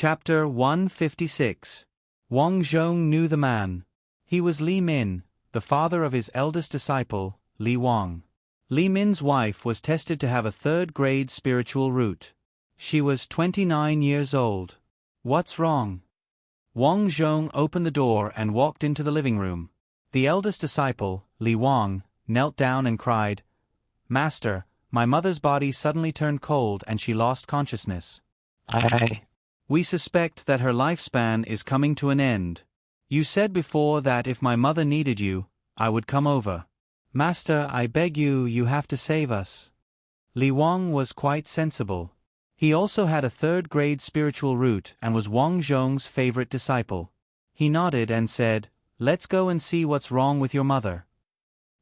Chapter 156. Wang Zhong knew the man. He was Li Min, the father of his eldest disciple, Li Wang. Li Min's wife was tested to have a third-grade spiritual root. She was 29 years old. What's wrong? Wang Zhong opened the door and walked into the living room. The eldest disciple, Li Wang, knelt down and cried, "Master, my mother's body suddenly turned cold and she lost consciousness. We suspect that her lifespan is coming to an end. You said before that if my mother needed you, I would come over. Master, I beg you, you have to save us." Li Wang was quite sensible. He also had a third-grade spiritual root and was Wang Zhong's favorite disciple. He nodded and said, "Let's go and see what's wrong with your mother."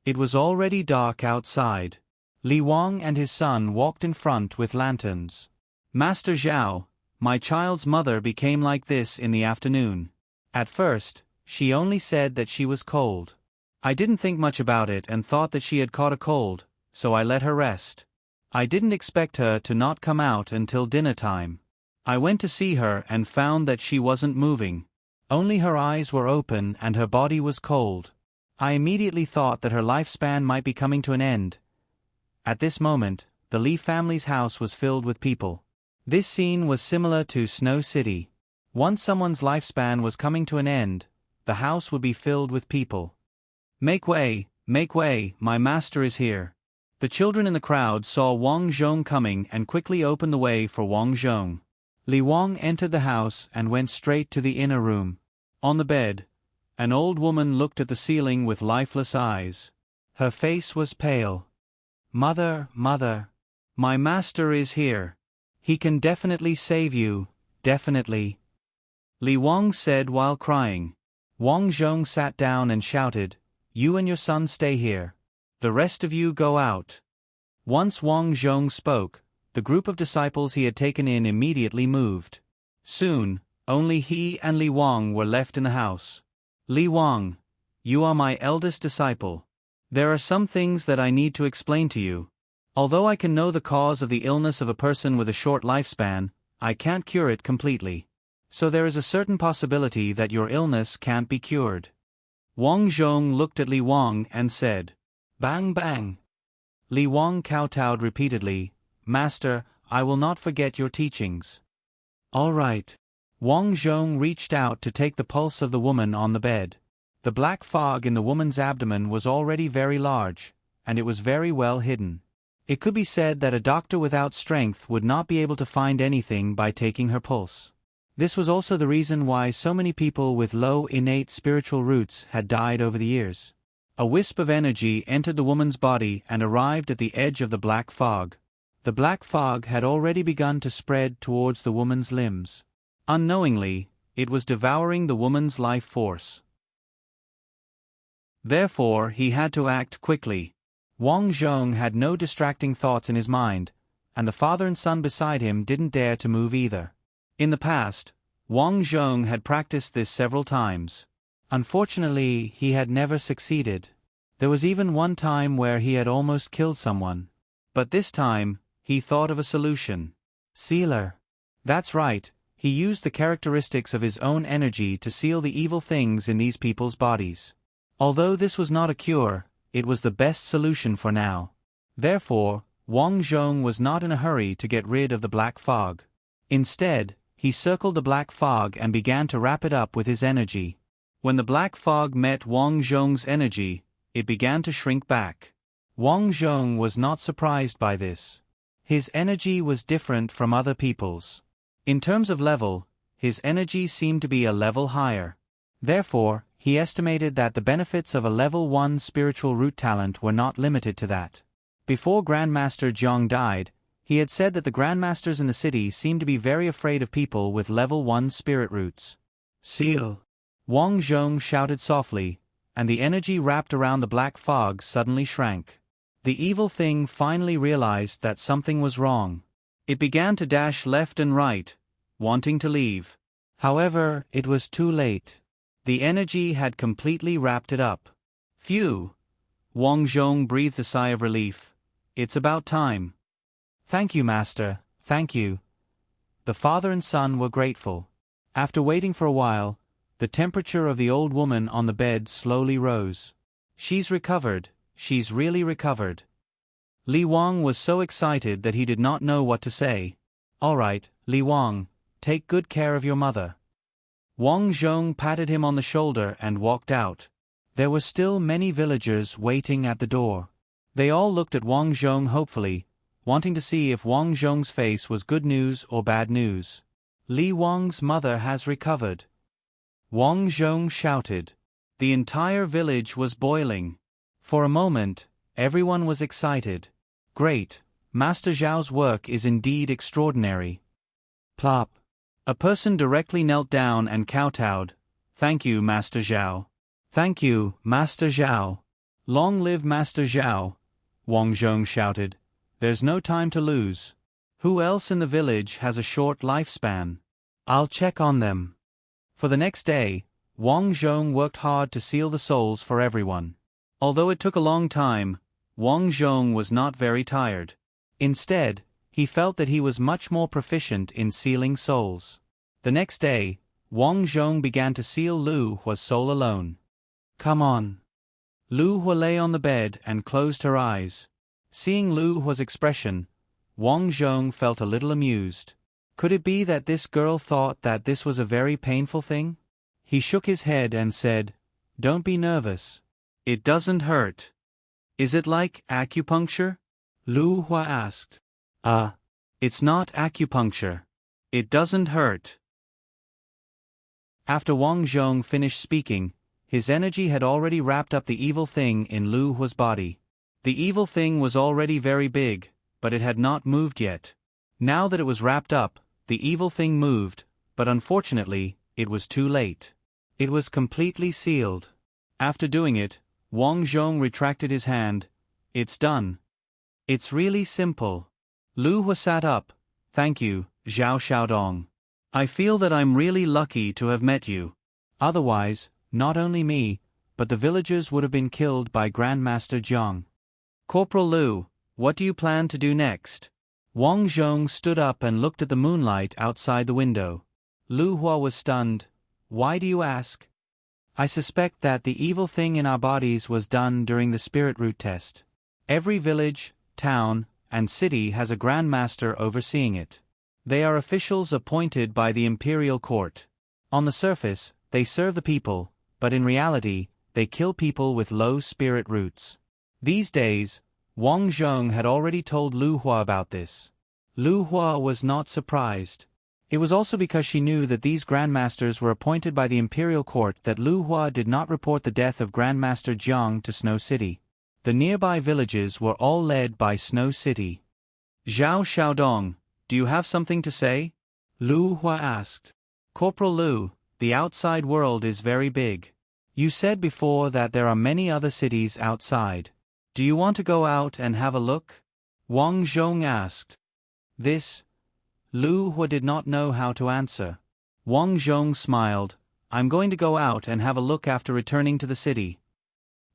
It was already dark outside. Li Wang and his son walked in front with lanterns. "Master Zhao, my child's mother became like this in the afternoon. At first, she only said that she was cold. I didn't think much about it and thought that she had caught a cold, so I let her rest. I didn't expect her to not come out until dinner time. I went to see her and found that she wasn't moving. Only her eyes were open and her body was cold. I immediately thought that her lifespan might be coming to an end." At this moment, the Li family's house was filled with people. This scene was similar to Snow City. Once someone's lifespan was coming to an end, the house would be filled with people. Make way, my master is here." The children in the crowd saw Wang Zhong coming and quickly opened the way for Wang Zhong. Li Wang entered the house and went straight to the inner room. On the bed, an old woman looked at the ceiling with lifeless eyes. Her face was pale. Mother, my master is here. He can definitely save you, definitely," Li Wang said while crying. Wang Zhong sat down and shouted, "You and your son stay here. The rest of you go out." Once Wang Zhong spoke, the group of disciples he had taken in immediately moved. Soon, only he and Li Wang were left in the house. "Li Wang, you are my eldest disciple. There are some things that I need to explain to you. Although I can know the cause of the illness of a person with a short lifespan, I can't cure it completely. So there is a certain possibility that your illness can't be cured." Wang Zhong looked at Li Wang and said, "Bang bang." Li Wang kowtowed repeatedly, "Master, I will not forget your teachings." "All right." Wang Zhong reached out to take the pulse of the woman on the bed. The black fog in the woman's abdomen was already very large, and it was very well hidden. It could be said that a doctor without strength would not be able to find anything by taking her pulse. This was also the reason why so many people with low innate spiritual roots had died over the years. A wisp of energy entered the woman's body and arrived at the edge of the black fog. The black fog had already begun to spread towards the woman's limbs. Unknowingly, it was devouring the woman's life force. Therefore, he had to act quickly. Wang Zhong had no distracting thoughts in his mind, and the father and son beside him didn't dare to move either. In the past, Wang Zhong had practiced this several times. Unfortunately, he had never succeeded. There was even one time where he had almost killed someone. But this time, he thought of a solution. Sealer. That's right, he used the characteristics of his own energy to seal the evil things in these people's bodies. Although this was not a cure, it was the best solution for now. Therefore, Wang Zhong was not in a hurry to get rid of the black fog. Instead, he circled the black fog and began to wrap it up with his energy. When the black fog met Wang Zhong's energy, it began to shrink back. Wang Zhong was not surprised by this. His energy was different from other people's. In terms of level, his energy seemed to be a level higher. Therefore, he estimated that the benefits of a level 1 spiritual root talent were not limited to that. Before Grandmaster Jiang died, he had said that the Grandmasters in the city seemed to be very afraid of people with level 1 spirit roots. "Seal!" Wang Zhong shouted softly, and the energy wrapped around the black fog suddenly shrank. The evil thing finally realized that something was wrong. It began to dash left and right, wanting to leave. However, it was too late. The energy had completely wrapped it up. "Phew!" Wang Zhong breathed a sigh of relief. "It's about time." "Thank you, Master, thank you." The father and son were grateful. After waiting for a while, the temperature of the old woman on the bed slowly rose. She's recovered, she's really recovered. Li Wang was so excited that he did not know what to say. All right, Li Wang, take good care of your mother. Wang Zhong patted him on the shoulder and walked out. There were still many villagers waiting at the door. They all looked at Wang Zhong hopefully, wanting to see if Wang Zhong's face was good news or bad news. Li Wang's mother has recovered. Wang Zhong shouted. The entire village was boiling. For a moment, everyone was excited. Great, Master Zhao's work is indeed extraordinary. Plop. A person directly knelt down and kowtowed. Thank you, Master Zhao. Thank you, Master Zhao. Long live Master Zhao, Wang Zhong shouted. There's no time to lose. Who else in the village has a short lifespan? I'll check on them. For the next day, Wang Zhong worked hard to seal the souls for everyone. Although it took a long time, Wang Zhong was not very tired. Instead, he felt that he was much more proficient in sealing souls. The next day, Wang Zhong began to seal Lu Hua's soul alone. Come on. Lu Hua lay on the bed and closed her eyes. Seeing Lu Hua's expression, Wang Zhong felt a little amused. Could it be that this girl thought that this was a very painful thing? He shook his head and said, Don't be nervous. It doesn't hurt. Is it like acupuncture? Lu Hua asked. It's not acupuncture. It doesn't hurt. After Wang Zhong finished speaking, his energy had already wrapped up the evil thing in Lu Hua's body. The evil thing was already very big, but it had not moved yet. Now that it was wrapped up, the evil thing moved, but unfortunately, it was too late. It was completely sealed. After doing it, Wang Zhong retracted his hand. It's done. It's really simple. Lu Hua sat up. Thank you, Zhao Xiaodong. I feel that I'm really lucky to have met you. Otherwise, not only me, but the villagers would have been killed by Grandmaster Jiang. Corporal Lu, what do you plan to do next? Wang Zhong stood up and looked at the moonlight outside the window. Lu Hua was stunned. Why do you ask? I suspect that the evil thing in our bodies was done during the spirit root test. Every village, town, and city has a grandmaster overseeing it. They are officials appointed by the imperial court. On the surface, they serve the people, but in reality, they kill people with low spirit roots. These days, Wang Zhong had already told Lu Hua about this. Lu Hua was not surprised. It was also because she knew that these grandmasters were appointed by the imperial court that Lu Hua did not report the death of Grandmaster Jiang to Snow City. The nearby villages were all led by Snow City. Zhao Xiaodong, do you have something to say? Lu Hua asked. Corporal Lu, the outside world is very big. You said before that there are many other cities outside. Do you want to go out and have a look? Wang Zhong asked. Lu Hua did not know how to answer. Wang Zhong smiled. I'm going to go out and have a look after returning to the city.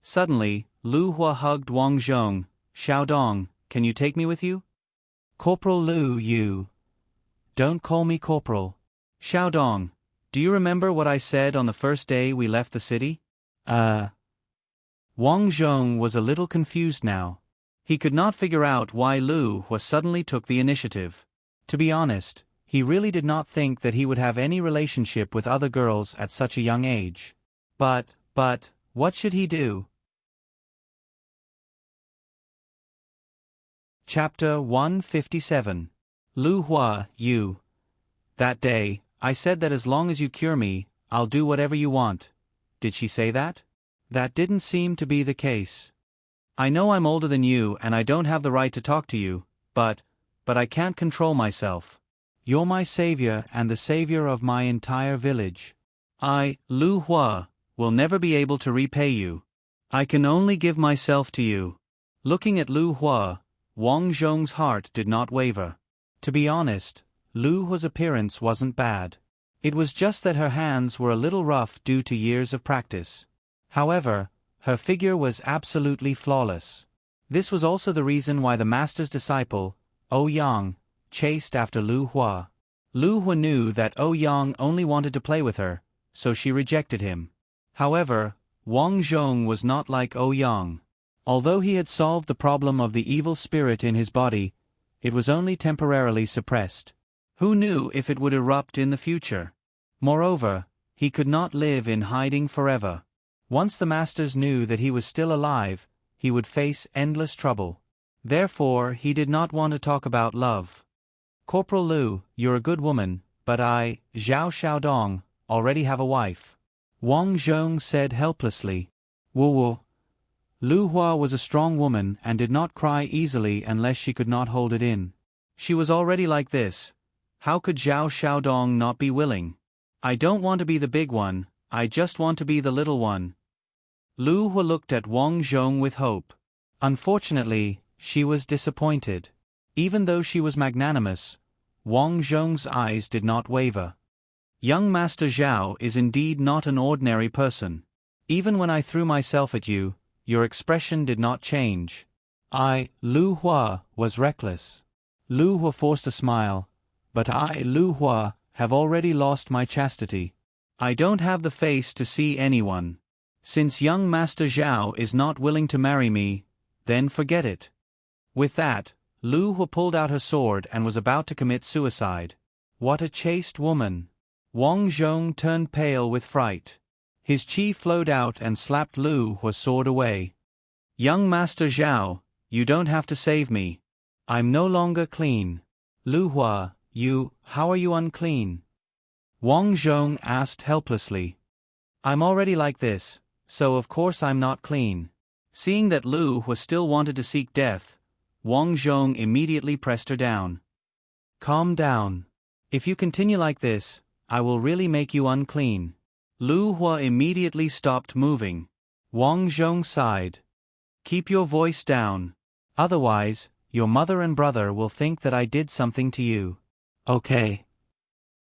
Suddenly, Lu Hua hugged Wang Zhong. Xiaodong, can you take me with you? Corporal Lu, you. Don't call me Corporal. Xiaodong, do you remember what I said on the first day we left the city? Wang Zhong was a little confused now. He could not figure out why Lu Hua suddenly took the initiative. To be honest, he really did not think that he would have any relationship with other girls at such a young age. But, what should he do? Chapter 157. Lu Hua, you. That day, I said that as long as you cure me, I'll do whatever you want. Did she say that? That didn't seem to be the case. I know I'm older than you and I don't have the right to talk to you, but I can't control myself. You're my savior and the savior of my entire village. I, Lu Hua, will never be able to repay you. I can only give myself to you. Looking at Lu Hua, Wang Zhong's heart did not waver. To be honest, Lu Hua's appearance wasn't bad. It was just that her hands were a little rough due to years of practice. However, her figure was absolutely flawless. This was also the reason why the master's disciple, Yang, chased after Lu Hua. Lu Hua knew that Ouyang only wanted to play with her, so she rejected him. However, Wang Zhong was not like Ouyang. Although he had solved the problem of the evil spirit in his body, it was only temporarily suppressed. Who knew if it would erupt in the future? Moreover, he could not live in hiding forever. Once the masters knew that he was still alive, he would face endless trouble. Therefore, he did not want to talk about love. Corporal Lu, you're a good woman, but I, Zhao Xiaodong, already have a wife. Wang Zhong said helplessly. Wu. Lu Hua was a strong woman and did not cry easily unless she could not hold it in. She was already like this. How could Zhao Xiaodong not be willing? I don't want to be the big one, I just want to be the little one. Lu Hua looked at Wang Zhong with hope. Unfortunately, she was disappointed. Even though she was magnanimous, Wang Zhong's eyes did not waver. Young Master Zhao is indeed not an ordinary person. Even when I threw myself at you, your expression did not change. I, Lu Hua, was reckless. Lu Hua forced a smile. But I, Lu Hua, have already lost my chastity. I don't have the face to see anyone. Since young Master Zhao is not willing to marry me, then forget it. With that, Lu Hua pulled out her sword and was about to commit suicide. What a chaste woman! Wang Zhong turned pale with fright. His chi flowed out and slapped Lu Hua's sword away. Young Master Zhao, you don't have to save me. I'm no longer clean. Lu Hua, how are you unclean? Wang Zhong asked helplessly. I'm already like this, so of course I'm not clean. Seeing that Lu Hua still wanted to seek death, Wang Zhong immediately pressed her down. Calm down. If you continue like this, I will really make you unclean. Lu Hua immediately stopped moving. Wang Zhong sighed. Keep your voice down. Otherwise, your mother and brother will think that I did something to you. Okay.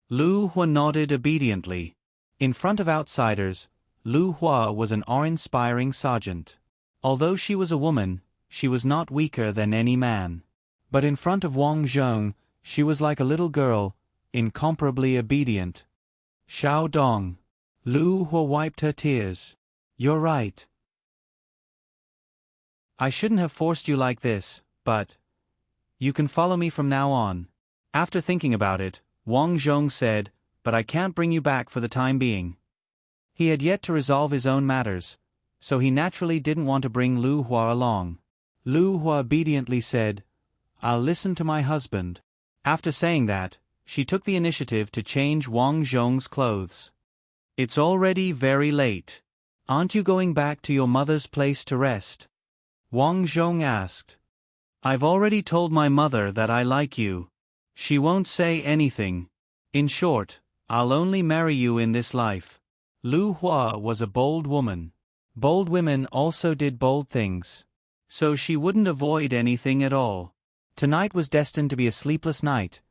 Lu Hua nodded obediently. In front of outsiders, Lu Hua was an awe-inspiring sergeant. Although she was a woman, she was not weaker than any man. But in front of Wang Zhong, she was like a little girl, incomparably obedient. Xiao Dong. Lu Hua wiped her tears. You're right. I shouldn't have forced you like this, but you can follow me from now on. After thinking about it, Wang Zhong said, but I can't bring you back for the time being. He had yet to resolve his own matters, so he naturally didn't want to bring Lu Hua along. Lu Hua obediently said, I'll listen to my husband. After saying that, she took the initiative to change Wang Zhong's clothes. It's already very late. Aren't you going back to your mother's place to rest? Wang Zhong asked. I've already told my mother that I like you. She won't say anything. In short, I'll only marry you in this life. Lu Hua was a bold woman. Bold women also did bold things. So she wouldn't avoid anything at all. Tonight was destined to be a sleepless night.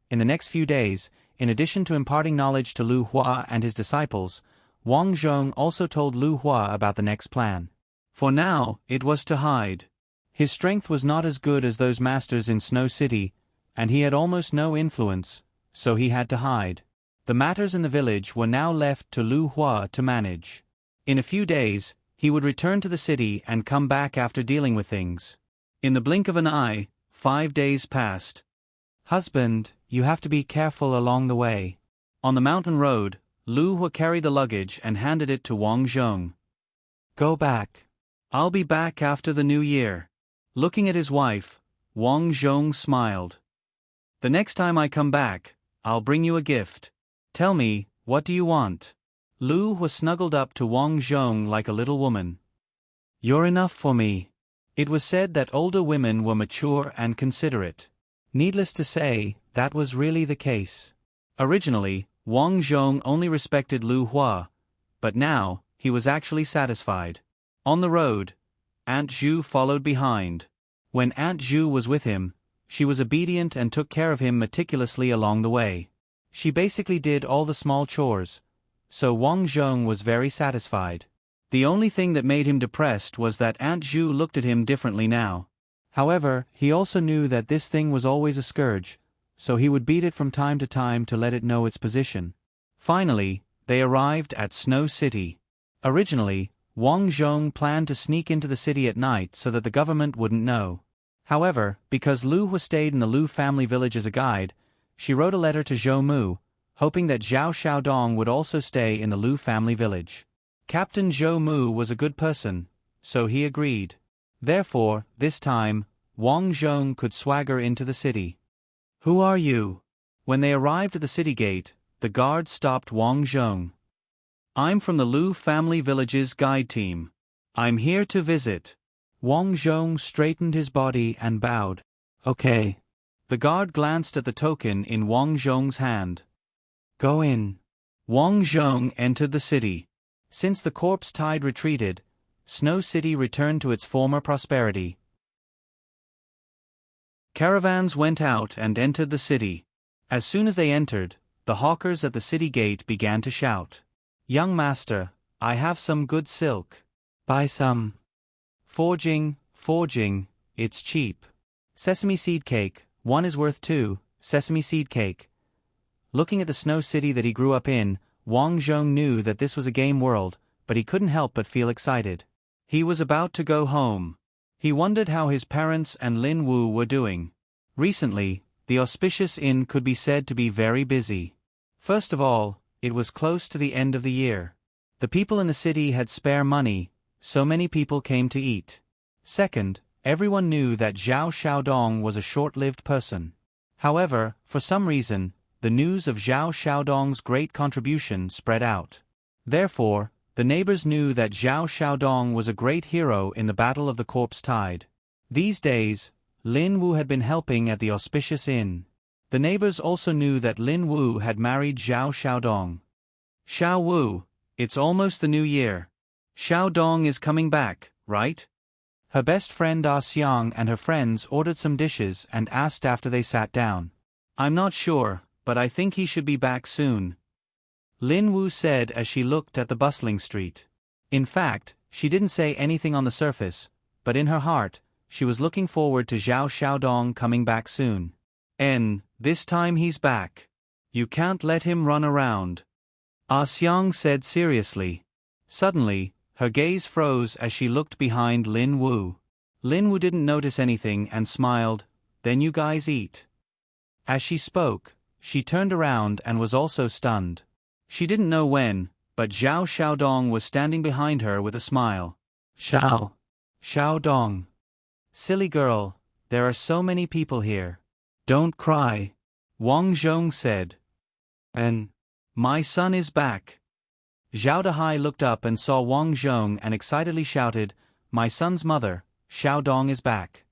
In the next few days, in addition to imparting knowledge to Lu Hua and his disciples, Wang Zhong also told Lu Hua about the next plan. For now, it was to hide. His strength was not as good as those masters in Snow City, and he had almost no influence, so he had to hide. The matters in the village were now left to Lu Hua to manage. In a few days, he would return to the city and come back after dealing with things. In the blink of an eye, 5 days passed. Husband, you have to be careful along the way. On the mountain road, Lu Hua carried the luggage and handed it to Wang Zhong. Go back. I'll be back after the new year. Looking at his wife, Wang Zhong smiled. The next time I come back, I'll bring you a gift. Tell me, what do you want? Lu Hua snuggled up to Wang Zhong like a little woman. You're enough for me. It was said that older women were mature and considerate. Needless to say, that was really the case. Originally, Wang Zhong only respected Lu Hua, but now, he was actually satisfied. On the road, Aunt Zhu followed behind. When Aunt Zhu was with him, she was obedient and took care of him meticulously along the way. She basically did all the small chores, so Wang Zhong was very satisfied. The only thing that made him depressed was that Aunt Zhu looked at him differently now. However, he also knew that this thing was always a scourge, so he would beat it from time to time to let it know its position. Finally, they arrived at Snow City. Originally, Wang Zhong planned to sneak into the city at night so that the government wouldn't know. However, because Lu Hua stayed in the Lu family village as a guide, she wrote a letter to Zhou Mu, hoping that Zhao Xiaodong would also stay in the Lu family village. Captain Zhou Mu was a good person, so he agreed. Therefore, this time, Wang Zhong could swagger into the city. "Who are you?" When they arrived at the city gate, the guard stopped Wang Zhong. "I'm from the Lu family village's guide team. I'm here to visit." Wang Zhong straightened his body and bowed. "Okay." The guard glanced at the token in Wang Zhong's hand. "Go in." Wang Zhong entered the city. Since the corpse tide retreated, Snow City returned to its former prosperity. Caravans went out and entered the city. As soon as they entered, the hawkers at the city gate began to shout, "Young master, I have some good silk. Buy some." Forging, it's cheap. Sesame seed cake, one is worth two, sesame seed cake. Looking at the Snow City that he grew up in, Wang Zhong knew that this was a game world, but he couldn't help but feel excited. He was about to go home. He wondered how his parents and Lin Wu were doing. Recently, the auspicious inn could be said to be very busy. First of all, it was close to the end of the year. The people in the city had spare money, so many people came to eat. Second, everyone knew that Zhao Xiaodong was a short-lived person. However, for some reason, the news of Zhao Xiaodong's great contribution spread out. Therefore, the neighbors knew that Zhao Xiaodong was a great hero in the Battle of the Corpse Tide. These days, Lin Wu had been helping at the auspicious inn. The neighbors also knew that Lin Wu had married Zhao Xiaodong. "Xiao Wu, it's almost the new year. Xiaodong is coming back, right?" Her best friend Ah Xiang and her friends ordered some dishes and asked after they sat down. "I'm not sure, but I think he should be back soon," Lin Wu said as she looked at the bustling street. In fact, she didn't say anything on the surface, but in her heart, she was looking forward to Zhao Xiaodong coming back soon. This time he's back. You can't let him run around," Ah Xiang said seriously. Suddenly, her gaze froze as she looked behind Lin Wu. Lin Wu didn't notice anything and smiled, "Then you guys eat." As she spoke, she turned around and was also stunned. She didn't know when, but Zhao Xiaodong was standing behind her with a smile. Xiaodong. Silly girl, there are so many people here. Don't cry," Wang Zhong said. "And my son is back." Zhao Dahai looked up and saw Wang Zhong and excitedly shouted, "My son's mother, Xiaodong is back."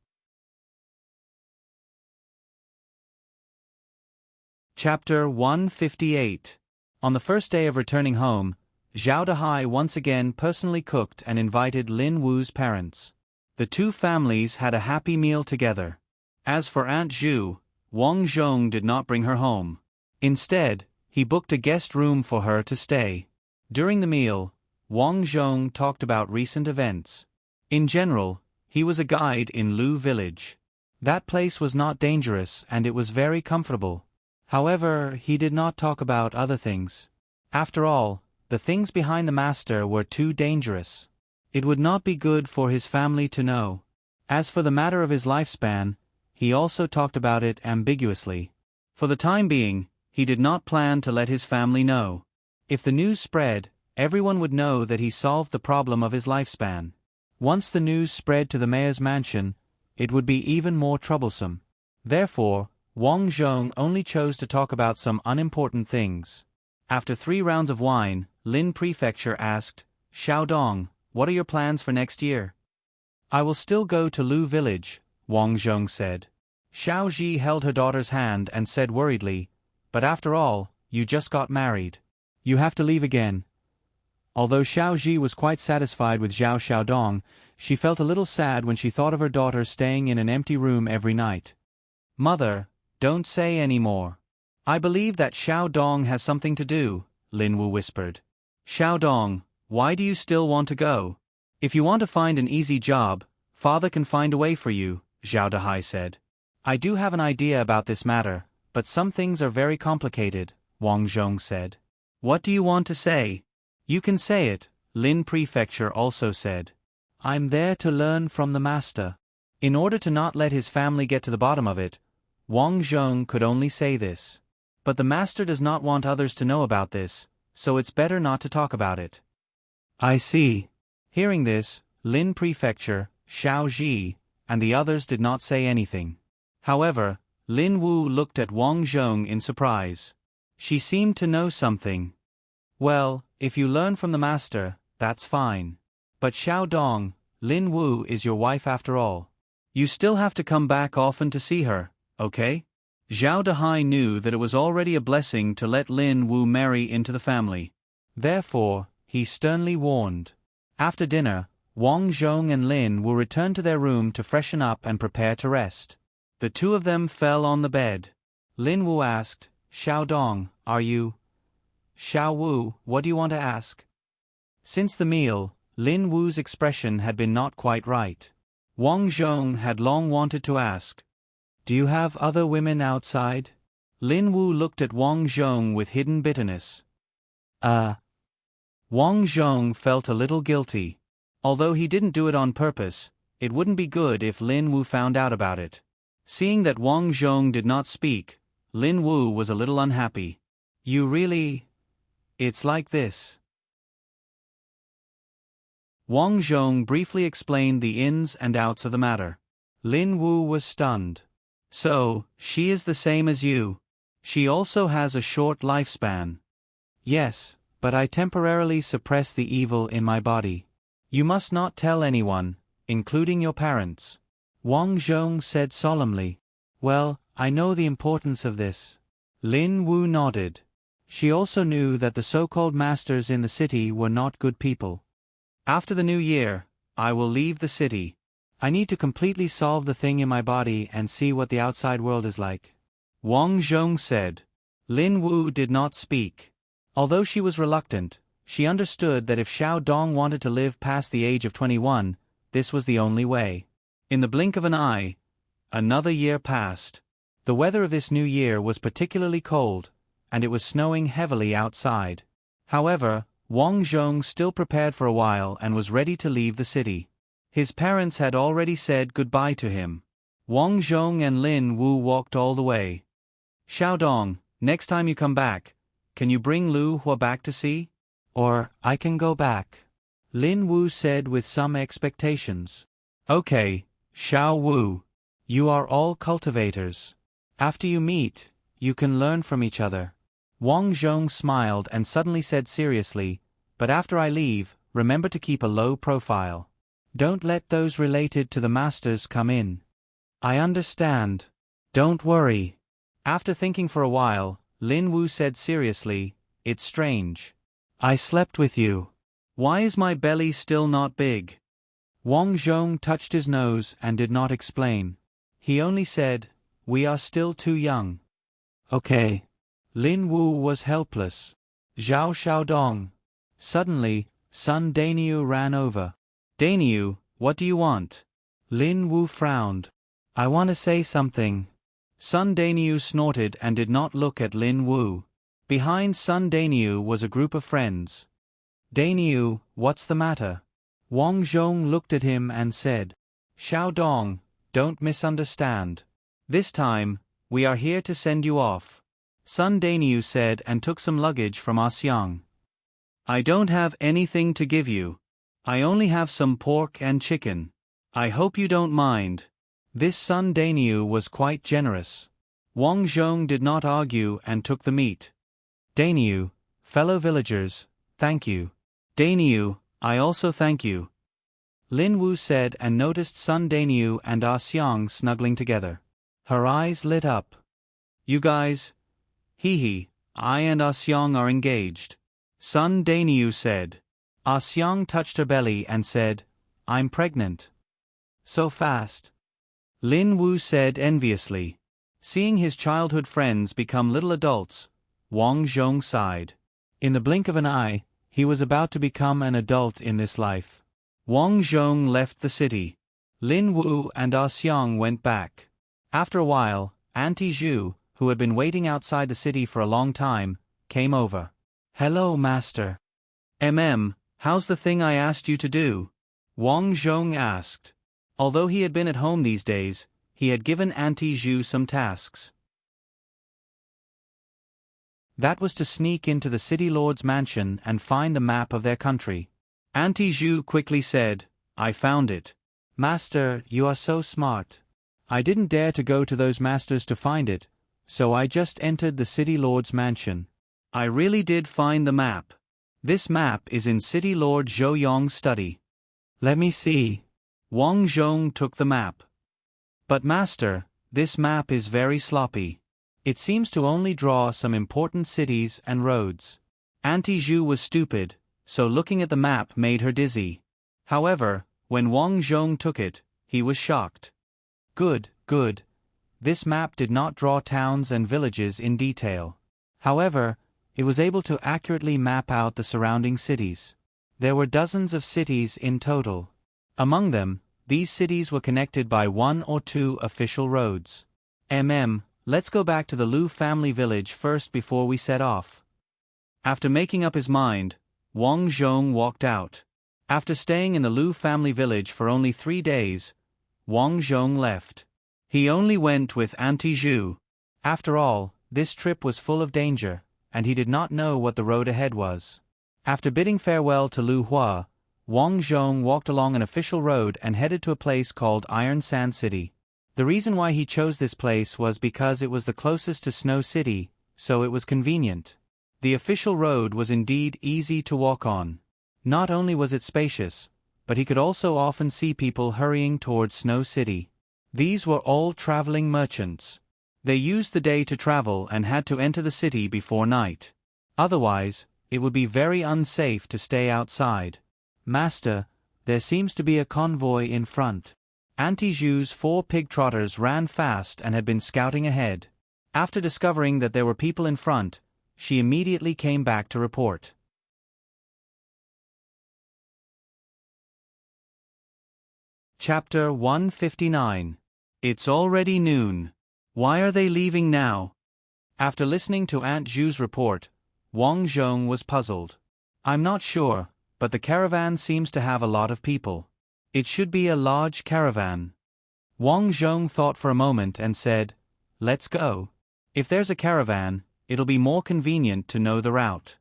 Chapter 158. On the first day of returning home, Zhao Dahai once again personally cooked and invited Lin Wu's parents. The two families had a happy meal together. As for Aunt Zhu, Wang Zhong did not bring her home. Instead, he booked a guest room for her to stay. During the meal, Wang Zhong talked about recent events. In general, he was a guide in Lu village. That place was not dangerous and it was very comfortable. However, he did not talk about other things. After all, the things behind the master were too dangerous. It would not be good for his family to know. As for the matter of his lifespan, he also talked about it ambiguously. For the time being, he did not plan to let his family know. If the news spread, everyone would know that he solved the problem of his lifespan. Once the news spread to the mayor's mansion, it would be even more troublesome. Therefore, Wang Zhong only chose to talk about some unimportant things. After 3 rounds of wine, Lin Prefecture asked, "Xiaodong, what are your plans for next year?" "I will still go to Lu village," Wang Zhong said. Xiao Ji held her daughter's hand and said worriedly, "But after all, you just got married. You have to leave again." Although Xiao Ji was quite satisfied with Zhao Xiaodong, she felt a little sad when she thought of her daughter staying in an empty room every night. "Mother, don't say any more. I believe that Xiaodong has something to do," Lin Wu whispered. "Xiaodong, why do you still want to go? If you want to find an easy job, father can find a way for you," Zhao Dahai said. "I do have an idea about this matter, but some things are very complicated, Wang Zhong said. What do you want to say? You can say it, Lin Prefecture also said. I'm there to learn from the master. In order to not let his family get to the bottom of it, Wang Zhong could only say this. But the master does not want others to know about this, so it's better not to talk about it. I see. Hearing this, Lin Prefecture, Xiao Ji, and the others did not say anything. However, Lin Wu looked at Wang Zhong in surprise. She seemed to know something. Well, if you learn from the master, that's fine. But Xiao Dong, Lin Wu is your wife after all. You still have to come back often to see her, okay? Zhao Dehai knew that it was already a blessing to let Lin Wu marry into the family. Therefore, he sternly warned. After dinner, Wang Zhong and Lin Wu returned to their room to freshen up and prepare to rest. The two of them fell on the bed. Lin Wu asked, Xiao Dong, are you? Xiao Wu, what do you want to ask? Since the meal, Lin Wu's expression had been not quite right. Wang Zhong had long wanted to ask, do you have other women outside? Lin Wu looked at Wang Zhong with hidden bitterness. Wang Zhong felt a little guilty. Although he didn't do it on purpose, it wouldn't be good if Lin Wu found out about it. Seeing that Wang Zhong did not speak, Lin Wu was a little unhappy. You really... It's like this. Wang Zhong briefly explained the ins and outs of the matter. Lin Wu was stunned. So, she is the same as you. She also has a short lifespan. Yes, but I temporarily suppress the evil in my body. You must not tell anyone, including your parents. Wang Zhong said solemnly. Well, I know the importance of this. Lin Wu nodded. She also knew that the so-called masters in the city were not good people. After the new year, I will leave the city. I need to completely solve the thing in my body and see what the outside world is like. Wang Zhong said. Lin Wu did not speak. Although she was reluctant, she understood that if Xiao Dong wanted to live past the age of 21, this was the only way. In the blink of an eye, another year passed. The weather of this new year was particularly cold, and it was snowing heavily outside. However, Wang Zhong still prepared for a while and was ready to leave the city. His parents had already said goodbye to him. Wang Zhong and Lin Wu walked all the way. Xiao Dong, next time you come back, can you bring Lu Hua back to see? Or, I can go back. Lin Wu said with some expectations. Okay, Xiao Wu. You are all cultivators. After you meet, you can learn from each other. Wang Zhong smiled and suddenly said seriously, but after I leave, remember to keep a low profile. Don't let those related to the masters come in. I understand. Don't worry. After thinking for a while, Lin Wu said seriously, it's strange. I slept with you. Why is my belly still not big? Wang Zhong touched his nose and did not explain. He only said, we are still too young. Okay. Lin Wu was helpless. Zhao Xiaodong. Suddenly, Sun Dainiu ran over. Dainiu, what do you want? Lin Wu frowned. I want to say something. Sun Dainiu snorted and did not look at Lin Wu. Behind Sun Dainiu was a group of friends. Dainiu, what's the matter? Wang Zhong looked at him and said, Xiao Dong, don't misunderstand. This time, we are here to send you off. Sun Dainiu said and took some luggage from Xiang. I don't have anything to give you. I only have some pork and chicken. I hope you don't mind. This Sun Dainiu was quite generous. Wang Zhong did not argue and took the meat. Dainiu, fellow villagers, thank you. Dainiu, I also thank you. Lin Wu said and noticed Sun Dainiu and Xiang snuggling together. Her eyes lit up. You guys? Hee, I and Xiang are engaged. Sun Dainiu said. Xiang touched her belly and said, I'm pregnant. So fast. Lin Wu said enviously. Seeing his childhood friends become little adults, Wang Zhong sighed. In the blink of an eye, he was about to become an adult in this life. Wang Zhong left the city. Lin Wu and Xiang went back. After a while, Auntie Zhu, who had been waiting outside the city for a long time, came over. "Hello, master." How's the thing I asked you to do?" Wang Zhong asked. Although he had been at home these days, he had given Auntie Zhu some tasks. That was to sneak into the city lord's mansion and find the map of their country. Auntie Zhu quickly said, "I found it." "Master, you are so smart. I didn't dare to go to those masters to find it, so I just entered the city lord's mansion. I really did find the map. This map is in City Lord Zhou Yong's study." "Let me see." Wang Zhong took the map. "But master, this map is very sloppy. It seems to only draw some important cities and roads." Auntie Zhu was stupid, so looking at the map made her dizzy. However, when Wang Zhong took it, he was shocked. Good. This map did not draw towns and villages in detail. However, it was able to accurately map out the surrounding cities. There were dozens of cities in total. Among them, these cities were connected by 1 or 2 official roads. Let's go back to the Lu family village first before we set off." After making up his mind, Wang Zhong walked out. After staying in the Lu family village for only 3 days, Wang Zhong left. He only went with Auntie Zhu. After all, this trip was full of danger, and he did not know what the road ahead was. After bidding farewell to Lu Hua, Wang Zhong walked along an official road and headed to a place called Iron Sand City. The reason why he chose this place was because it was the closest to Snow City, so it was convenient. The official road was indeed easy to walk on. Not only was it spacious, but he could also often see people hurrying towards Snow City. These were all traveling merchants. They used the day to travel and had to enter the city before night. Otherwise, it would be very unsafe to stay outside. "Master, there seems to be a convoy in front." Auntie Zhu's 4 pig trotters ran fast and had been scouting ahead. After discovering that there were people in front, she immediately came back to report. Chapter 159. It's already noon. Why are they leaving now? After listening to Aunt Zhu's report, Wang Zhong was puzzled. "I'm not sure, but the caravan seems to have a lot of people. It should be a large caravan." Wang Zhong thought for a moment and said, "Let's go. If there's a caravan, it'll be more convenient to know the route."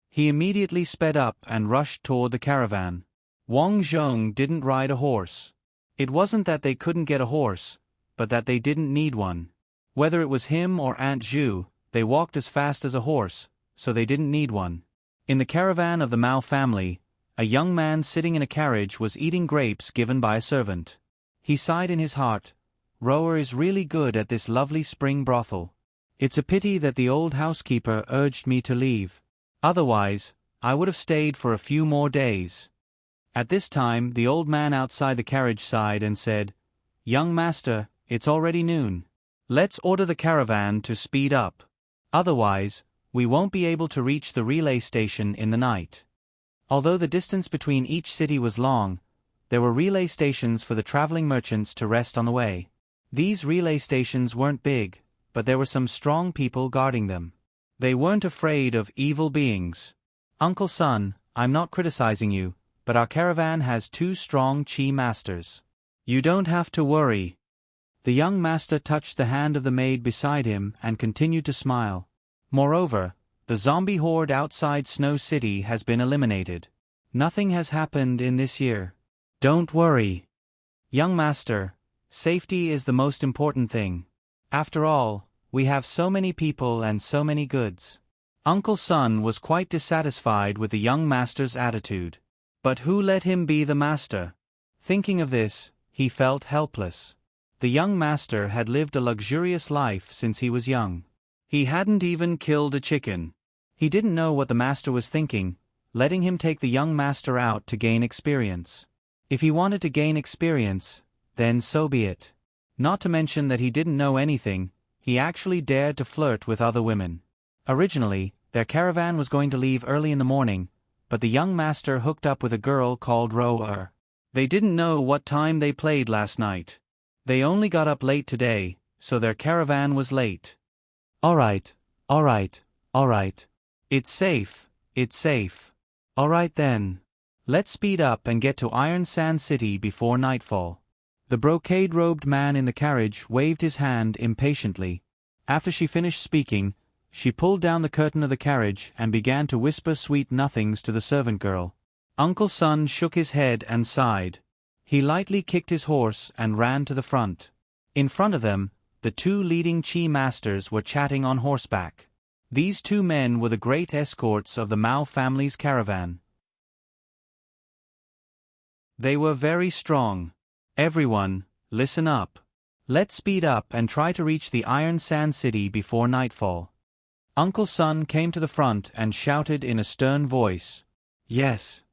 He immediately sped up and rushed toward the caravan. Wang Zhong didn't ride a horse. It wasn't that they couldn't get a horse, but that they didn't need one. Whether it was him or Aunt Zhu, they walked as fast as a horse, so they didn't need one. In the caravan of the Mao family, a young man sitting in a carriage was eating grapes given by a servant. He sighed in his heart, "Rower is really good at this lovely spring brothel. It's a pity that the old housekeeper urged me to leave. Otherwise, I would have stayed for a few more days." At this time the old man outside the carriage sighed and said, "Young master, it's already noon. Let's order the caravan to speed up. Otherwise, we won't be able to reach the relay station in the night." Although the distance between each city was long, there were relay stations for the traveling merchants to rest on the way. These relay stations weren't big, but there were some strong people guarding them. They weren't afraid of evil beings. "Uncle Sun, I'm not criticizing you, but our caravan has 2 strong Qi masters. You don't have to worry." The young master touched the hand of the maid beside him and continued to smile. "Moreover, the zombie horde outside Snow City has been eliminated. Nothing has happened in this year. Don't worry. Young master, safety is the most important thing. After all, we have so many people and so many goods." Uncle Sun was quite dissatisfied with the young master's attitude. But who let him be the master? Thinking of this, he felt helpless. The young master had lived a luxurious life since he was young. He hadn't even killed a chicken. He didn't know what the master was thinking, letting him take the young master out to gain experience. If he wanted to gain experience, then so be it. Not to mention that he didn't know anything, he actually dared to flirt with other women. Originally, their caravan was going to leave early in the morning, but the young master hooked up with a girl called Rower. They didn't know what time they played last night. They only got up late today, so their caravan was late. Alright, alright, alright. It's safe, it's safe. Alright then. Let's speed up and get to Iron Sand City before nightfall. The brocade-robed man in the carriage waved his hand impatiently. After she finished speaking, she pulled down the curtain of the carriage and began to whisper sweet nothings to the servant girl. Uncle Sun shook his head and sighed. He lightly kicked his horse and ran to the front. In front of them, the two leading Chi masters were chatting on horseback. These two men were the great escorts of the Mao family's caravan. They were very strong. Everyone, listen up. Let's speed up and try to reach the Iron Sand City before nightfall. Uncle Sun came to the front and shouted in a stern voice. Yes.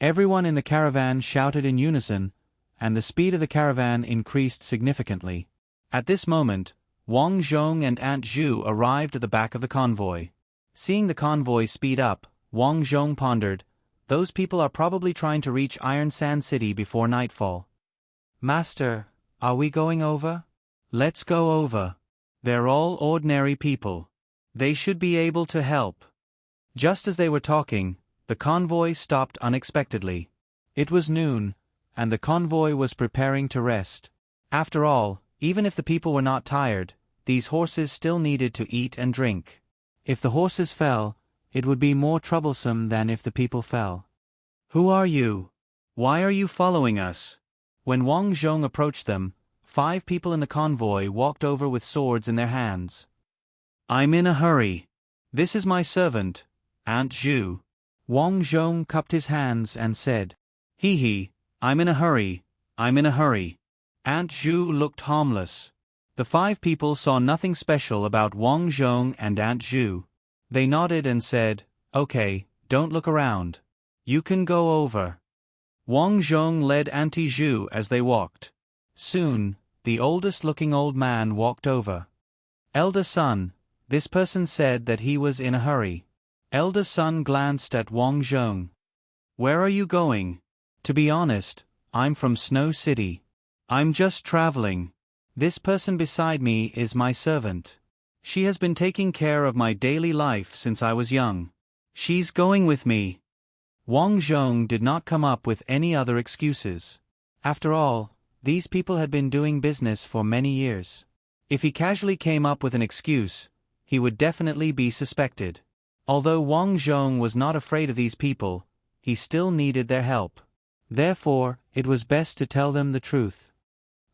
Everyone in the caravan shouted in unison, and the speed of the caravan increased significantly. At this moment, Wang Zhong and Aunt Zhu arrived at the back of the convoy. Seeing the convoy speed up, Wang Zhong pondered, those people are probably trying to reach Iron Sand City before nightfall. Master, are we going over? Let's go over. They're all ordinary people. They should be able to help. Just as they were talking, the convoy stopped unexpectedly. It was noon, and the convoy was preparing to rest. After all, even if the people were not tired, these horses still needed to eat and drink. If the horses fell, it would be more troublesome than if the people fell. Who are you? Why are you following us? When Wang Zhong approached them, 5 people in the convoy walked over with swords in their hands. I'm in a hurry. This is my servant, Aunt Zhu. Wang Zhong cupped his hands and said, Hee, I'm in a hurry, I'm in a hurry. Aunt Zhu looked harmless. The 5 people saw nothing special about Wang Zhong and Aunt Zhu. They nodded and said, Okay, don't look around. You can go over. Wang Zhong led Auntie Zhu as they walked. Soon, the oldest-looking old man walked over. Elder son, this person said that he was in a hurry. Elder son glanced at Wang Zhong. Where are you going? To be honest, I'm from Snow City. I'm just traveling. This person beside me is my servant. She has been taking care of my daily life since I was young. She's going with me. Wang Zhong did not come up with any other excuses. After all, these people had been doing business for many years. If he casually came up with an excuse, he would definitely be suspected. Although Wang Zhong was not afraid of these people, he still needed their help. Therefore, it was best to tell them the truth.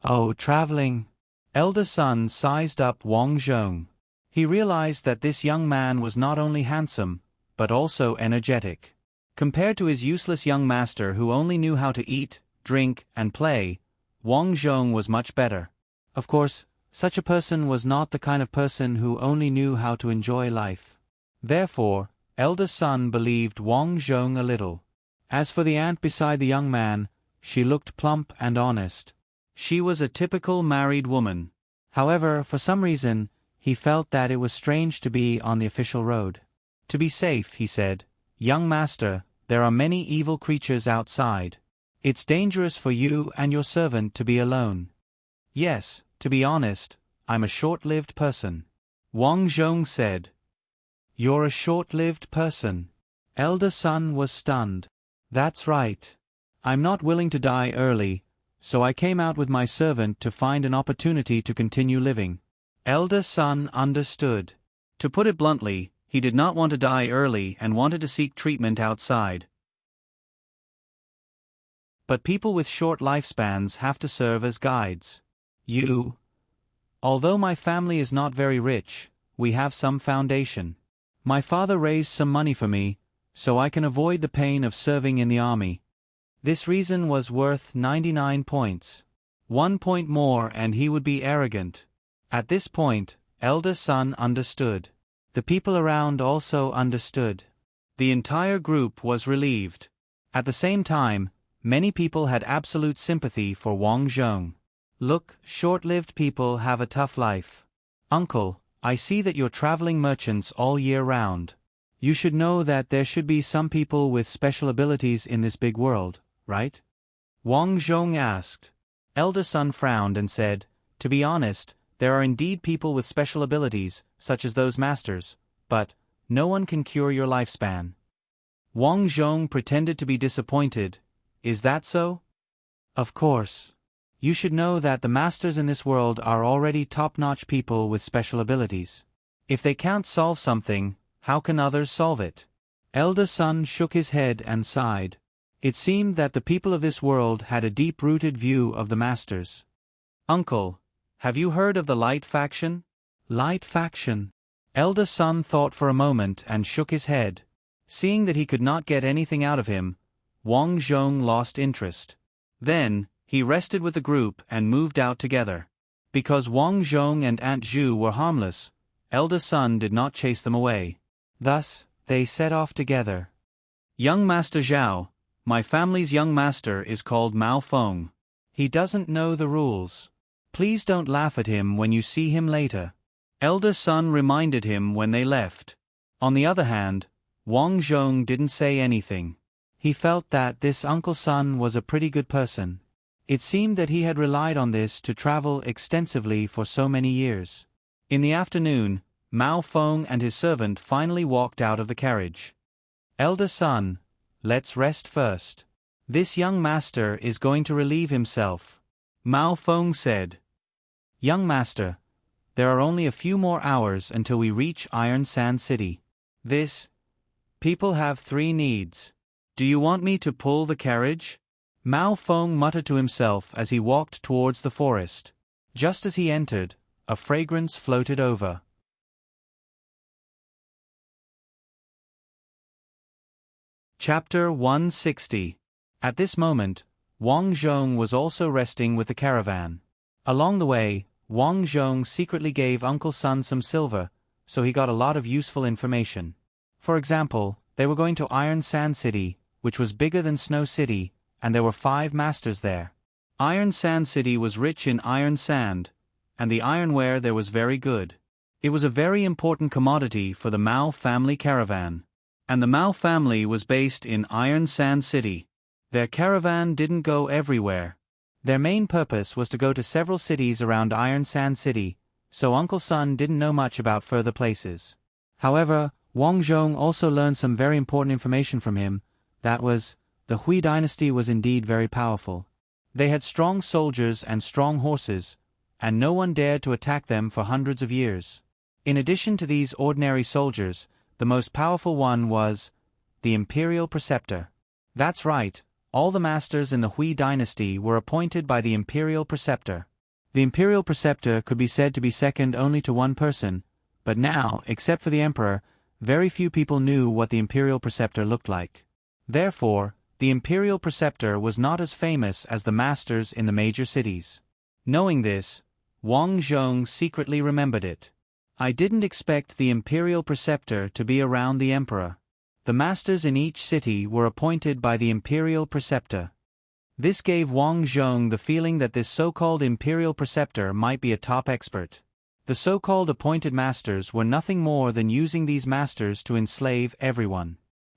Oh, traveling. Elder son sized up Wang Zhong. He realized that this young man was not only handsome, but also energetic. Compared to his useless young master who only knew how to eat, drink, and play, Wang Zhong was much better. Of course, such a person was not the kind of person who only knew how to enjoy life. Therefore, elder son believed Wang Zhong a little. As for the aunt beside the young man, she looked plump and honest. She was a typical married woman. However, for some reason, he felt that it was strange to be on the official road. To be safe, he said, Young master, there are many evil creatures outside. It's dangerous for you and your servant to be alone. Yes, to be honest, I'm a short-lived person. Wang Zhong said. You're a short-lived person. Elder son was stunned. That's right. I'm not willing to die early, so I came out with my servant to find an opportunity to continue living. Elder son understood. To put it bluntly, he did not want to die early and wanted to seek treatment outside. But people with short lifespans have to serve as guides. Although my family is not very rich, we have some foundation. My father raised some money for me, so I can avoid the pain of serving in the army. This reason was worth 99 points. 1 point more and he would be arrogant. At this point, elder son understood. The people around also understood. The entire group was relieved. At the same time, many people had absolute sympathy for Wang Zhong. Look, short-lived people have a tough life. Uncle, I see that you're traveling merchants all year round. You should know that there should be some people with special abilities in this big world, right? Wang Zhong asked. Elder son frowned and said, To be honest, there are indeed people with special abilities, such as those masters, but no one can cure your lifespan. Wang Zhong pretended to be disappointed. Is that so? Of course. You should know that the masters in this world are already top-notch people with special abilities. If they can't solve something, how can others solve it? Elder Son shook his head and sighed. It seemed that the people of this world had a deep-rooted view of the masters. Uncle, have you heard of the Light Faction? Light Faction? Elder Son thought for a moment and shook his head. Seeing that he could not get anything out of him, Wang Zhong lost interest. Then, he rested with the group and moved out together. Because Wang Zhong and Aunt Zhu were harmless, Elder Son did not chase them away. Thus, they set off together. Young Master Zhao, my family's young master is called Mao Feng. He doesn't know the rules. Please don't laugh at him when you see him later. Elder Son reminded him when they left. On the other hand, Wang Zhong didn't say anything. He felt that this Uncle Son was a pretty good person. It seemed that he had relied on this to travel extensively for so many years. In the afternoon, Mao Feng and his servant finally walked out of the carriage. Elder Son, let's rest first. This young master is going to relieve himself. Mao Feng said. Young master, there are only a few more hours until we reach Iron Sand City. People have 3 needs. Do you want me to pull the carriage? Mao Feng muttered to himself as he walked towards the forest. Just as he entered, a fragrance floated over. Chapter 160. At this moment, Wang Zhong was also resting with the caravan. Along the way, Wang Zhong secretly gave Uncle Son some silver, so he got a lot of useful information. For example, they were going to Iron Sand City, which was bigger than Snow City, and there were 5 masters there. Iron Sand City was rich in iron sand, and the ironware there was very good. It was a very important commodity for the Mao family caravan. And the Mao family was based in Iron Sand City. Their caravan didn't go everywhere. Their main purpose was to go to several cities around Iron Sand City, so Uncle Son didn't know much about further places. However, Wang Zhong also learned some very important information from him. That was, the Hui dynasty was indeed very powerful. They had strong soldiers and strong horses, and no one dared to attack them for hundreds of years. In addition to these ordinary soldiers, the most powerful one was the Imperial Preceptor. That's right, all the masters in the Hui dynasty were appointed by the Imperial Preceptor. The Imperial Preceptor could be said to be second only to one person, but now, except for the Emperor, very few people knew what the Imperial Preceptor looked like. Therefore, the Imperial Preceptor was not as famous as the masters in the major cities. Knowing this, Wang Zhong secretly remembered it. I didn't expect the Imperial Preceptor to be around the Emperor. The masters in each city were appointed by the Imperial Preceptor. This gave Wang Zhong the feeling that this so-called Imperial Preceptor might be a top expert. The so-called appointed masters were nothing more than using these masters to enslave everyone.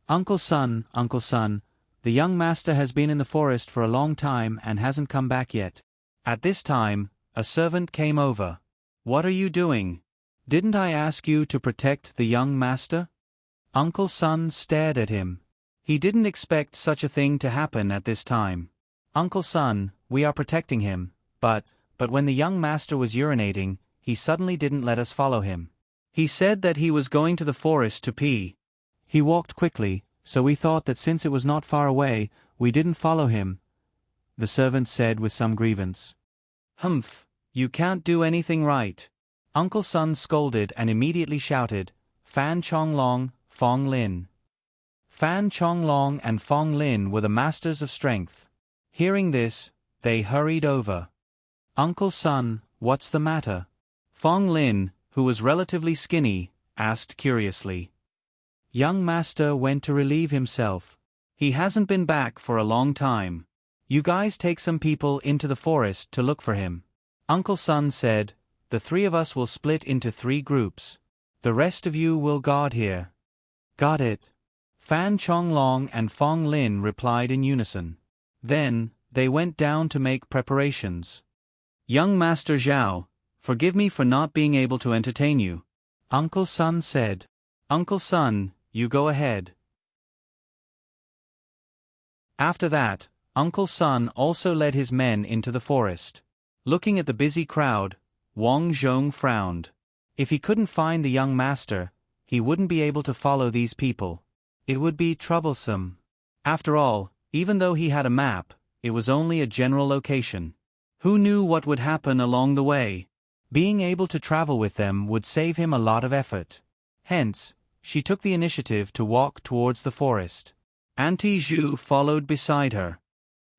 Uncle Son, the young master has been in the forest for a long time and hasn't come back yet. At this time, a servant came over. What are you doing? Didn't I ask you to protect the young master? Uncle Son stared at him. He didn't expect such a thing to happen at this time. Uncle Son, we are protecting him, but when the young master was urinating, he suddenly didn't let us follow him. He said that he was going to the forest to pee. He walked quickly, so we thought that since it was not far away, we didn't follow him, the servant said with some grievance. Humph, you can't do anything right. Uncle Son scolded and immediately shouted, Fan Chonglong, Fong Lin. Fan Chonglong and Fong Lin were the masters of strength. Hearing this, they hurried over. Uncle Son, what's the matter? Fong Lin, who was relatively skinny, asked curiously. Young master went to relieve himself. He hasn't been back for a long time. You guys take some people into the forest to look for him. Uncle Son said, the 3 of us will split into 3 groups. The rest of you will guard here. Got it. Fan Chonglong and Fong Lin replied in unison. Then, they went down to make preparations. Young Master Zhao, Forgive me for not being able to entertain you. Uncle Sun said. Uncle Sun, you go ahead. After that, Uncle Sun also led his men into the forest. Looking at the busy crowd, Wang Zhong frowned. If he couldn't find the young master, he wouldn't be able to follow these people. It would be troublesome. After all, even though he had a map, it was only a general location. Who knew what would happen along the way? Being able to travel with them would save him a lot of effort. Hence, she took the initiative to walk towards the forest. Auntie Zhu followed beside her.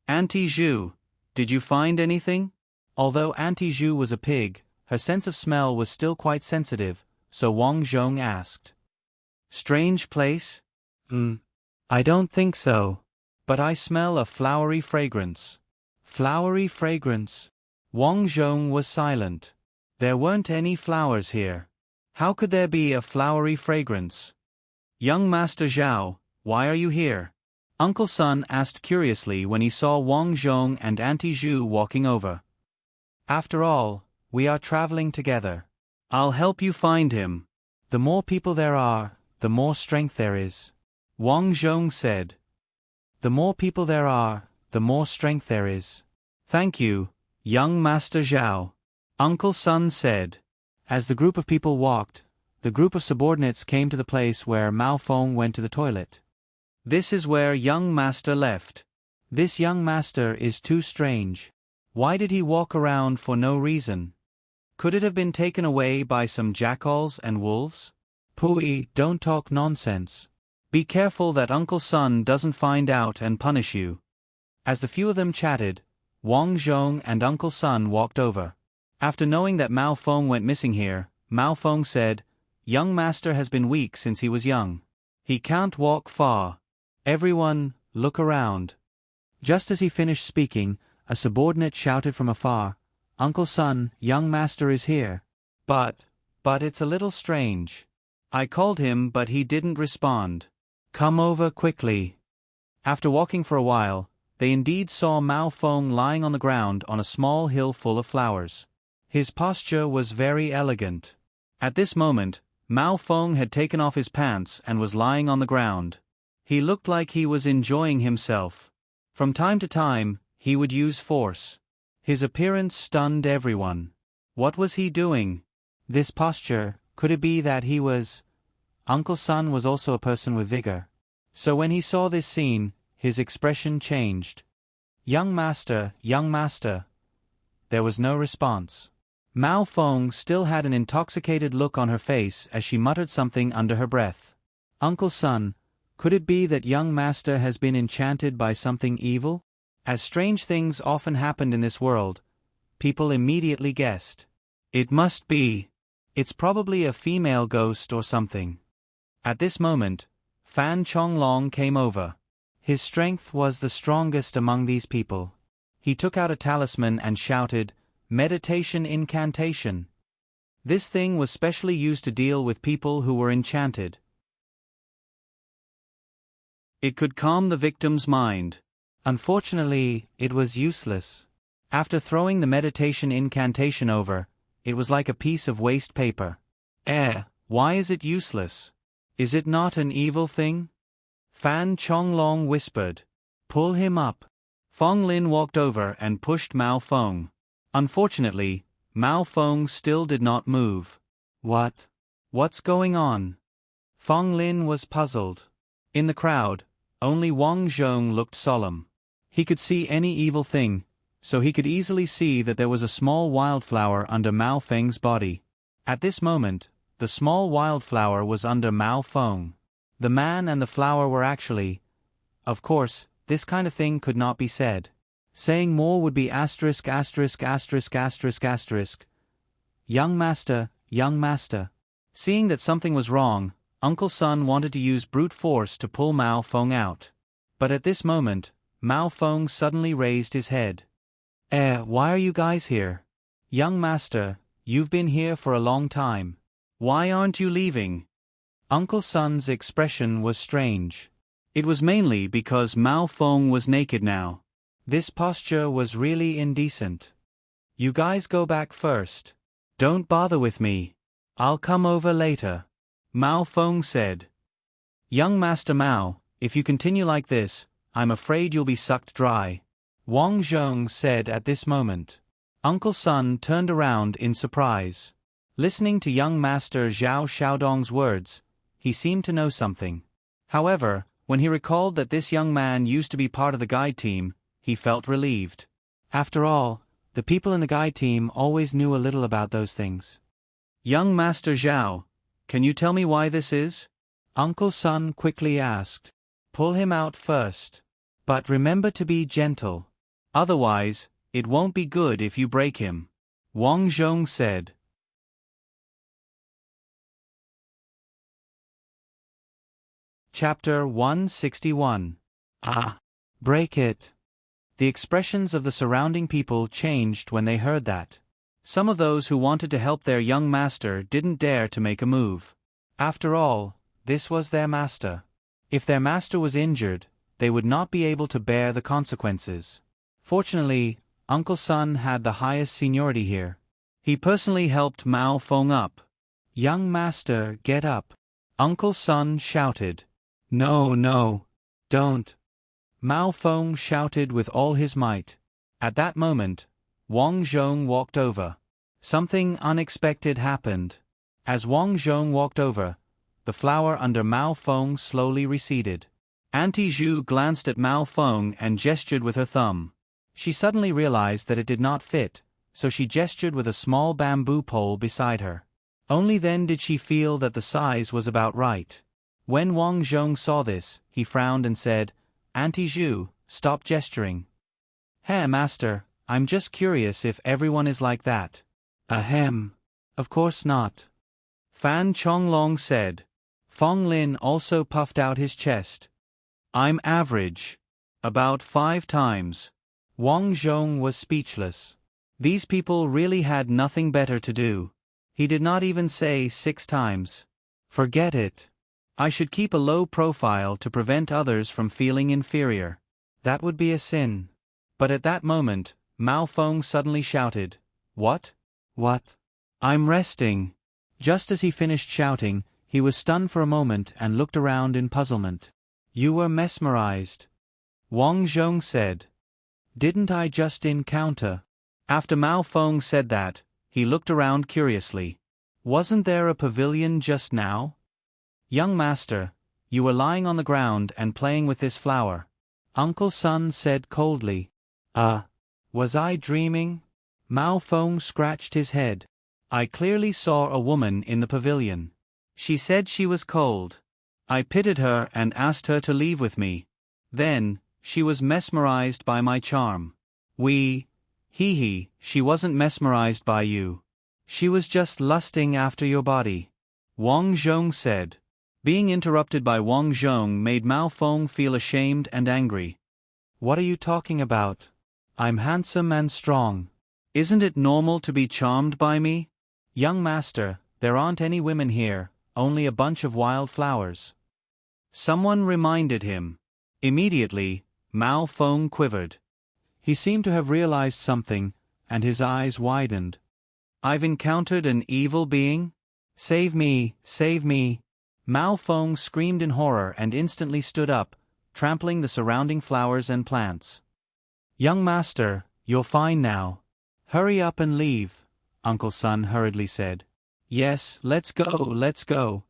Auntie Zhu, did you find anything? Although Auntie Zhu was a pig, her sense of smell was still quite sensitive, so Wang Zhong asked. Strange place? I don't think so. But I smell a flowery fragrance. Flowery fragrance? Wang Zhong was silent. There weren't any flowers here. How could there be a flowery fragrance? Young Master Zhao, why are you here? Uncle Sun asked curiously when he saw Wang Zhong and Auntie Zhu walking over. After all, we are traveling together. I'll help you find him. The more people there are, the more strength there is. Wang Zhong said. The more people there are, the more strength there is. Thank you, young Master Zhao. Uncle Sun said. As the group of people walked, the group of subordinates came to the place where Mao Feng went to the toilet. This is where young master left. This young master is too strange. Why did he walk around for no reason? Could it have been taken away by some jackals and wolves? Pui, don't talk nonsense. Be careful that Uncle Sun doesn't find out and punish you. As the few of them chatted, Wang Zhong and Uncle Sun walked over. After knowing that Mao Feng went missing here, Mao Feng said, Young master has been weak since he was young. He can't walk far. Everyone, look around. Just as he finished speaking, a subordinate shouted from afar, Uncle Sun, young master is here. But it's a little strange. I called him but he didn't respond. Come over quickly. After walking for a while, they indeed saw Mao Feng lying on the ground on a small hill full of flowers. His posture was very elegant. At this moment, Mao Feng had taken off his pants and was lying on the ground. He looked like he was enjoying himself. From time to time, he would use force. His appearance stunned everyone. What was he doing? This posture, could it be that he was... Uncle Sun was also a person with vigor. So when he saw this scene, his expression changed. Young master, young master. There was no response. Mao Feng still had an intoxicated look on her face as she muttered something under her breath. Uncle Sun, could it be that young master has been enchanted by something evil? As strange things often happened in this world, people immediately guessed. It must be. It's probably a female ghost or something. At this moment, Fan Chonglong came over. His strength was the strongest among these people. He took out a talisman and shouted, Meditation incantation. This thing was specially used to deal with people who were enchanted. It could calm the victim's mind. Unfortunately, it was useless. After throwing the meditation incantation over, it was like a piece of waste paper. Why is it useless? Is it not an evil thing? Fan Chonglong whispered. Pull him up. Fong Lin walked over and pushed Mao Feng. Unfortunately, Mao Feng still did not move. What's going on? Fong Lin was puzzled. In the crowd, only Wang Zhong looked solemn. He could see any evil thing, so he could easily see that there was a small wildflower under Mao Feng's body. At this moment, the small wildflower was under Mao Feng. The man and the flower were actually... Of course, this kind of thing could not be said. Saying more would be asterisk asterisk asterisk asterisk asterisk. Young master, young master. Seeing that something was wrong, Uncle Sun wanted to use brute force to pull Mao Feng out. But at this moment, Mao Feng suddenly raised his head. Why are you guys here? Young master, you've been here for a long time. Why aren't you leaving? Uncle Sun's expression was strange. It was mainly because Mao Feng was naked now. This posture was really indecent. You guys go back first. Don't bother with me. I'll come over later. Mao Feng said. Young Master Mao, if you continue like this, I'm afraid you'll be sucked dry. Wang Zhong said at this moment. Uncle Sun turned around in surprise. Listening to young Master Zhao Xiaodong's words, he seemed to know something. However, when he recalled that this young man used to be part of the guide team, he felt relieved. After all, the people in the guide team always knew a little about those things. Young Master Zhao, can you tell me why this is? Uncle Sun quickly asked. Pull him out first. But remember to be gentle. Otherwise, it won't be good if you break him. Wang Zhong said. Chapter 161. Break it. The expressions of the surrounding people changed when they heard that. Some of those who wanted to help their young master didn't dare to make a move. After all, this was their master. If their master was injured, they would not be able to bear the consequences. Fortunately, Uncle Sun had the highest seniority here. He personally helped Mao Feng up. Young master, get up. Uncle Sun shouted. No, don't. Mao Feng shouted with all his might. At that moment, Wang Zhong walked over. Something unexpected happened. As Wang Zhong walked over, the flower under Mao Feng slowly receded. Auntie Zhu glanced at Mao Feng and gestured with her thumb. She suddenly realized that it did not fit, so she gestured with a small bamboo pole beside her. Only then did she feel that the size was about right. When Wang Zhong saw this, he frowned and said, Auntie Zhu, stop gesturing. Hey, master, I'm just curious if everyone is like that. Ahem. Of course not. Fan Chonglong said. Fong Lin also puffed out his chest. I'm average. About 5 times. Wang Zhong was speechless. These people really had nothing better to do. He did not even say 6 times. Forget it. I should keep a low profile to prevent others from feeling inferior. That would be a sin. But at that moment, Mao Feng suddenly shouted, What? What? I'm resting. Just as he finished shouting, he was stunned for a moment and looked around in puzzlement. You were mesmerized. Wang Zhong said. Didn't I just encounter? After Mao Feng said that, he looked around curiously. Wasn't there a pavilion just now? Young master, you were lying on the ground and playing with this flower. Uncle Sun said coldly. Was I dreaming? Mao Feng scratched his head. I clearly saw a woman in the pavilion. She said she was cold. I pitied her and asked her to leave with me. Then, she was mesmerized by my charm. She wasn't mesmerized by you. She was just lusting after your body. Wang Zhong said. Being interrupted by Wang Zhong made Mao Feng feel ashamed and angry. What are you talking about? I'm handsome and strong. Isn't it normal to be charmed by me? Young master, there aren't any women here, only a bunch of wild flowers. Someone reminded him. Immediately, Mao Feng quivered. He seemed to have realized something, and his eyes widened. I've encountered an evil being? Save me, save me. Mao Feng screamed in horror and instantly stood up, trampling the surrounding flowers and plants. Young master, you're fine now. Hurry up and leave, Uncle Sun hurriedly said. Yes, let's go.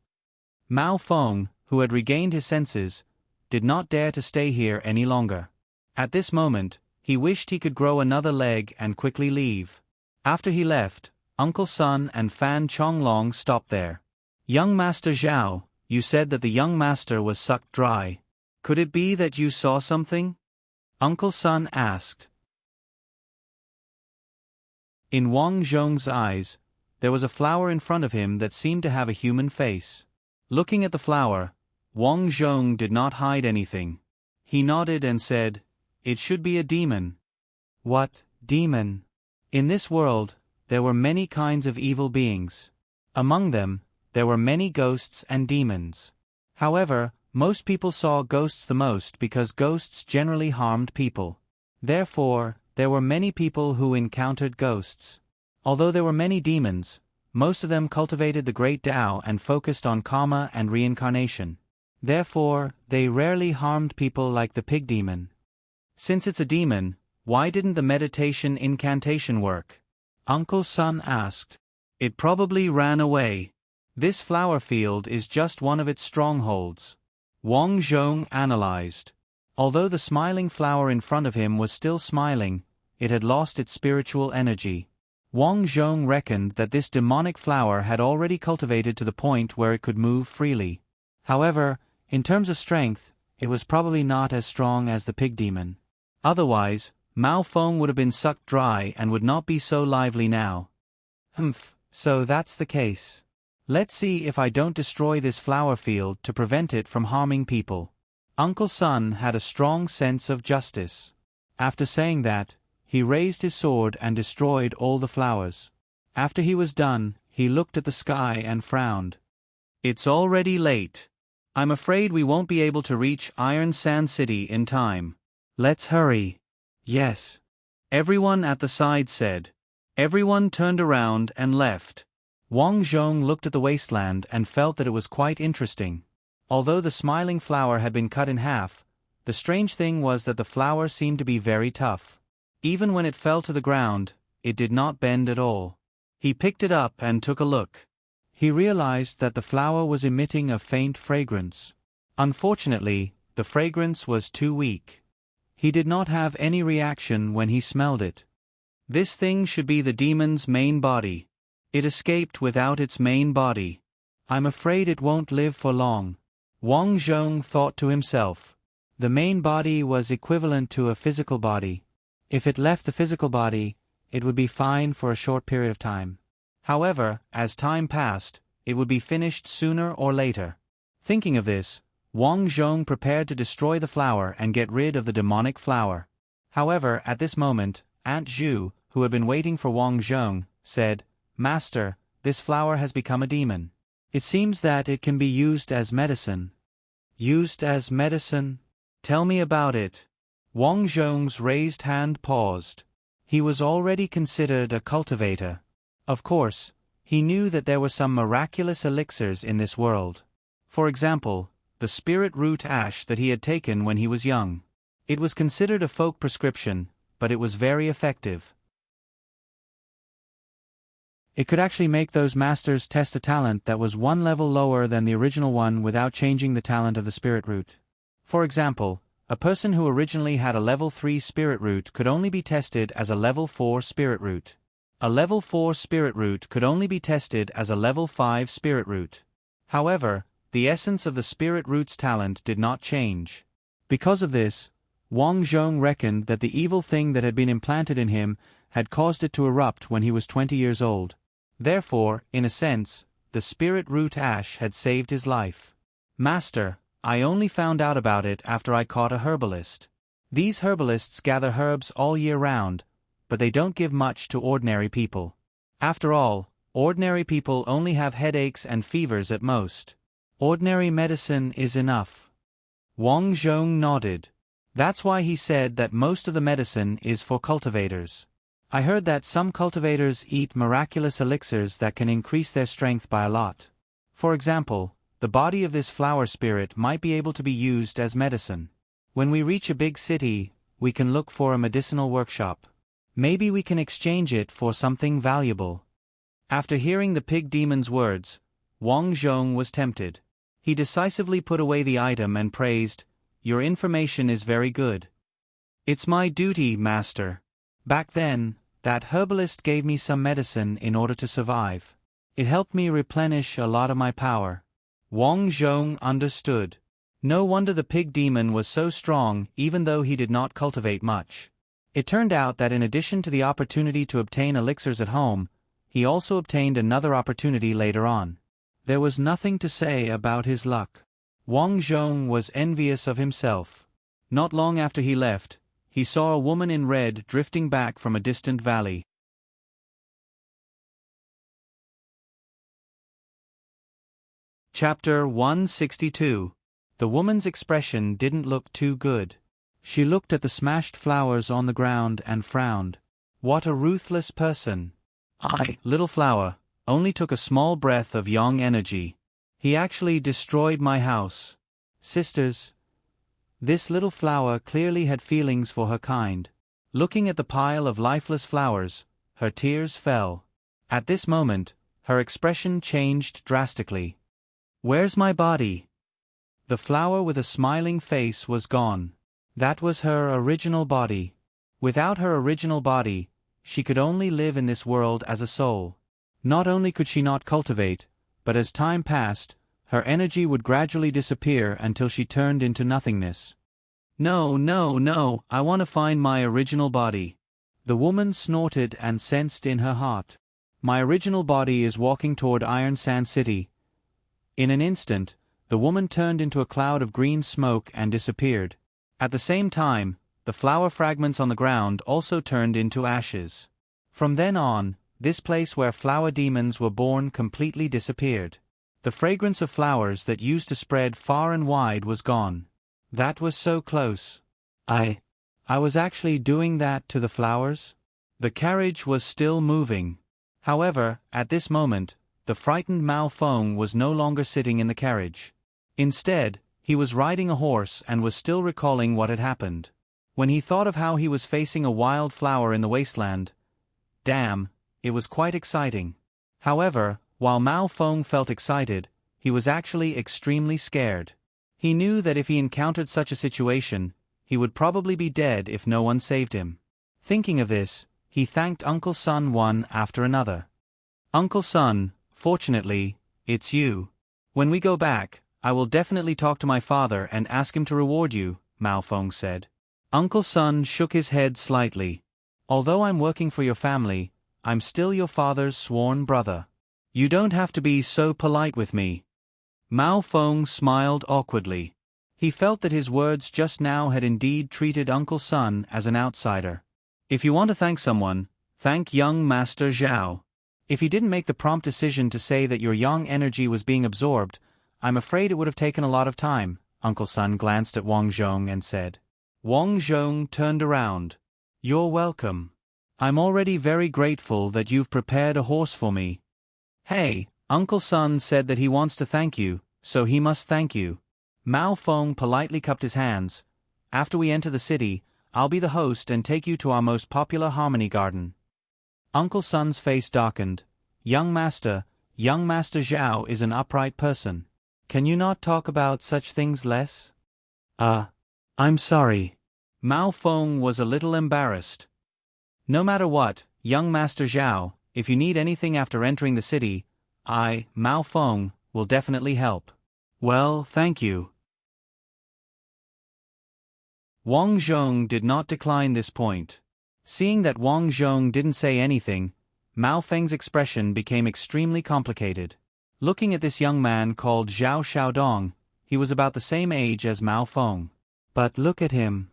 Mao Feng, who had regained his senses, did not dare to stay here any longer. At this moment, he wished he could grow another leg and quickly leave. After he left, Uncle Sun and Fan Chonglong stopped there. Young Master Zhao, you said that the young master was sucked dry. Could it be that you saw something? Uncle Sun asked. In Wang Zhong's eyes, there was a flower in front of him that seemed to have a human face. Looking at the flower, Wang Zhong did not hide anything. He nodded and said, It should be a demon. What, demon? In this world, there were many kinds of evil beings. Among them, there were many ghosts and demons. However, most people saw ghosts the most because ghosts generally harmed people. Therefore, there were many people who encountered ghosts. Although there were many demons, most of them cultivated the great Tao and focused on karma and reincarnation. Therefore, they rarely harmed people like the pig demon. Since it's a demon, why didn't the meditation incantation work? Uncle Sun asked. It probably ran away. This flower field is just one of its strongholds. Wang Zhong analyzed. Although the smiling flower in front of him was still smiling, it had lost its spiritual energy. Wang Zhong reckoned that this demonic flower had already cultivated to the point where it could move freely. However, in terms of strength, it was probably not as strong as the pig demon. Otherwise, Mao Feng would have been sucked dry and would not be so lively now. So that's the case. Let's see if I don't destroy this flower field to prevent it from harming people. Uncle Sun had a strong sense of justice. After saying that, he raised his sword and destroyed all the flowers. After he was done, he looked at the sky and frowned. It's already late. I'm afraid we won't be able to reach Iron Sand City in time. Let's hurry. Yes. Everyone at the side said. Everyone turned around and left. Wang Zhong looked at the wasteland and felt that it was quite interesting. Although the smiling flower had been cut in half, the strange thing was that the flower seemed to be very tough. Even when it fell to the ground, it did not bend at all. He picked it up and took a look. He realized that the flower was emitting a faint fragrance. Unfortunately, the fragrance was too weak. He did not have any reaction when he smelled it. This thing should be the demon's main body. It escaped without its main body. I'm afraid it won't live for long. Wang Zhong thought to himself. The main body was equivalent to a physical body. If it left the physical body, it would be fine for a short period of time. However, as time passed, it would be finished sooner or later. Thinking of this, Wang Zhong prepared to destroy the flower and get rid of the demonic flower. However, at this moment, Aunt Zhu, who had been waiting for Wang Zhong, said, Master, this flower has become a demon. It seems that it can be used as medicine. Used as medicine? Tell me about it. Wang Zhong's raised hand paused. He was already considered a cultivator. Of course, he knew that there were some miraculous elixirs in this world. For example, the spirit root ash that he had taken when he was young. It was considered a folk prescription, but it was very effective. It could actually make those masters test a talent that was one level lower than the original one without changing the talent of the spirit root. For example, a person who originally had a level 3 spirit root could only be tested as a level 4 spirit root. A level 4 spirit root could only be tested as a level 5 spirit root. However, the essence of the spirit root's talent did not change. Because of this, Wang Zhong reckoned that the evil thing that had been implanted in him had caused it to erupt when he was 20 years old. Therefore, in a sense, the spirit root ash had saved his life. Master, I only found out about it after I caught a herbalist. These herbalists gather herbs all year round, but they don't give much to ordinary people. After all, ordinary people only have headaches and fevers at most. Ordinary medicine is enough. Wang Zhong nodded. That's why he said that most of the medicine is for cultivators. I heard that some cultivators eat miraculous elixirs that can increase their strength by a lot. For example, the body of this flower spirit might be able to be used as medicine. When we reach a big city, we can look for a medicinal workshop. Maybe we can exchange it for something valuable. After hearing the pig demon's words, Wang Zhong was tempted. He decisively put away the item and praised, Your information is very good. It's my duty, master. Back then, that herbalist gave me some medicine in order to survive. It helped me replenish a lot of my power. Wang Zhong understood. No wonder the pig demon was so strong even though he did not cultivate much. It turned out that in addition to the opportunity to obtain elixirs at home, he also obtained another opportunity later on. There was nothing to say about his luck. Wang Zhong was envious of himself. Not long after he left, he saw a woman in red drifting back from a distant valley. Chapter 162. The woman's expression didn't look too good. She looked at the smashed flowers on the ground and frowned. What a ruthless person. Little flower, only took a small breath of young energy. He actually destroyed my house. Sisters. This little flower clearly had feelings for her kind. Looking at the pile of lifeless flowers, her tears fell. At this moment, her expression changed drastically. Where's my body? The flower with a smiling face was gone. That was her original body. Without her original body, she could only live in this world as a soul. Not only could she not cultivate, but as time passed, her energy would gradually disappear until she turned into nothingness. No, no, no, I want to find my original body. The woman snorted and sensed in her heart. My original body is walking toward Iron Sand City. In an instant, the woman turned into a cloud of green smoke and disappeared. At the same time, the flower fragments on the ground also turned into ashes. From then on, this place where flower demons were born completely disappeared. The fragrance of flowers that used to spread far and wide was gone. That was so close. I was actually doing that to the flowers? The carriage was still moving. However, at this moment, the frightened Mao Feng was no longer sitting in the carriage. Instead, he was riding a horse and was still recalling what had happened. When he thought of how he was facing a wild flower in the wasteland, damn, it was quite exciting. However, while Mao Feng felt excited, he was actually extremely scared. He knew that if he encountered such a situation, he would probably be dead if no one saved him. Thinking of this, he thanked Uncle Sun one after another. Uncle Sun, fortunately, it's you. When we go back, I will definitely talk to my father and ask him to reward you, Mao Feng said. Uncle Sun shook his head slightly. Although I'm working for your family, I'm still your father's sworn brother. You don't have to be so polite with me. Mao Feng smiled awkwardly. He felt that his words just now had indeed treated Uncle Sun as an outsider. If you want to thank someone, thank young Master Zhao. If he didn't make the prompt decision to say that your young energy was being absorbed, I'm afraid it would have taken a lot of time. Uncle Sun glanced at Wang Zhong and said. Wang Zhong turned around. You're welcome. I'm already very grateful that you've prepared a horse for me. Hey, Uncle Sun said that he wants to thank you, so he must thank you. Mao Feng politely cupped his hands. After we enter the city, I'll be the host and take you to our most popular harmony garden. Uncle Sun's face darkened. Young Master Zhao is an upright person. Can you not talk about such things less? I'm sorry. Mao Feng was a little embarrassed. No matter what, young Master Zhao, if you need anything after entering the city, Mao Feng, will definitely help. Well, thank you. Wang Zhong did not decline this point. Seeing that Wang Zhong didn't say anything, Mao Feng's expression became extremely complicated. Looking at this young man called Zhao Xiaodong, he was about the same age as Mao Feng. But look at him.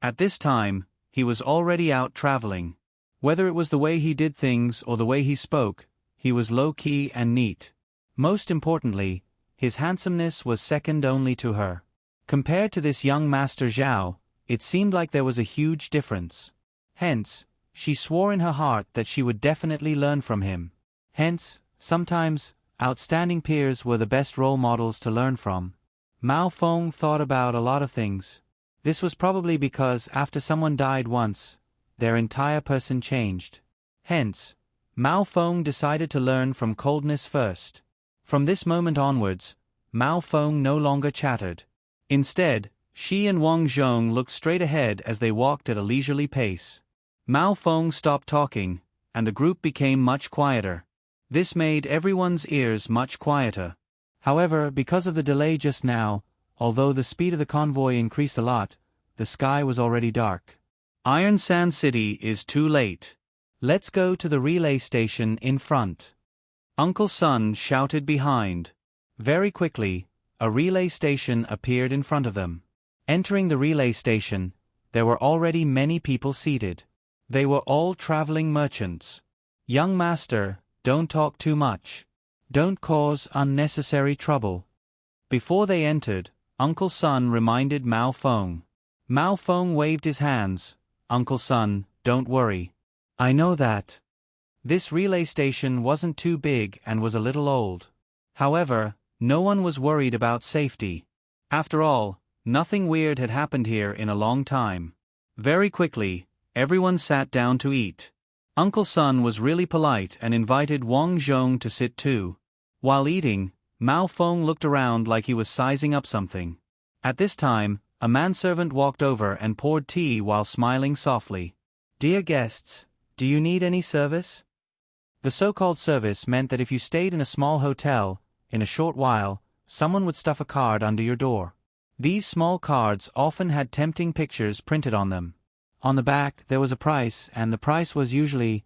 At this time, he was already out traveling. Whether it was the way he did things or the way he spoke, he was low-key and neat. Most importantly, his handsomeness was second only to her. Compared to this young Master Zhao, it seemed like there was a huge difference. Hence, she swore in her heart that she would definitely learn from him. Hence, sometimes, outstanding peers were the best role models to learn from. Mao Feng thought about a lot of things. This was probably because after someone died once, their entire person changed. Hence, Mao Feng decided to learn from coldness first. From this moment onwards, Mao Feng no longer chattered. Instead, she and Wang Zhong looked straight ahead as they walked at a leisurely pace. Mao Feng stopped talking, and the group became much quieter. This made everyone's ears much quieter. However, because of the delay just now, although the speed of the convoy increased a lot, the sky was already dark. Iron Sand City is too late. Let's go to the relay station in front. Uncle Sun shouted behind. Very quickly, a relay station appeared in front of them. Entering the relay station, there were already many people seated. They were all traveling merchants. Young master, don't talk too much. Don't cause unnecessary trouble. Before they entered, Uncle Sun reminded Mao Feng. Mao Feng waved his hands. Uncle Sun, don't worry. I know that. This relay station wasn't too big and was a little old. However, no one was worried about safety. After all, nothing weird had happened here in a long time. Very quickly, everyone sat down to eat. Uncle Sun was really polite and invited Wang Zhong to sit too. While eating, Mao Feng looked around like he was sizing up something. At this time, a manservant walked over and poured tea while smiling softly. "Dear guests, do you need any service?" The so-called service meant that if you stayed in a small hotel, in a short while, someone would stuff a card under your door. These small cards often had tempting pictures printed on them. On the back there was a price, and the price was usually...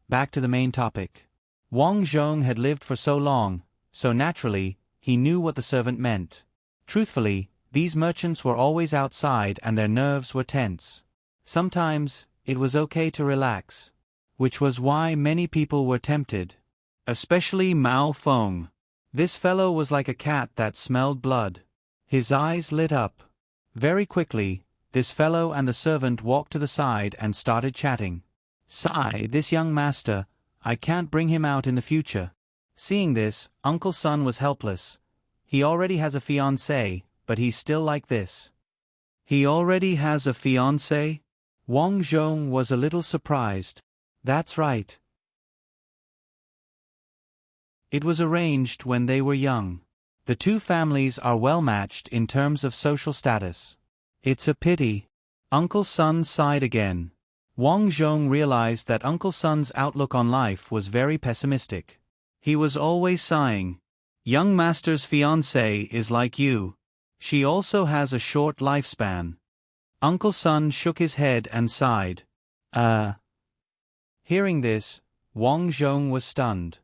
Back to the main topic. Wang Zhong had lived for so long, so naturally, he knew what the servant meant. Truthfully, these merchants were always outside and their nerves were tense. Sometimes, it was okay to relax. Which was why many people were tempted. Especially Mao Feng. This fellow was like a cat that smelled blood. His eyes lit up. Very quickly, this fellow and the servant walked to the side and started chatting. "Sigh, this young master, I can't bring him out in the future." Seeing this, Uncle Sun was helpless. He already has a fiancée, but he's still like this. "He already has a fiancée?" Wang Zhong was a little surprised. "That's right. It was arranged when they were young. The two families are well matched in terms of social status. It's a pity." Uncle Sun sighed again. Wang Zhong realized that Uncle Sun's outlook on life was very pessimistic. He was always sighing. "Young master's fiancée is like you. She also has a short lifespan." Uncle Sun shook his head and sighed. Hearing this, Wang Zhong was stunned.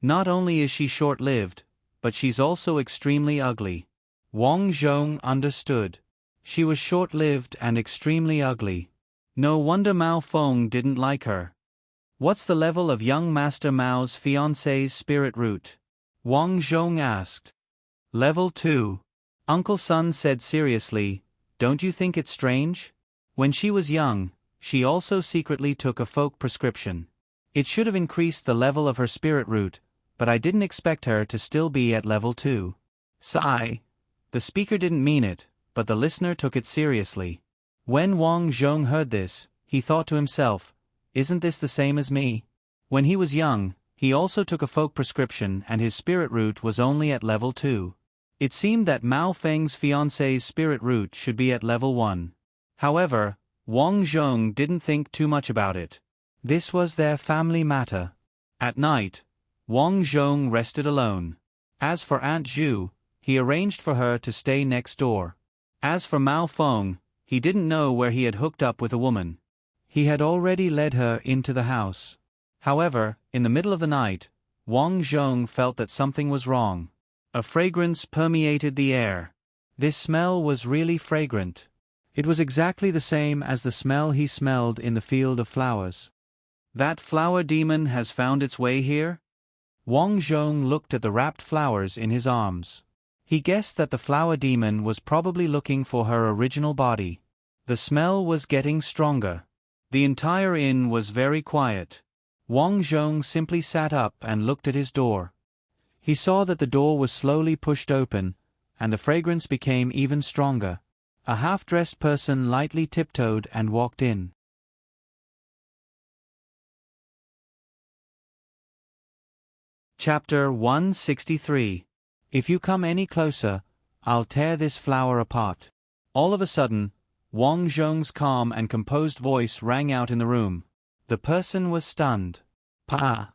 Not only is she short-lived, but she's also extremely ugly. Wang Zhong understood. She was short-lived and extremely ugly. No wonder Mao Feng didn't like her. "What's the level of young Master Mao's fiancée's spirit root?" Wang Zhong asked. "Level 2. Uncle Sun said seriously, "Don't you think it's strange? When she was young, she also secretly took a folk prescription. It should have increased the level of her spirit root, but I didn't expect her to still be at level 2. Sigh. The speaker didn't mean it, but the listener took it seriously. When Wang Zhong heard this, he thought to himself, "Isn't this the same as me?" When he was young, he also took a folk prescription and his spirit root was only at level 2. It seemed that Mao Feng's fiancée's spirit root should be at level 1. However, Wang Zhong didn't think too much about it. This was their family matter. At night, Wang Zhong rested alone. As for Aunt Zhu, he arranged for her to stay next door. As for Mao Feng, he didn't know where he had hooked up with a woman. He had already led her into the house. However, in the middle of the night, Wang Zhong felt that something was wrong. A fragrance permeated the air. This smell was really fragrant. It was exactly the same as the smell he smelled in the field of flowers. "That flower demon has found its way here?" Wang Zhong looked at the wrapped flowers in his arms. He guessed that the flower demon was probably looking for her original body. The smell was getting stronger. The entire inn was very quiet. Wang Zhong simply sat up and looked at his door. He saw that the door was slowly pushed open, and the fragrance became even stronger. A half-dressed person lightly tiptoed and walked in. Chapter 163. If you come any closer, I'll tear this flower apart. All of a sudden, Wang Zhong's calm and composed voice rang out in the room. The person was stunned. "Pa!"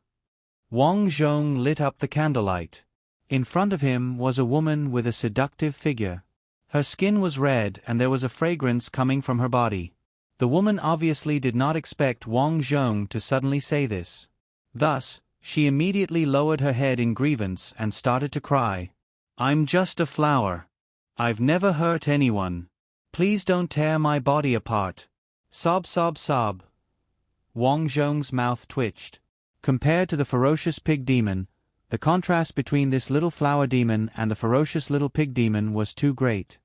Wang Zhong lit up the candlelight. In front of him was a woman with a seductive figure. Her skin was red and there was a fragrance coming from her body. The woman obviously did not expect Wang Zhong to suddenly say this. Thus, she immediately lowered her head in grievance and started to cry. "I'm just a flower. I've never hurt anyone. Please don't tear my body apart." Sob, sob, sob. Wang Zhong's mouth twitched. Compared to the ferocious pig demon, the contrast between this little flower demon and the ferocious little pig demon was too great.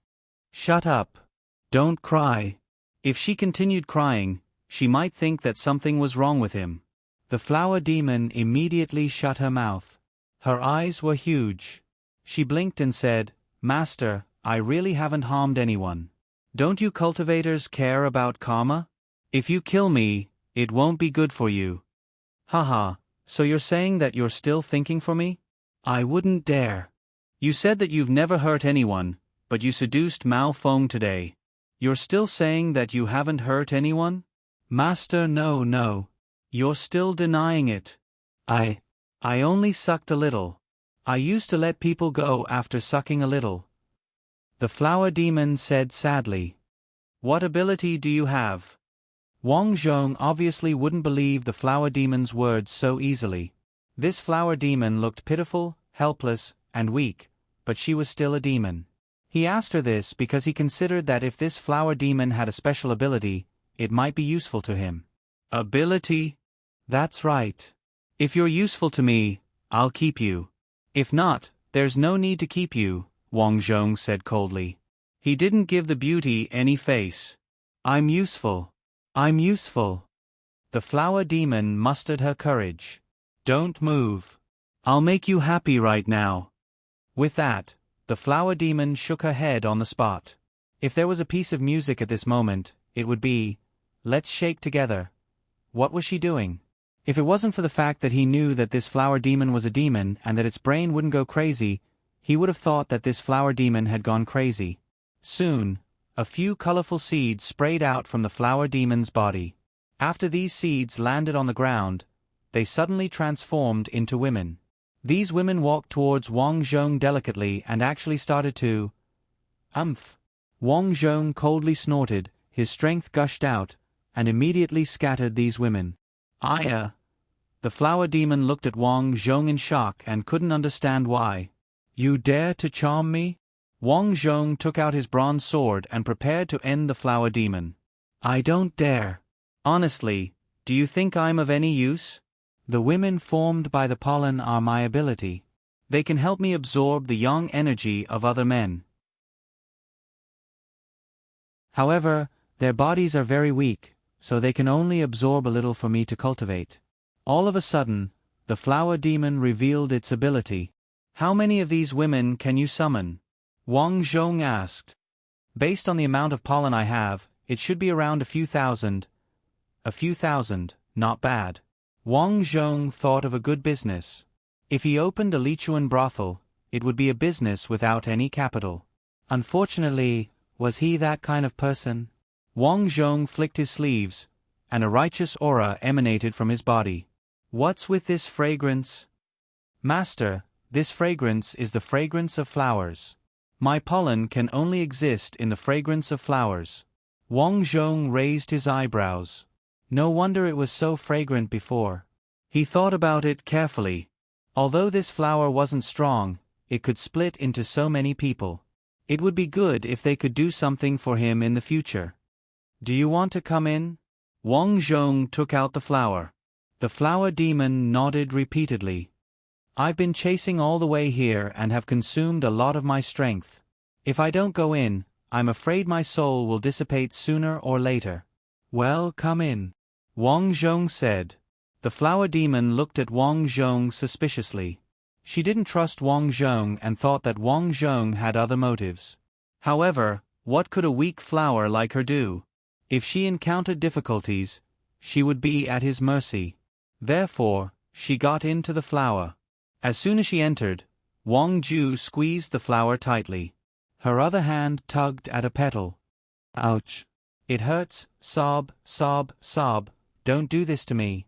"Shut up. Don't cry." If she continued crying, she might think that something was wrong with him. The flower demon immediately shut her mouth. Her eyes were huge. She blinked and said, "Master, I really haven't harmed anyone. Don't you cultivators care about karma? If you kill me, it won't be good for you." "Haha, so you're saying that you're still thinking for me? I wouldn't dare. You said that you've never hurt anyone, but you seduced Mao Feng today. You're still saying that you haven't hurt anyone?" "Master, no. You're still denying it. I only sucked a little. I used to let people go after sucking a little." The flower demon said sadly. "What ability do you have?" Wang Zhong obviously wouldn't believe the flower demon's words so easily. This flower demon looked pitiful, helpless, and weak, but she was still a demon. He asked her this because he considered that if this flower demon had a special ability, it might be useful to him. "Ability? That's right. If you're useful to me, I'll keep you. If not, there's no need to keep you," Wang Zhong said coldly. He didn't give the beauty any face. I'm useful. The flower demon mustered her courage. "Don't move. I'll make you happy right now." With that, the flower demon shook her head on the spot. If there was a piece of music at this moment, it would be, "Let's Shake Together." What was she doing? If it wasn't for the fact that he knew that this flower demon was a demon and that its brain wouldn't go crazy, he would have thought that this flower demon had gone crazy. Soon, a few colorful seeds sprayed out from the flower demon's body. After these seeds landed on the ground, they suddenly transformed into women. These women walked towards Wang Zhong delicately and actually started to umph. Wang Zhong coldly snorted, his strength gushed out, and immediately scattered these women. "Aya!" The flower demon looked at Wang Zhong in shock and couldn't understand why. "You dare to charm me?" Wang Zhong took out his bronze sword and prepared to end the flower demon. "I don't dare. Honestly, do you think I'm of any use? The women formed by the pollen are my ability. They can help me absorb the yang energy of other men. However, their bodies are very weak, so they can only absorb a little for me to cultivate." All of a sudden, the flower demon revealed its ability. "How many of these women can you summon?" Wang Zhong asked. "Based on the amount of pollen I have, it should be around a few thousand. A few thousand, not bad." Wang Zhong thought of a good business. If he opened a Lichuan brothel, it would be a business without any capital. Unfortunately, was he that kind of person? Wang Zhong flicked his sleeves, and a righteous aura emanated from his body. "What's with this fragrance?" "Master, this fragrance is the fragrance of flowers. My pollen can only exist in the fragrance of flowers." Wang Zhong raised his eyebrows. No wonder it was so fragrant before. He thought about it carefully. Although this flower wasn't strong, it could split into so many people. It would be good if they could do something for him in the future. "Do you want to come in?" Wang Zhong took out the flower. The flower demon nodded repeatedly. "I've been chasing all the way here and have consumed a lot of my strength. If I don't go in, I'm afraid my soul will dissipate sooner or later." "Well, come in," Wang Zhong said. The flower demon looked at Wang Zhong suspiciously. She didn't trust Wang Zhong and thought that Wang Zhong had other motives. However, what could a weak flower like her do? If she encountered difficulties, she would be at his mercy. Therefore, she got into the flower. As soon as she entered, Wang Ju squeezed the flower tightly. Her other hand tugged at a petal. "Ouch. It hurts, sob, sob, sob, don't do this to me."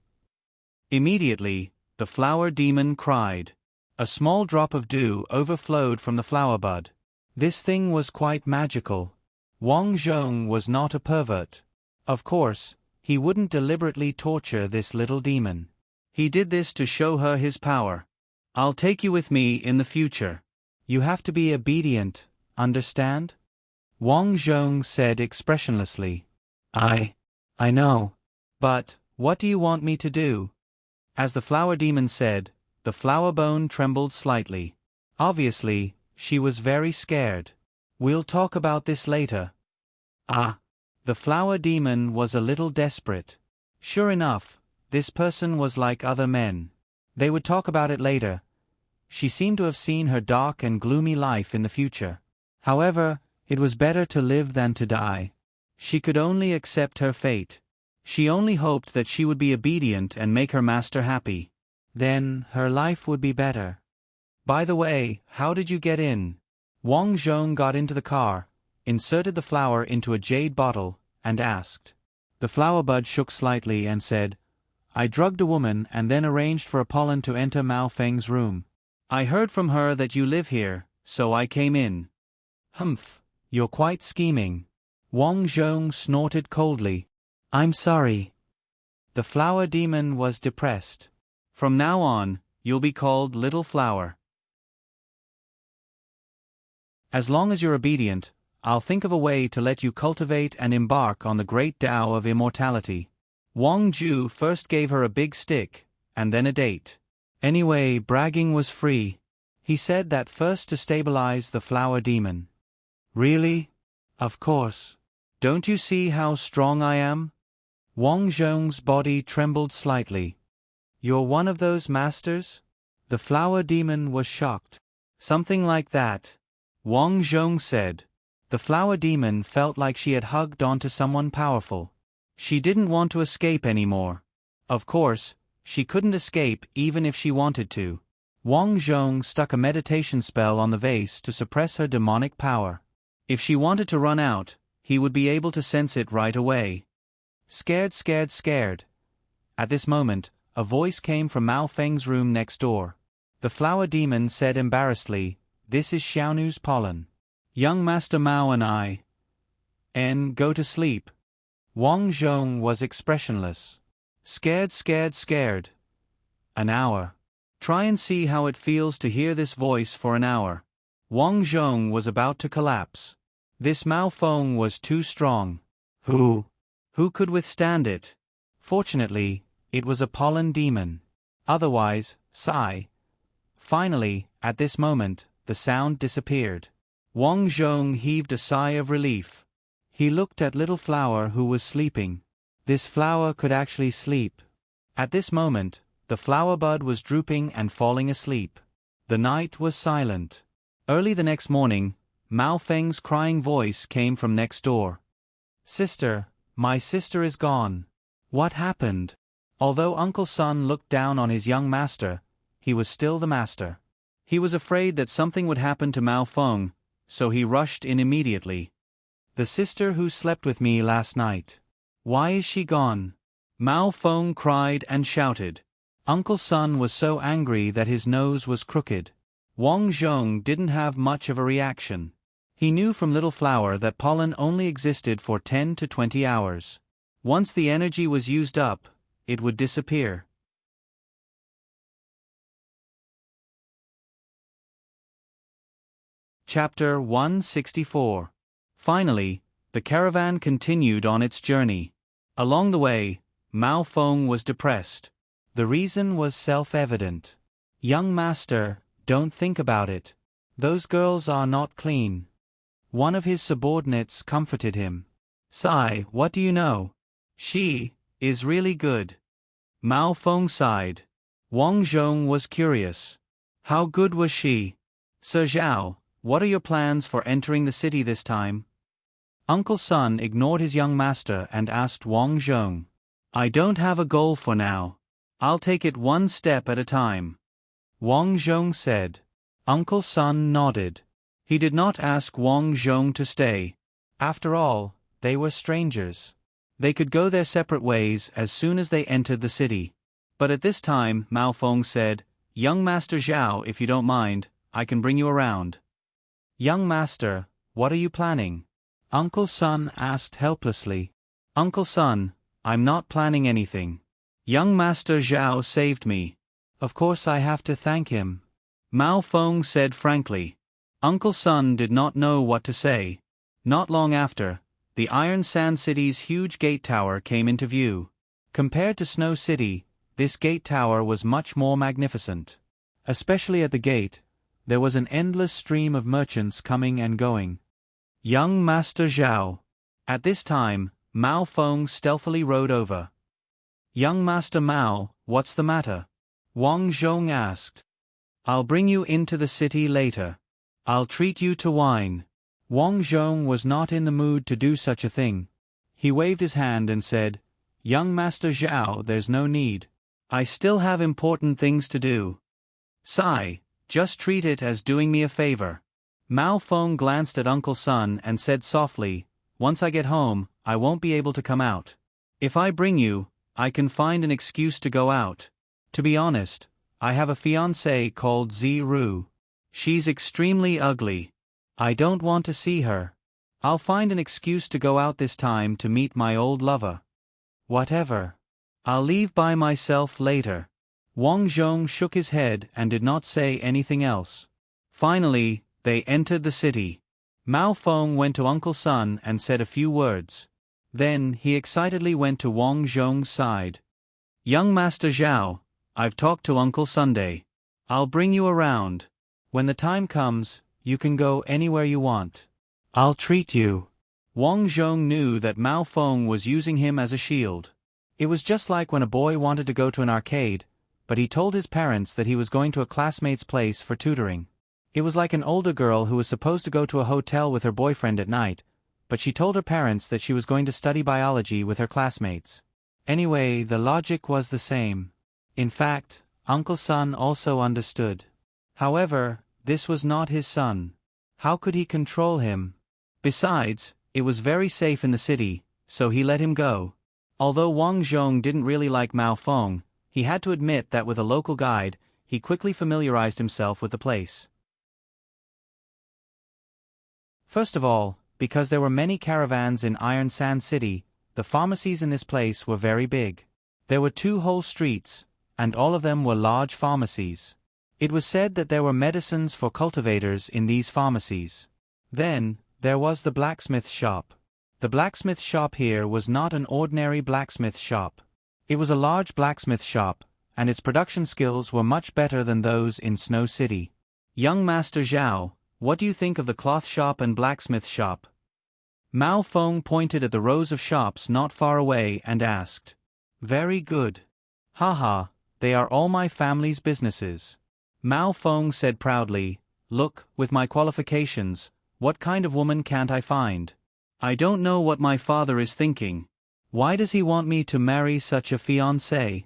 Immediately, the flower demon cried. A small drop of dew overflowed from the flower bud. This thing was quite magical. Wang Zhong was not a pervert. Of course, he wouldn't deliberately torture this little demon. He did this to show her his power. "I'll take you with me in the future. You have to be obedient, understand?" Wang Zhong said expressionlessly. I know. But, what do you want me to do?" As the flower demon said, the flower bone trembled slightly. Obviously, she was very scared. "We'll talk about this later." The flower demon was a little desperate. Sure enough, this person was like other men. They would talk about it later. She seemed to have seen her dark and gloomy life in the future. However, it was better to live than to die. She could only accept her fate. She only hoped that she would be obedient and make her master happy. Then, her life would be better. By the way, how did you get in? Wang Zhong got into the car, inserted the flower into a jade bottle, and asked. The flower bud shook slightly and said, I drugged a woman and then arranged for Apollon to enter Mao Feng's room. I heard from her that you live here, so I came in. Humph, you're quite scheming. Wang Zhong snorted coldly. I'm sorry. The flower demon was depressed. From now on, you'll be called Little Flower. As long as you're obedient, I'll think of a way to let you cultivate and embark on the great Tao of immortality. Wang Ju first gave her a big stick, and then a date. Anyway, bragging was free. He said that first to stabilize the flower demon. Really? Of course. Don't you see how strong I am? Wang Zhong's body trembled slightly. You're one of those masters? The flower demon was shocked. Something like that, Wang Zhong said. The flower demon felt like she had hugged onto someone powerful. She didn't want to escape anymore. Of course, she couldn't escape even if she wanted to. Wang Zhong stuck a meditation spell on the vase to suppress her demonic power. If she wanted to run out, he would be able to sense it right away. Scared. At this moment, a voice came from Mao Feng's room next door. The flower demon said embarrassedly, This is Xiaonu's pollen. Young Master Mao and I go to sleep. Wang Zhong was expressionless. Scared. An hour. Try and see how it feels to hear this voice for an hour. Wang Zhong was about to collapse. This Mao Feng was too strong. Who could withstand it? Fortunately, it was a pollen demon. Otherwise, sigh. Finally, at this moment, the sound disappeared. Wang Zhong heaved a sigh of relief. He looked at Little Flower who was sleeping. This flower could actually sleep. At this moment, the flower bud was drooping and falling asleep. The night was silent. Early the next morning, Mao Feng's crying voice came from next door. Sister, my sister is gone. What happened? Although Uncle Sun looked down on his young master, he was still the master. He was afraid that something would happen to Mao Feng, so he rushed in immediately. The sister who slept with me last night. Why is she gone? Mao Feng cried and shouted. Uncle Sun was so angry that his nose was crooked. Wang Zhong didn't have much of a reaction. He knew from Little Flower that pollen only existed for 10 to 20 hours. Once the energy was used up, it would disappear. Chapter 164. Finally, the caravan continued on its journey. Along the way, Mao Feng was depressed. The reason was self-evident. Young master, don't think about it. Those girls are not clean. One of his subordinates comforted him. Sigh, what do you know? She is really good. Mao Feng sighed. Wang Zhong was curious. How good was she? Sir Zhao, what are your plans for entering the city this time? Uncle Sun ignored his young master and asked Wang Zhong. I don't have a goal for now. I'll take it one step at a time. Wang Zhong said. Uncle Sun nodded. He did not ask Wang Zhong to stay. After all, they were strangers. They could go their separate ways as soon as they entered the city. But at this time, Mao Feng said, Young Master Zhao, if you don't mind, I can bring you around. Young Master, what are you planning? Uncle Sun asked helplessly. Uncle Sun, I'm not planning anything. Young Master Zhao saved me. Of course I have to thank him. Mao Feng said frankly. Uncle Sun did not know what to say. Not long after, the Iron Sand City's huge gate tower came into view. Compared to Snow City, this gate tower was much more magnificent. Especially at the gate, there was an endless stream of merchants coming and going. Young Master Zhao. At this time, Mao Feng stealthily rode over. "Young Master Mao, what's the matter?" Wang Zhong asked. "I'll bring you into the city later. I'll treat you to wine." Wang Zhong was not in the mood to do such a thing. He waved his hand and said, "Young Master Zhao, there's no need. I still have important things to do. Sai, just treat it as doing me a favor." Mao Feng glanced at Uncle Sun and said softly, "Once I get home, I won't be able to come out. If I bring you, I can find an excuse to go out. To be honest, I have a fiancée called Ziru. She's extremely ugly. I don't want to see her. I'll find an excuse to go out this time to meet my old lover. Whatever. I'll leave by myself later." Wang Zhong shook his head and did not say anything else. Finally, they entered the city. Mao Feng went to Uncle Sun and said a few words. Then he excitedly went to Wang Zhong's side. "Young Master Zhao, I've talked to Uncle Sunday. I'll bring you around. When the time comes, you can go anywhere you want. I'll treat you." Wang Zhong knew that Mao Feng was using him as a shield. It was just like when a boy wanted to go to an arcade, but he told his parents that he was going to a classmate's place for tutoring. It was like an older girl who was supposed to go to a hotel with her boyfriend at night, but she told her parents that she was going to study biology with her classmates. Anyway, the logic was the same. In fact, Uncle Sun also understood. However, this was not his son. How could he control him? Besides, it was very safe in the city, so he let him go. Although Wang Zhong didn't really like Mao Feng, he had to admit that with a local guide, he quickly familiarized himself with the place. First of all, because there were many caravans in Iron Sand City, the pharmacies in this place were very big. There were 2 whole streets, and all of them were large pharmacies. It was said that there were medicines for cultivators in these pharmacies. Then, there was the blacksmith shop. The blacksmith shop here was not an ordinary blacksmith shop. It was a large blacksmith shop, and its production skills were much better than those in Snow City. "Young Master Zhao, what do you think of the cloth shop and blacksmith shop?" Mao Feng pointed at the rows of shops not far away and asked. "Very good. Haha, they are all my family's businesses." Mao Feng said proudly, "Look, with my qualifications, what kind of woman can't I find? I don't know what my father is thinking. Why does he want me to marry such a fiancée?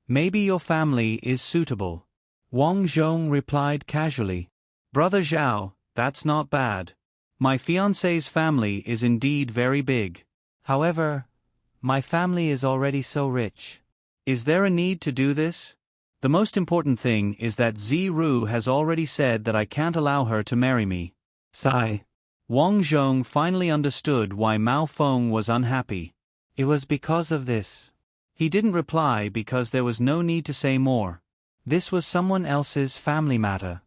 Maybe your family is suitable." Wang Zhong replied casually. "Brother Zhao, that's not bad. My fiancée's family is indeed very big. However, my family is already so rich. Is there a need to do this? The most important thing is that Ziru has already said that I can't allow her to marry me." Sigh. Wang Zhong finally understood why Mao Feng was unhappy. It was because of this. He didn't reply because there was no need to say more. This was someone else's family matter.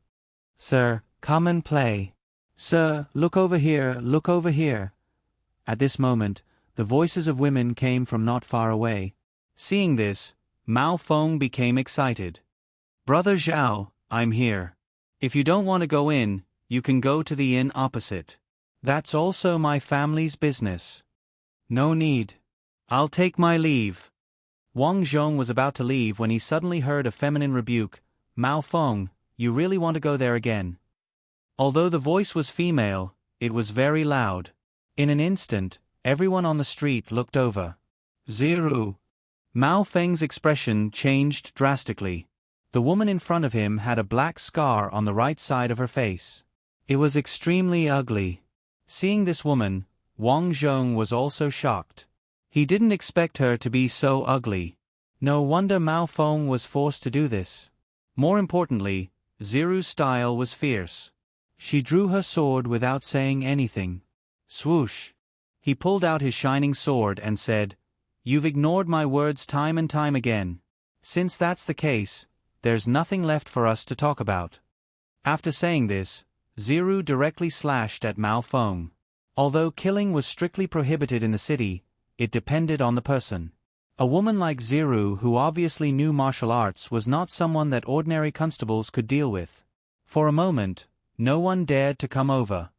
"Sir, come and play. Sir, look over here, look over here." At this moment, the voices of women came from not far away. Seeing this, Mao Feng became excited. "Brother Zhao, I'm here. If you don't want to go in, you can go to the inn opposite. That's also my family's business. No need. I'll take my leave." Wang Zhong was about to leave when he suddenly heard a feminine rebuke. "Mao Feng, you really want to go there again?" Although the voice was female, it was very loud. In an instant, everyone on the street looked over. Ziru. Mao Feng's expression changed drastically. The woman in front of him had a black scar on the right side of her face. It was extremely ugly. Seeing this woman, Wang Zhong was also shocked. He didn't expect her to be so ugly. No wonder Mao Feng was forced to do this. More importantly, Ziru's style was fierce. She drew her sword without saying anything. Swoosh! He pulled out his shining sword and said, "You've ignored my words time and time again. Since that's the case, there's nothing left for us to talk about." After saying this, Ziru directly slashed at Mao Feng. Although killing was strictly prohibited in the city, it depended on the person. A woman like Ziru who obviously knew martial arts was not someone that ordinary constables could deal with. For a moment, no one dared to come over.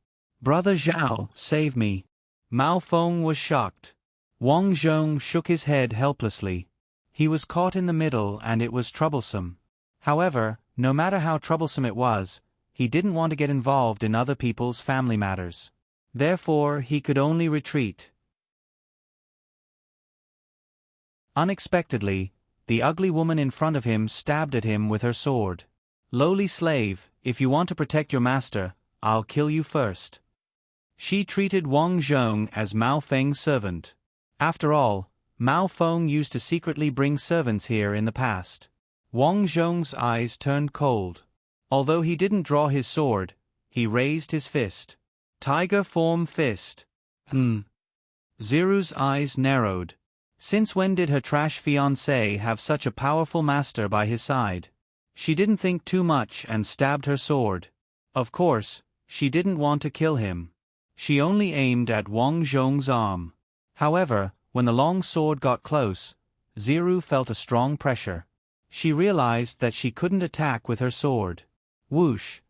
"Brother Zhao, save me." Mao Feng was shocked. Wang Zhong shook his head helplessly. He was caught in the middle and it was troublesome. However, no matter how troublesome it was, he didn't want to get involved in other people's family matters. Therefore, he could only retreat. Unexpectedly, the ugly woman in front of him stabbed at him with her sword. "Lowly slave, if you want to protect your master, I'll kill you first." She treated Wang Zhong as Mao Feng's servant. After all, Mao Feng used to secretly bring servants here in the past. Wang Zhong's eyes turned cold. Although he didn't draw his sword, he raised his fist. Tiger form fist. Ziru's eyes narrowed. Since when did her trash fiancé have such a powerful master by his side? She didn't think too much and stabbed her sword. Of course, she didn't want to kill him. She only aimed at Wang Zhong's arm. However, when the long sword got close, Ziru felt a strong pressure. She realized that she couldn't attack with her sword. Whoosh!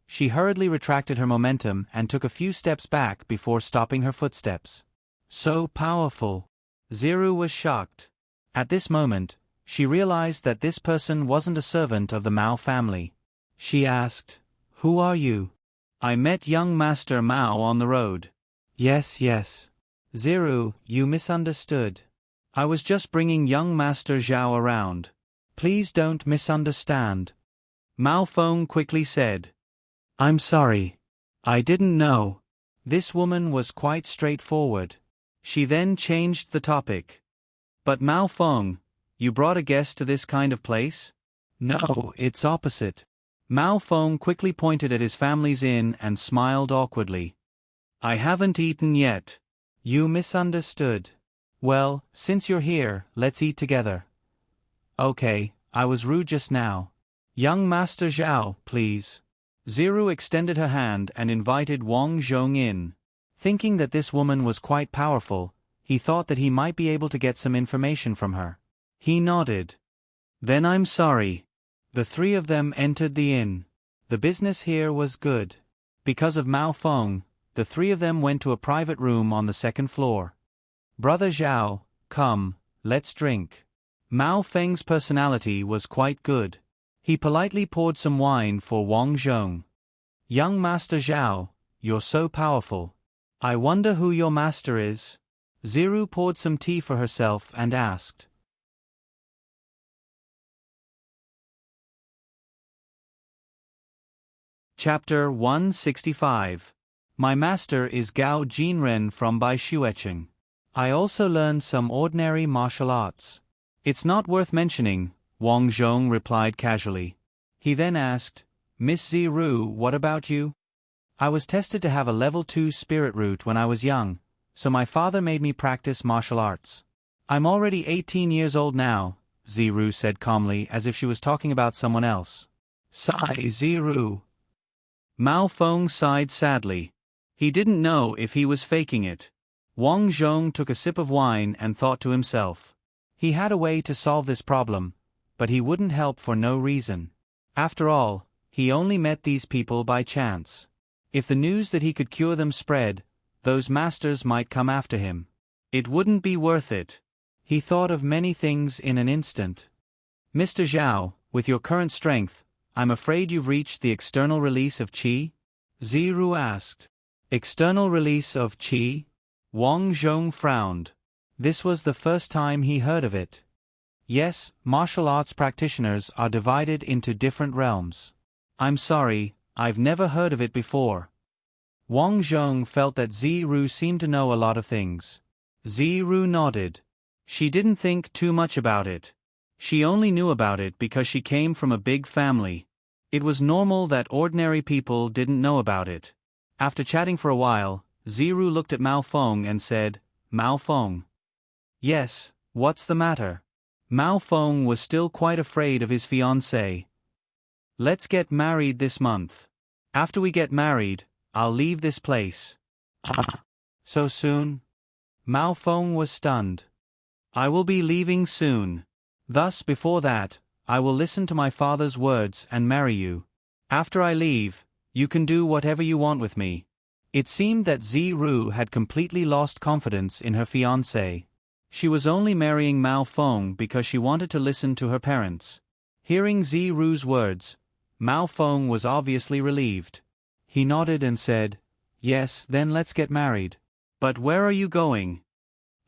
She hurriedly retracted her momentum and took a few steps back before stopping her footsteps. So powerful! Ziru was shocked. At this moment, she realized that this person wasn't a servant of the Mao family. She asked, "Who are you?" "I met young Master Mao on the road." Yes. Ziru, you misunderstood. I was just bringing young Master Zhao around. Please don't misunderstand. Mao Feng quickly said. "I'm sorry. I didn't know." This woman was quite straightforward. She then changed the topic. "But Mao Feng, you brought a guest to this kind of place?" "No, it's opposite." Mao Feng quickly pointed at his family's inn and smiled awkwardly. "I haven't eaten yet." "You misunderstood. Well, since you're here, let's eat together." "Okay, I was rude just now. Young Master Zhao, please." Ziru extended her hand and invited Wang Zhong in. Thinking that this woman was quite powerful, he thought that he might be able to get some information from her. He nodded. "Then I'm sorry." The three of them entered the inn. The business here was good. Because of Mao Feng, the three of them went to a private room on the second floor. "Brother Zhao, come, let's drink." Mao Feng's personality was quite good. He politely poured some wine for Wang Zhong. "Young Master Zhao, you're so powerful. I wonder who your master is?" Ziru poured some tea for herself and asked. Chapter 165. My master is Gao Jinren from Bai Shuecheng. I also learned some ordinary martial arts. It's not worth mentioning, Wang Zhong replied casually. He then asked, "Miss Ziru, what about you?" "I was tested to have a level 2 spirit root when I was young, so my father made me practice martial arts. I'm already 18 years old now," Ziru said calmly as if she was talking about someone else. Sigh, Ziru. Mao Feng sighed sadly. He didn't know if he was faking it. Wang Zhong took a sip of wine and thought to himself. He had a way to solve this problem, but he wouldn't help for no reason. After all, he only met these people by chance. If the news that he could cure them spread, those masters might come after him. It wouldn't be worth it. He thought of many things in an instant. "Mr. Zhao, with your current strength, I'm afraid you've reached the external release of qi?" Ziru asked. External release of qi? Wang Zhong frowned. This was the first time he heard of it. Yes, martial arts practitioners are divided into different realms. I'm sorry, I've never heard of it before. Wang Zhong felt that Ziru seemed to know a lot of things. Ziru nodded. She didn't think too much about it. She only knew about it because she came from a big family. It was normal that ordinary people didn't know about it. After chatting for a while, Ziru looked at Mao Feng and said, "Mao Feng." "Yes, what's the matter?" Mao Feng was still quite afraid of his fiancée. "Let's get married this month. After we get married, I'll leave this place." So soon? Mao Feng was stunned. "I will be leaving soon. Thus before that, I will listen to my father's words and marry you. After I leave, you can do whatever you want with me." It seemed that Ziru had completely lost confidence in her fiancé. She was only marrying Mao Feng because she wanted to listen to her parents. Hearing Ziru's words, Mao Feng was obviously relieved. He nodded and said, "Yes, then let's get married." "But where are you going?"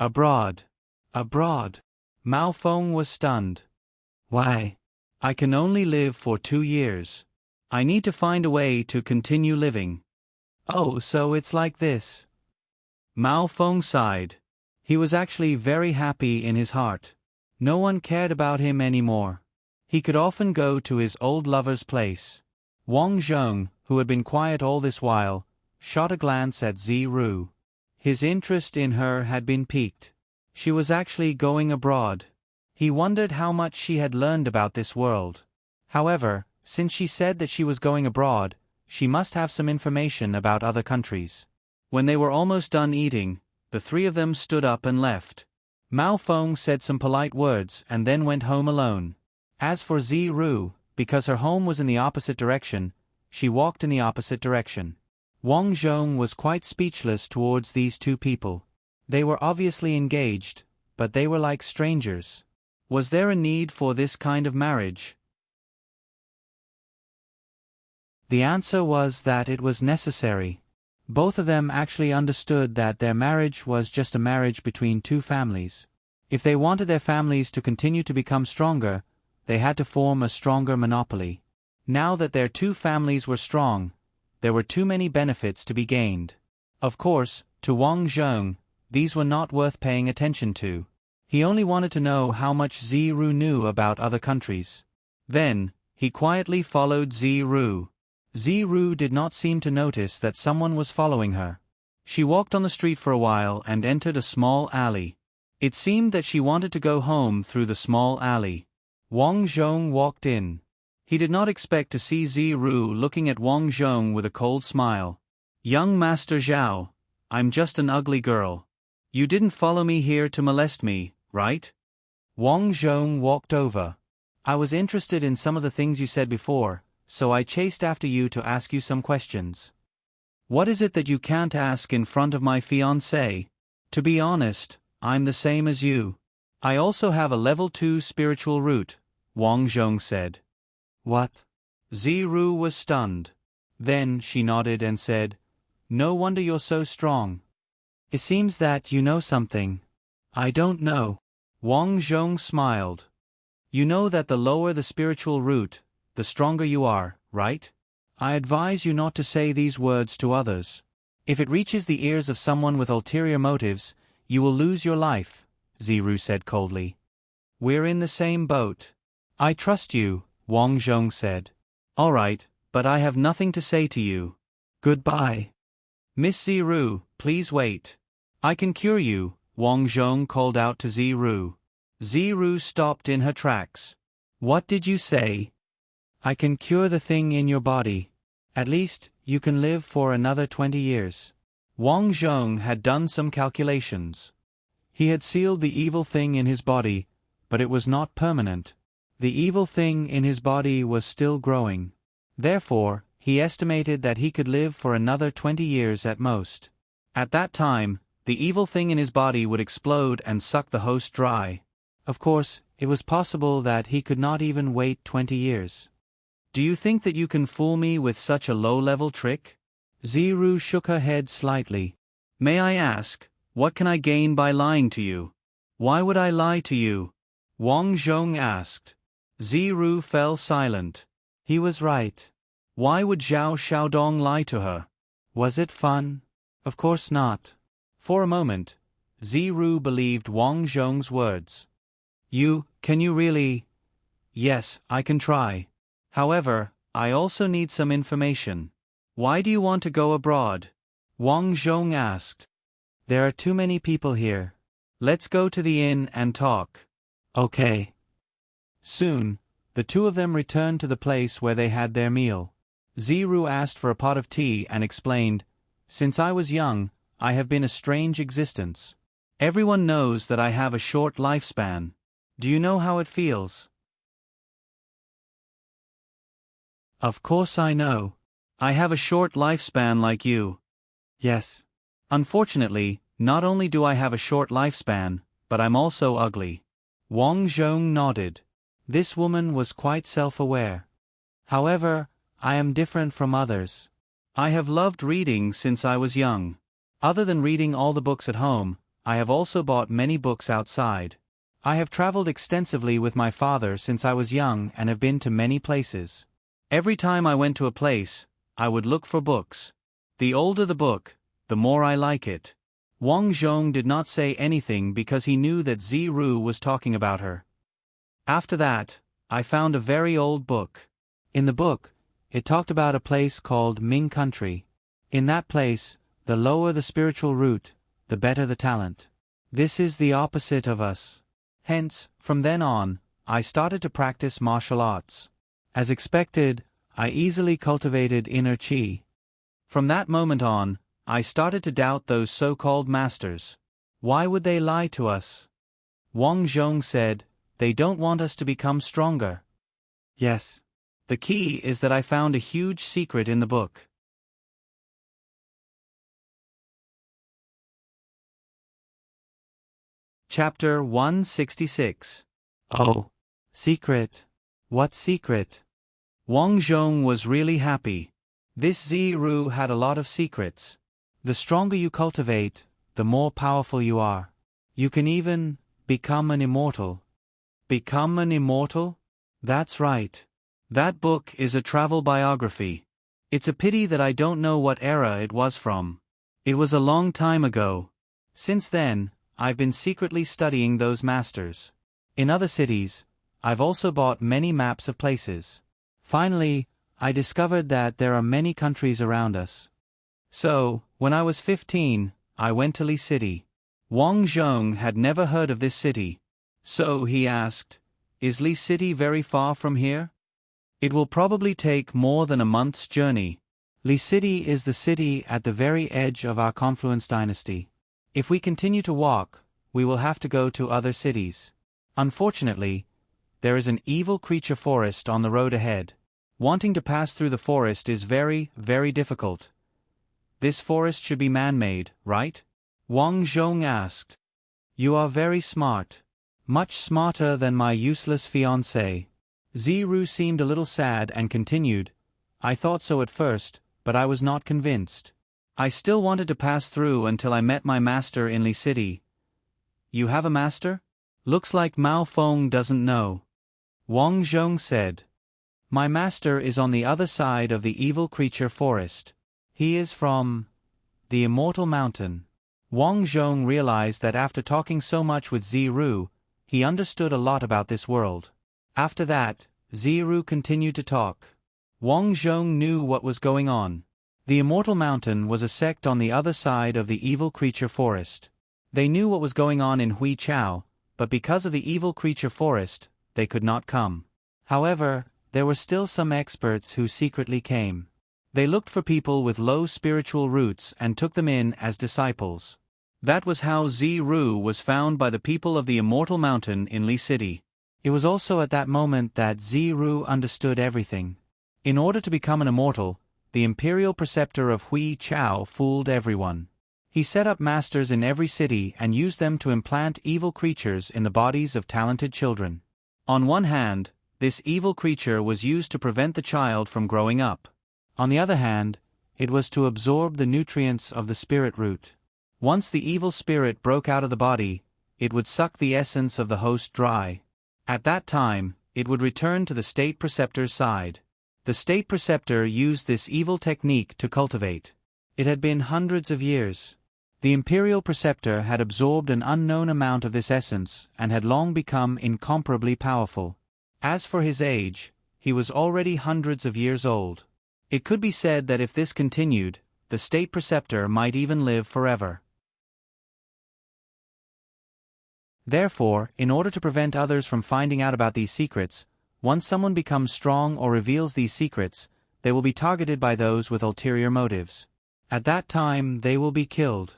"Abroad." "Abroad?" Mao Feng was stunned. "Why?" "I can only live for 2 years. I need to find a way to continue living." "Oh, so it's like this." Mao Feng sighed. He was actually very happy in his heart. No one cared about him anymore. He could often go to his old lover's place. Wang Zheng, who had been quiet all this while, shot a glance at Ziru. His interest in her had been piqued. She was actually going abroad. He wondered how much she had learned about this world. However, since she said that she was going abroad, she must have some information about other countries. When they were almost done eating, the three of them stood up and left. Mao Feng said some polite words and then went home alone. As for Ziru, because her home was in the opposite direction, she walked in the opposite direction. Wang Zhong was quite speechless towards these two people. They were obviously engaged, but they were like strangers. Was there a need for this kind of marriage? The answer was that it was necessary. Both of them actually understood that their marriage was just a marriage between two families. If they wanted their families to continue to become stronger, they had to form a stronger monopoly. Now that their two families were strong, there were too many benefits to be gained. Of course, to Wang Zheng, these were not worth paying attention to. He only wanted to know how much Ziru knew about other countries. Then, he quietly followed Ziru. Ziru did not seem to notice that someone was following her. She walked on the street for a while and entered a small alley. It seemed that she wanted to go home through the small alley. Wang Zhong walked in. He did not expect to see Ziru looking at Wang Zhong with a cold smile. "Young Master Zhao, I'm just an ugly girl. You didn't follow me here to molest me, right?" Wang Zhong walked over. "I was interested in some of the things you said before, so I chased after you to ask you some questions." "What is it that you can't ask in front of my fiancé?" "To be honest, I'm the same as you. I also have a level 2 spiritual root," Wang Zhong said. "What?" Ziru was stunned. Then she nodded and said, "No wonder you're so strong. It seems that you know something." "I don't know." Wang Zhong smiled. "You know that the lower the spiritual root, the stronger you are, right? I advise you not to say these words to others. If it reaches the ears of someone with ulterior motives, you will lose your life," Ziru said coldly. "We're in the same boat." "I trust you," Wang Zhong said. "All right, but I have nothing to say to you. Goodbye." "Miss Ziru, please wait. I can cure you," Wang Zhong called out to Ziru. Ziru stopped in her tracks. "What did you say?" "I can cure the thing in your body. At least, you can live for another 20 years. Wang Zhong had done some calculations. He had sealed the evil thing in his body, but it was not permanent. The evil thing in his body was still growing. Therefore, he estimated that he could live for another 20 years at most. At that time, the evil thing in his body would explode and suck the host dry. Of course, it was possible that he could not even wait 20 years. "Do you think that you can fool me with such a low-level trick?" Ziru shook her head slightly. "May I ask, what can I gain by lying to you?" "Why would I lie to you?" Wang Zhong asked. Ziru fell silent. He was right. Why would Zhao Xiaodong lie to her? Was it fun? Of course not. For a moment, Ziru believed Wang Zhong's words. Can you really? Yes, I can try. However, I also need some information. Why do you want to go abroad? Wang Zhong asked. There are too many people here. Let's go to the inn and talk. Okay. Soon, the two of them returned to the place where they had their meal. Ziru asked for a pot of tea and explained, "Since I was young, I have been a strange existence. Everyone knows that I have a short lifespan. Do you know how it feels?" Of course I know. I have a short lifespan like you. Yes. Unfortunately, not only do I have a short lifespan, but I'm also ugly. Wang Zhong nodded. This woman was quite self-aware. However, I am different from others. I have loved reading since I was young. Other than reading all the books at home, I have also bought many books outside. I have traveled extensively with my father since I was young and have been to many places. Every time I went to a place, I would look for books. The older the book, the more I like it. Wang Zhong did not say anything because he knew that Ziru was talking about her. After that, I found a very old book. In the book, it talked about a place called Ming Country. In that place, the lower the spiritual root, the better the talent. This is the opposite of us. Hence, from then on, I started to practice martial arts. As expected, I easily cultivated inner qi. From that moment on, I started to doubt those so-called masters. Why would they lie to us? Wang Zhong said, they don't want us to become stronger. Yes. The key is that I found a huge secret in the book. Chapter 166. Oh. Secret. What secret? Wang Zhong was really happy. This Ziru had a lot of secrets. The stronger you cultivate, the more powerful you are. You can even become an immortal. Become an immortal? That's right. That book is a travel biography. It's a pity that I don't know what era it was from. It was a long time ago. Since then, I've been secretly studying those masters. In other cities, I've also bought many maps of places. Finally, I discovered that there are many countries around us. So, when I was 15, I went to Li City. Wang Zhong had never heard of this city. So he asked, "Is Li City very far from here?" "It will probably take more than a month's journey. Li City is the city at the very edge of our Confluence dynasty. If we continue to walk, we will have to go to other cities. Unfortunately, there is an evil creature forest on the road ahead. Wanting to pass through the forest is very, very difficult. This forest should be man-made, right?" Wang Zhong asked. "You are very smart. Much smarter than my useless fiancé." Ziru seemed a little sad and continued, "I thought so at first, but I was not convinced. I still wanted to pass through until I met my master in Li City." "You have a master? Looks like Mao Feng doesn't know." Wang Zhong said. "My master is on the other side of the evil creature forest. He is from the Immortal Mountain." Wang Zhong realized that after talking so much with Ziru, he understood a lot about this world. After that, Ziru continued to talk. Wang Zhong knew what was going on. The Immortal Mountain was a sect on the other side of the evil creature forest. They knew what was going on in Hui Chao, but because of the evil creature forest, they could not come. However, there were still some experts who secretly came. They looked for people with low spiritual roots and took them in as disciples. That was how Ziru was found by the people of the Immortal Mountain in Li City. It was also at that moment that Ziru understood everything. In order to become an immortal, the imperial preceptor of Hui Chao fooled everyone. He set up masters in every city and used them to implant evil creatures in the bodies of talented children. On one hand, this evil creature was used to prevent the child from growing up. On the other hand, it was to absorb the nutrients of the spirit root. Once the evil spirit broke out of the body, it would suck the essence of the host dry. At that time, it would return to the state preceptor's side. The state preceptor used this evil technique to cultivate. It had been hundreds of years. The imperial preceptor had absorbed an unknown amount of this essence and had long become incomparably powerful. As for his age, he was already hundreds of years old. It could be said that if this continued, the state preceptor might even live forever. Therefore, in order to prevent others from finding out about these secrets, once someone becomes strong or reveals these secrets, they will be targeted by those with ulterior motives. At that time, they will be killed.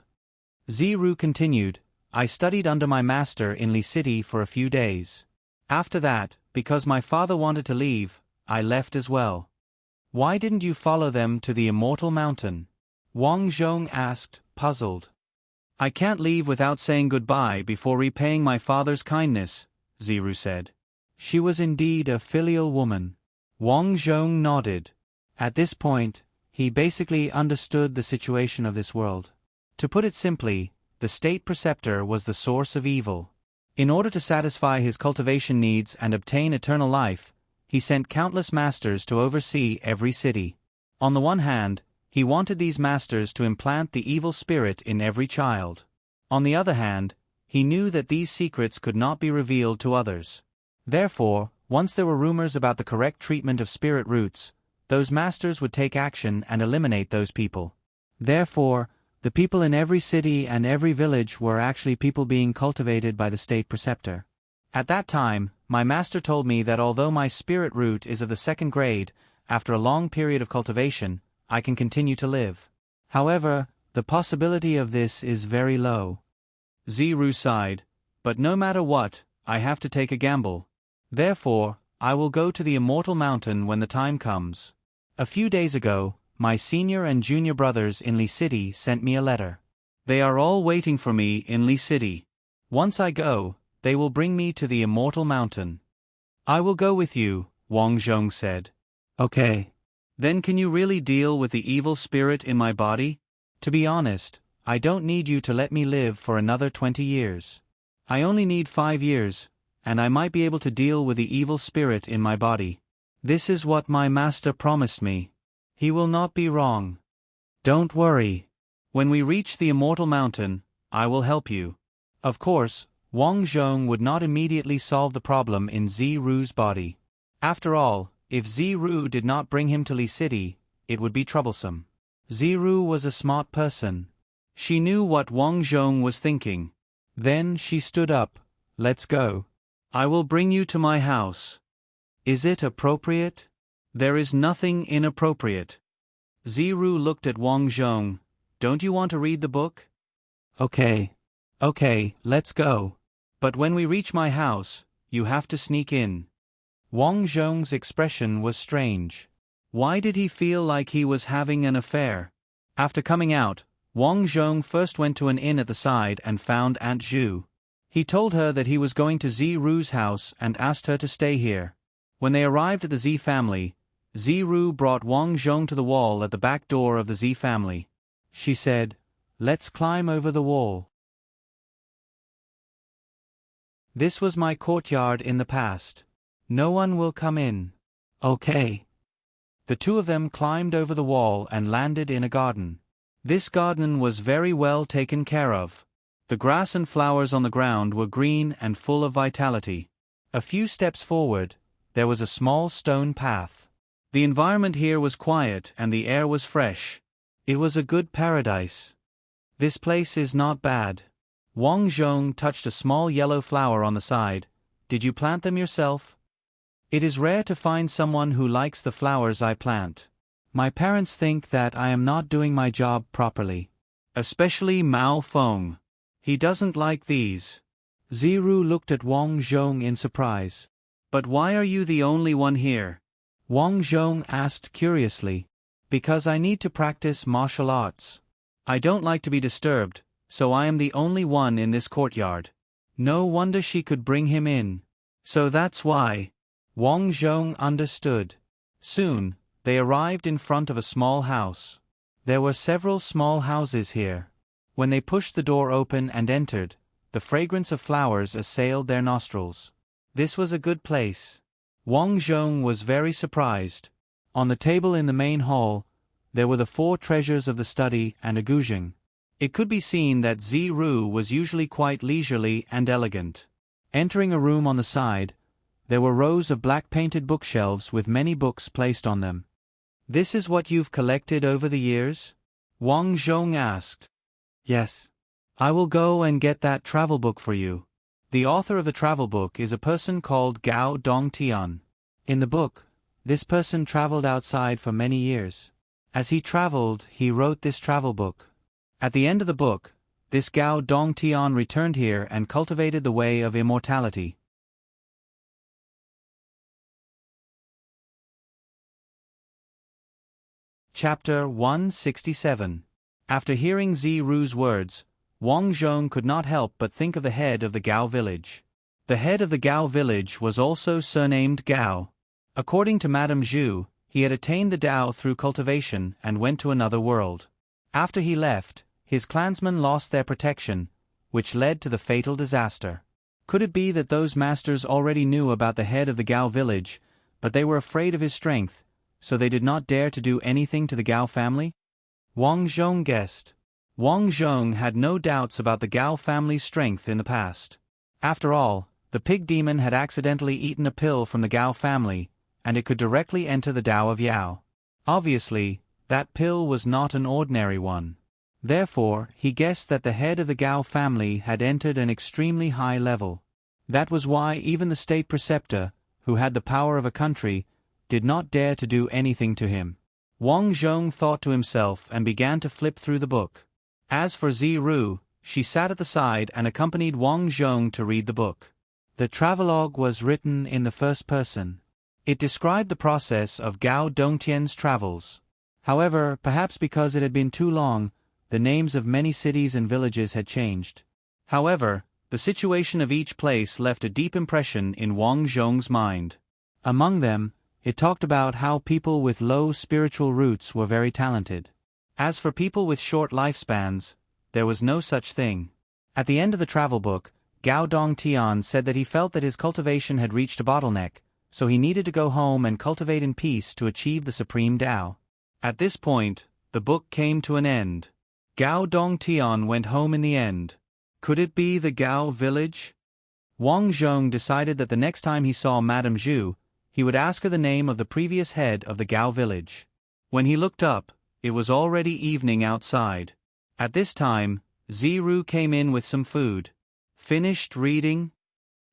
Ziru continued, "I studied under my master in Li City for a few days. After that, because my father wanted to leave, I left as well." "Why didn't you follow them to the Immortal Mountain?" Wang Zhong asked, puzzled. I can't leave without saying goodbye before repaying my father's kindness, Ziru said. She was indeed a filial woman. Wang Zhong nodded. At this point, he basically understood the situation of this world. To put it simply, the state preceptor was the source of evil. In order to satisfy his cultivation needs and obtain eternal life, he sent countless masters to oversee every city. On the one hand, he wanted these masters to implant the evil spirit in every child. On the other hand, he knew that these secrets could not be revealed to others. Therefore, once there were rumors about the correct treatment of spirit roots, those masters would take action and eliminate those people. Therefore, the people in every city and every village were actually people being cultivated by the state preceptor. At that time, my master told me that although my spirit root is of the 2nd grade, after a long period of cultivation, I can continue to live. However, the possibility of this is very low. Ziru sighed, but no matter what, I have to take a gamble. Therefore, I will go to the Immortal Mountain when the time comes. A few days ago, my senior and junior brothers in Li City sent me a letter. They are all waiting for me in Li City. Once I go, they will bring me to the Immortal Mountain. I will go with you, Wang Zhong said. Okay. Then can you really deal with the evil spirit in my body? To be honest, I don't need you to let me live for another 20 years. I only need 5 years, and I might be able to deal with the evil spirit in my body. This is what my master promised me. He will not be wrong. Don't worry. When we reach the Immortal Mountain, I will help you. Of course, Wang Zhong would not immediately solve the problem in Ziru's body. After all, if Ziru did not bring him to Li City, it would be troublesome. Ziru was a smart person. She knew what Wang Zhong was thinking. Then she stood up. Let's go. I will bring you to my house. Is it appropriate? There is nothing inappropriate. Ziru looked at Wang Zhong. Don't you want to read the book? Okay, let's go. But when we reach my house, you have to sneak in. Wang Zhong's expression was strange. Why did he feel like he was having an affair? After coming out, Wang Zhong first went to an inn at the side and found Aunt Zhu. He told her that he was going to Ziru's house and asked her to stay here. When they arrived at the Z family, Ziru brought Wang Zhong to the wall at the back door of the Z family. She said, "Let's climb over the wall." This was my courtyard in the past. No one will come in. Okay. The two of them climbed over the wall and landed in a garden. This garden was very well taken care of. The grass and flowers on the ground were green and full of vitality. A few steps forward, there was a small stone path. The environment here was quiet and the air was fresh. It was a good paradise. This place is not bad. Wang Zhong touched a small yellow flower on the side. Did you plant them yourself? It is rare to find someone who likes the flowers I plant. My parents think that I am not doing my job properly. Especially Mao Feng. He doesn't like these. Ziru looked at Wang Zhong in surprise. But why are you the only one here? Wang Zhong asked curiously. Because I need to practice martial arts. I don't like to be disturbed, so I am the only one in this courtyard. No wonder she could bring him in. So that's why. Wang Zhong understood. Soon, they arrived in front of a small house. There were several small houses here. When they pushed the door open and entered, the fragrance of flowers assailed their nostrils. This was a good place. Wang Zhong was very surprised. On the table in the main hall, there were the 4 treasures of the study and a guzheng. It could be seen that Ziru was usually quite leisurely and elegant. Entering a room on the side, there were rows of black-painted bookshelves with many books placed on them. This is what you've collected over the years? Wang Zhong asked. Yes. I will go and get that travel book for you. The author of the travel book is a person called Gao Dongtian. In the book, this person traveled outside for many years. As he traveled, he wrote this travel book. At the end of the book, this Gao Dongtian returned here and cultivated the way of immortality. Chapter 167. After hearing Ziru's words, Wang Zhong could not help but think of the head of the Gao village. The head of the Gao village was also surnamed Gao. According to Madame Zhu, he had attained the Tao through cultivation and went to another world. After he left, his clansmen lost their protection, which led to the fatal disaster. Could it be that those masters already knew about the head of the Gao village, but they were afraid of his strength, so they did not dare to do anything to the Gao family? Wang Zhong guessed. Wang Zhong had no doubts about the Gao family's strength in the past. After all, the pig demon had accidentally eaten a pill from the Gao family, and it could directly enter the Tao of Yao. Obviously, that pill was not an ordinary one. Therefore, he guessed that the head of the Gao family had entered an extremely high level. That was why even the state preceptor, who had the power of a country, did not dare to do anything to him. Wang Zhong thought to himself and began to flip through the book. As for Ziru, she sat at the side and accompanied Wang Zhong to read the book. The travelogue was written in the first person. It described the process of Gao Dongtian's travels. However, perhaps because it had been too long, the names of many cities and villages had changed. However, the situation of each place left a deep impression in Wang Zhong's mind. Among them, it talked about how people with low spiritual roots were very talented. As for people with short lifespans, there was no such thing. At the end of the travel book, Gao Dongtian said that he felt that his cultivation had reached a bottleneck, so he needed to go home and cultivate in peace to achieve the supreme Tao. At this point, the book came to an end. Gao Dongtian went home in the end. Could it be the Gao village? Wang Zhong decided that the next time he saw Madame Zhu, he would ask her the name of the previous head of the Gao village. When he looked up, it was already evening outside. At this time, Ziru came in with some food. Finished reading?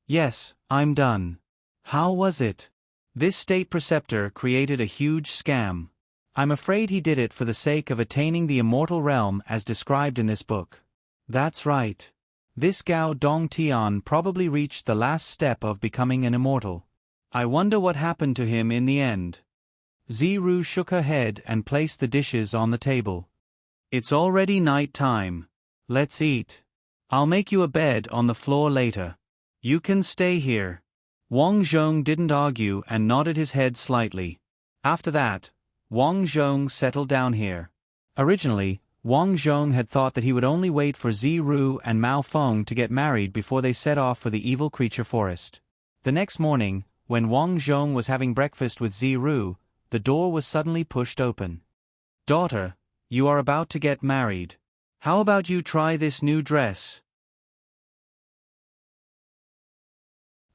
Yes, I'm done. How was it? This state preceptor created a huge scam. I'm afraid he did it for the sake of attaining the immortal realm as described in this book. That's right. This Gao Dongtian probably reached the last step of becoming an immortal. I wonder what happened to him in the end. Ziru shook her head and placed the dishes on the table. It's already night time. Let's eat. I'll make you a bed on the floor later. You can stay here. Wang Zhong didn't argue and nodded his head slightly. After that, Wang Zhong settled down here. Originally, Wang Zhong had thought that he would only wait for Ziru and Mao Feng to get married before they set off for the evil creature forest. The next morning, when Wang Zhong was having breakfast with Ziru, the door was suddenly pushed open. Daughter, you are about to get married. How about you try this new dress?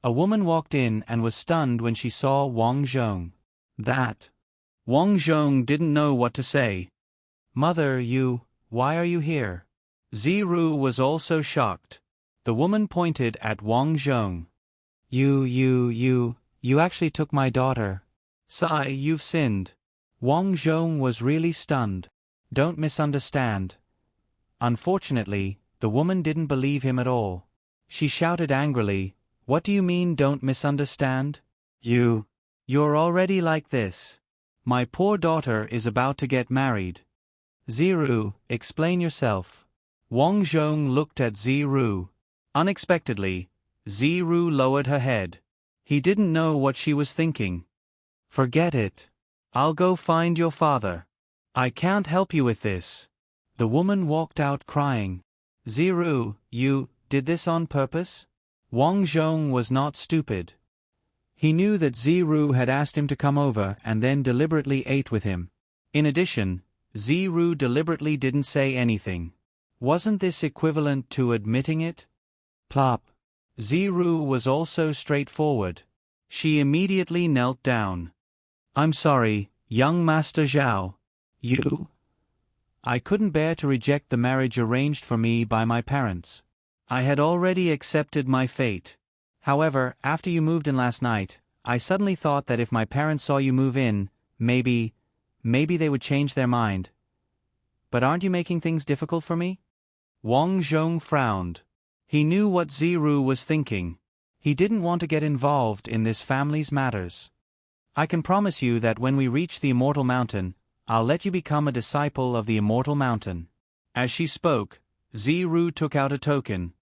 A woman walked in and was stunned when she saw Wang Zhong. Wang Zhong didn't know what to say. Mother, why are you here? Ziru was also shocked. The woman pointed at Wang Zhong. You actually took my daughter. Sai, you've sinned. Wang Zhong was really stunned. Don't misunderstand. Unfortunately, the woman didn't believe him at all. She shouted angrily, What do you mean don't misunderstand? You're already like this. My poor daughter is about to get married. Ziru, explain yourself. Wang Zhong looked at Ziru. Unexpectedly, Ziru lowered her head. He didn't know what she was thinking. Forget it. I'll go find your father. I can't help you with this. The woman walked out crying. Ziru, you did this on purpose? Wang Zhong was not stupid. He knew that Ziru had asked him to come over and then deliberately ate with him. In addition, Ziru deliberately didn't say anything. Wasn't this equivalent to admitting it? Plop. Ziru was also straightforward. She immediately knelt down. I'm sorry, young Master Zhao. I couldn't bear to reject the marriage arranged for me by my parents. I had already accepted my fate. However, after you moved in last night, I suddenly thought that if my parents saw you move in, maybe they would change their mind. But aren't you making things difficult for me? Wang Zhong frowned. He knew what Ziru was thinking. He didn't want to get involved in this family's matters. I can promise you that when we reach the Immortal Mountain, I'll let you become a disciple of the Immortal Mountain. As she spoke, Ziru took out a token.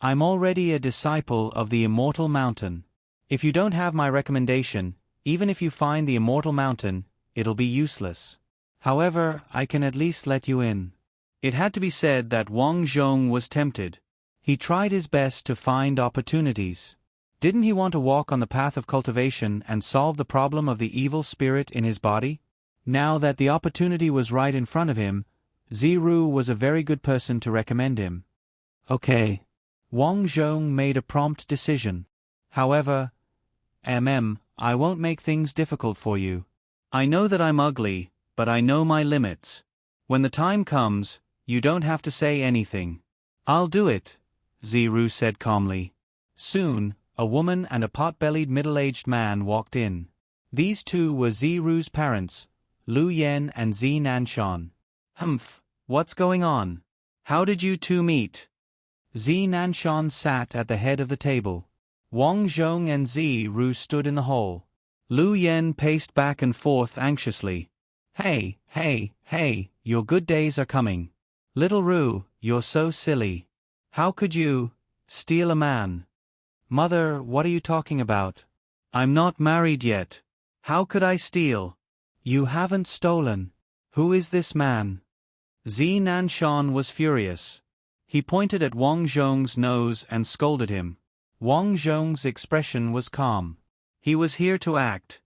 I'm already a disciple of the Immortal Mountain. If you don't have my recommendation, even if you find the Immortal Mountain, it'll be useless. However, I can at least let you in. It had to be said that Wang Zhong was tempted. He tried his best to find opportunities. Didn't he want to walk on the path of cultivation and solve the problem of the evil spirit in his body? Now that the opportunity was right in front of him, Ziru was a very good person to recommend him. Okay. Wang Zhong made a prompt decision. However, I won't make things difficult for you. I know that I'm ugly, but I know my limits. When the time comes, you don't have to say anything. I'll do it, Ziru said calmly. Soon, a woman and a pot-bellied middle-aged man walked in. These two were Ziru's parents, Lu Yen and Zi Nanshan. Humph, what's going on? How did you two meet? Zi Nanshan sat at the head of the table. Wang Zhong and Ziru stood in the hall. Lu Yen paced back and forth anxiously. Hey, your good days are coming. Little Ru, you're so silly. How could you steal a man? Mother, what are you talking about? I'm not married yet. How could I steal? You haven't stolen. Who is this man? Zi Nanshan was furious. He pointed at Wang Zhong's nose and scolded him. Wang Zhong's expression was calm. He was here to act.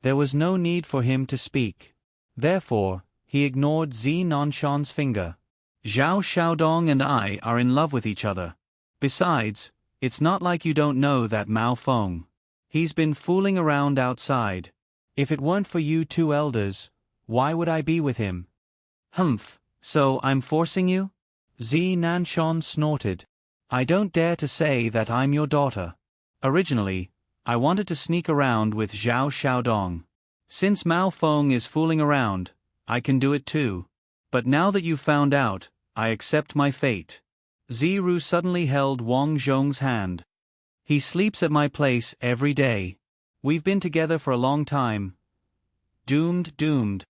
There was no need for him to speak. Therefore, he ignored Zi Nanshan's finger. Zhao Xiaodong and I are in love with each other. Besides, it's not like you don't know that Mao Feng. He's been fooling around outside. If it weren't for you two elders, why would I be with him? Humph, so I'm forcing you? Zi Nanshan snorted. I don't dare to say that I'm your daughter. Originally, I wanted to sneak around with Zhao Xiaodong. Since Mao Feng is fooling around, I can do it too. But now that you've found out, I accept my fate. Ziru suddenly held Wang Zhong's hand. He sleeps at my place every day. We've been together for a long time. Doomed.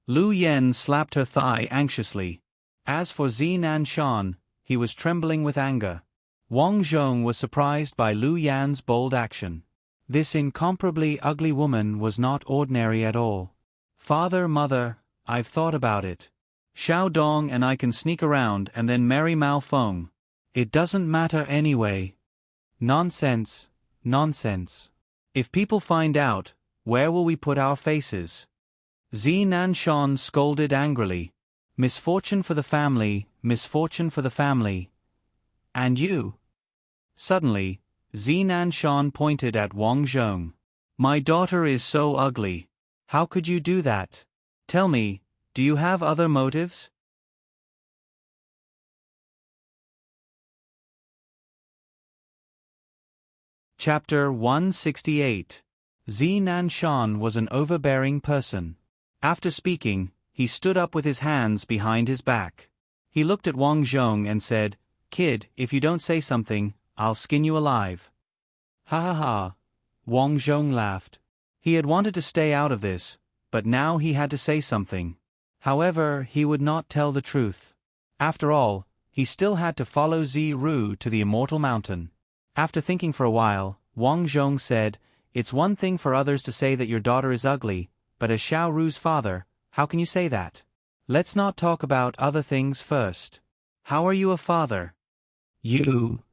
Lu Yen slapped her thigh anxiously. As for Zi Nanshan, he was trembling with anger. Wang Zhong was surprised by Lu Yan's bold action. This incomparably ugly woman was not ordinary at all. Father, mother, I've thought about it. Xiaodong and I can sneak around and then marry Mao Feng. It doesn't matter anyway. Nonsense. If people find out, where will we put our faces? Zi Nanshan scolded angrily. Misfortune for the family. And you? Suddenly, Zi Nanshan pointed at Wang Zhong. My daughter is so ugly. How could you do that? Tell me, do you have other motives? Chapter 168. Zi Nanshan was an overbearing person. After speaking, he stood up with his hands behind his back. He looked at Wang Zhong and said, Kid, if you don't say something, I'll skin you alive. Ha. Wang Zhong laughed. He had wanted to stay out of this, but now he had to say something. However, he would not tell the truth. After all, he still had to follow Ziru to the Immortal Mountain. After thinking for a while, Wang Zhong said, It's one thing for others to say that your daughter is ugly, but as Xiao Ru's father, how can you say that? Let's not talk about other things first. How are you a father? You.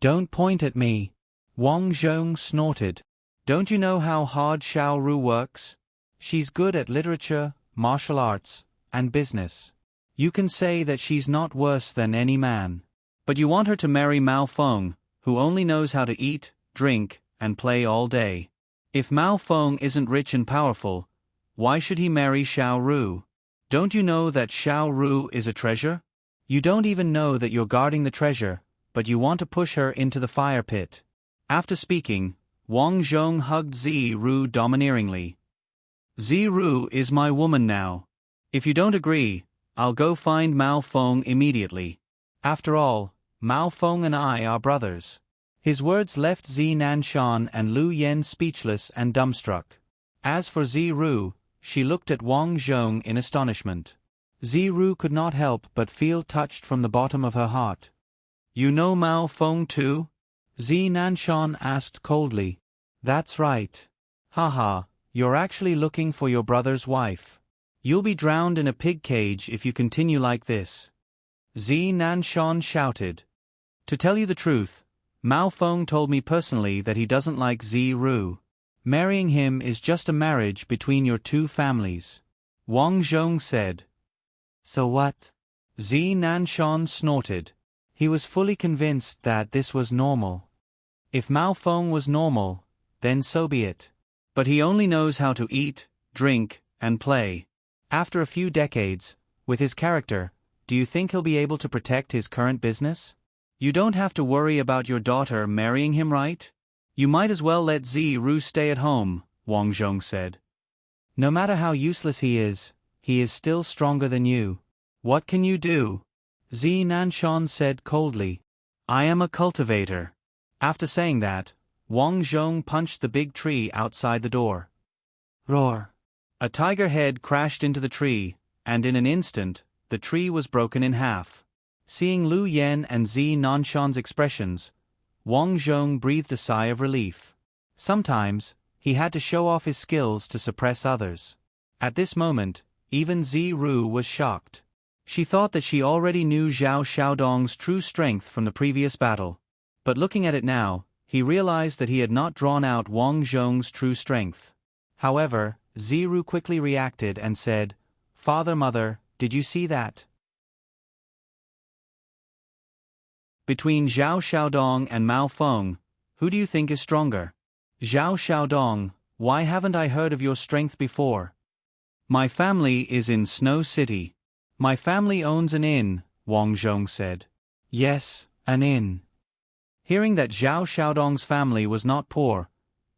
Don't point at me. Wang Zhong snorted. Don't you know how hard Xiao Ru works? She's good at literature, martial arts, and business. You can say that she's not worse than any man. But you want her to marry Mao Feng, who only knows how to eat, drink, and play all day. If Mao Feng isn't rich and powerful, why should he marry Xiao Ru? Don't you know that Xiao Ru is a treasure? You don't even know that you're guarding the treasure, but you want to push her into the fire pit. After speaking, Wang Zhong hugged Ziru domineeringly. Ziru is my woman now. If you don't agree, I'll go find Mao Feng immediately. After all, Mao Feng and I are brothers. His words left Zi Nanshan and Lu Yen speechless and dumbstruck. As for Ziru, she looked at Wang Zhong in astonishment. Ziru could not help but feel touched from the bottom of her heart. You know Mao Feng too? Zi Nanshan asked coldly. That's right. Haha, you're actually looking for your brother's wife. You'll be drowned in a pig cage if you continue like this. Zi Nanshan shouted. To tell you the truth, Mao Feng told me personally that he doesn't like Ziru. Marrying him is just a marriage between your two families. Wang Zhong said. So what? Zi Nanshan snorted. He was fully convinced that this was normal. If Mao Feng was normal, then so be it. But he only knows how to eat, drink, and play. After a few decades, with his character, do you think he'll be able to protect his current business? You don't have to worry about your daughter marrying him, right? You might as well let Ziru stay at home, Wang Zhong said. No matter how useless he is still stronger than you. What can you do? Zi Nanshan said coldly. I am a cultivator. After saying that, Wang Zhong punched the big tree outside the door. Roar! A tiger head crashed into the tree, and in an instant, the tree was broken in half. Seeing Lu Yen and Zi Nanshan's expressions, Wang Zhong breathed a sigh of relief. Sometimes, he had to show off his skills to suppress others. At this moment, even Ziru was shocked. She thought that she already knew Zhao Xiaodong's true strength from the previous battle. But looking at it now, he realized that he had not drawn out Wang Zhong's true strength. However, Ziru quickly reacted and said, Father-mother, did you see that? Between Zhao Xiaodong and Mao Feng, who do you think is stronger? Zhao Xiaodong, why haven't I heard of your strength before? My family is in Snow City. My family owns an inn, Wang Zhong said. Yes, an inn. Hearing that Zhao Xiaodong's family was not poor,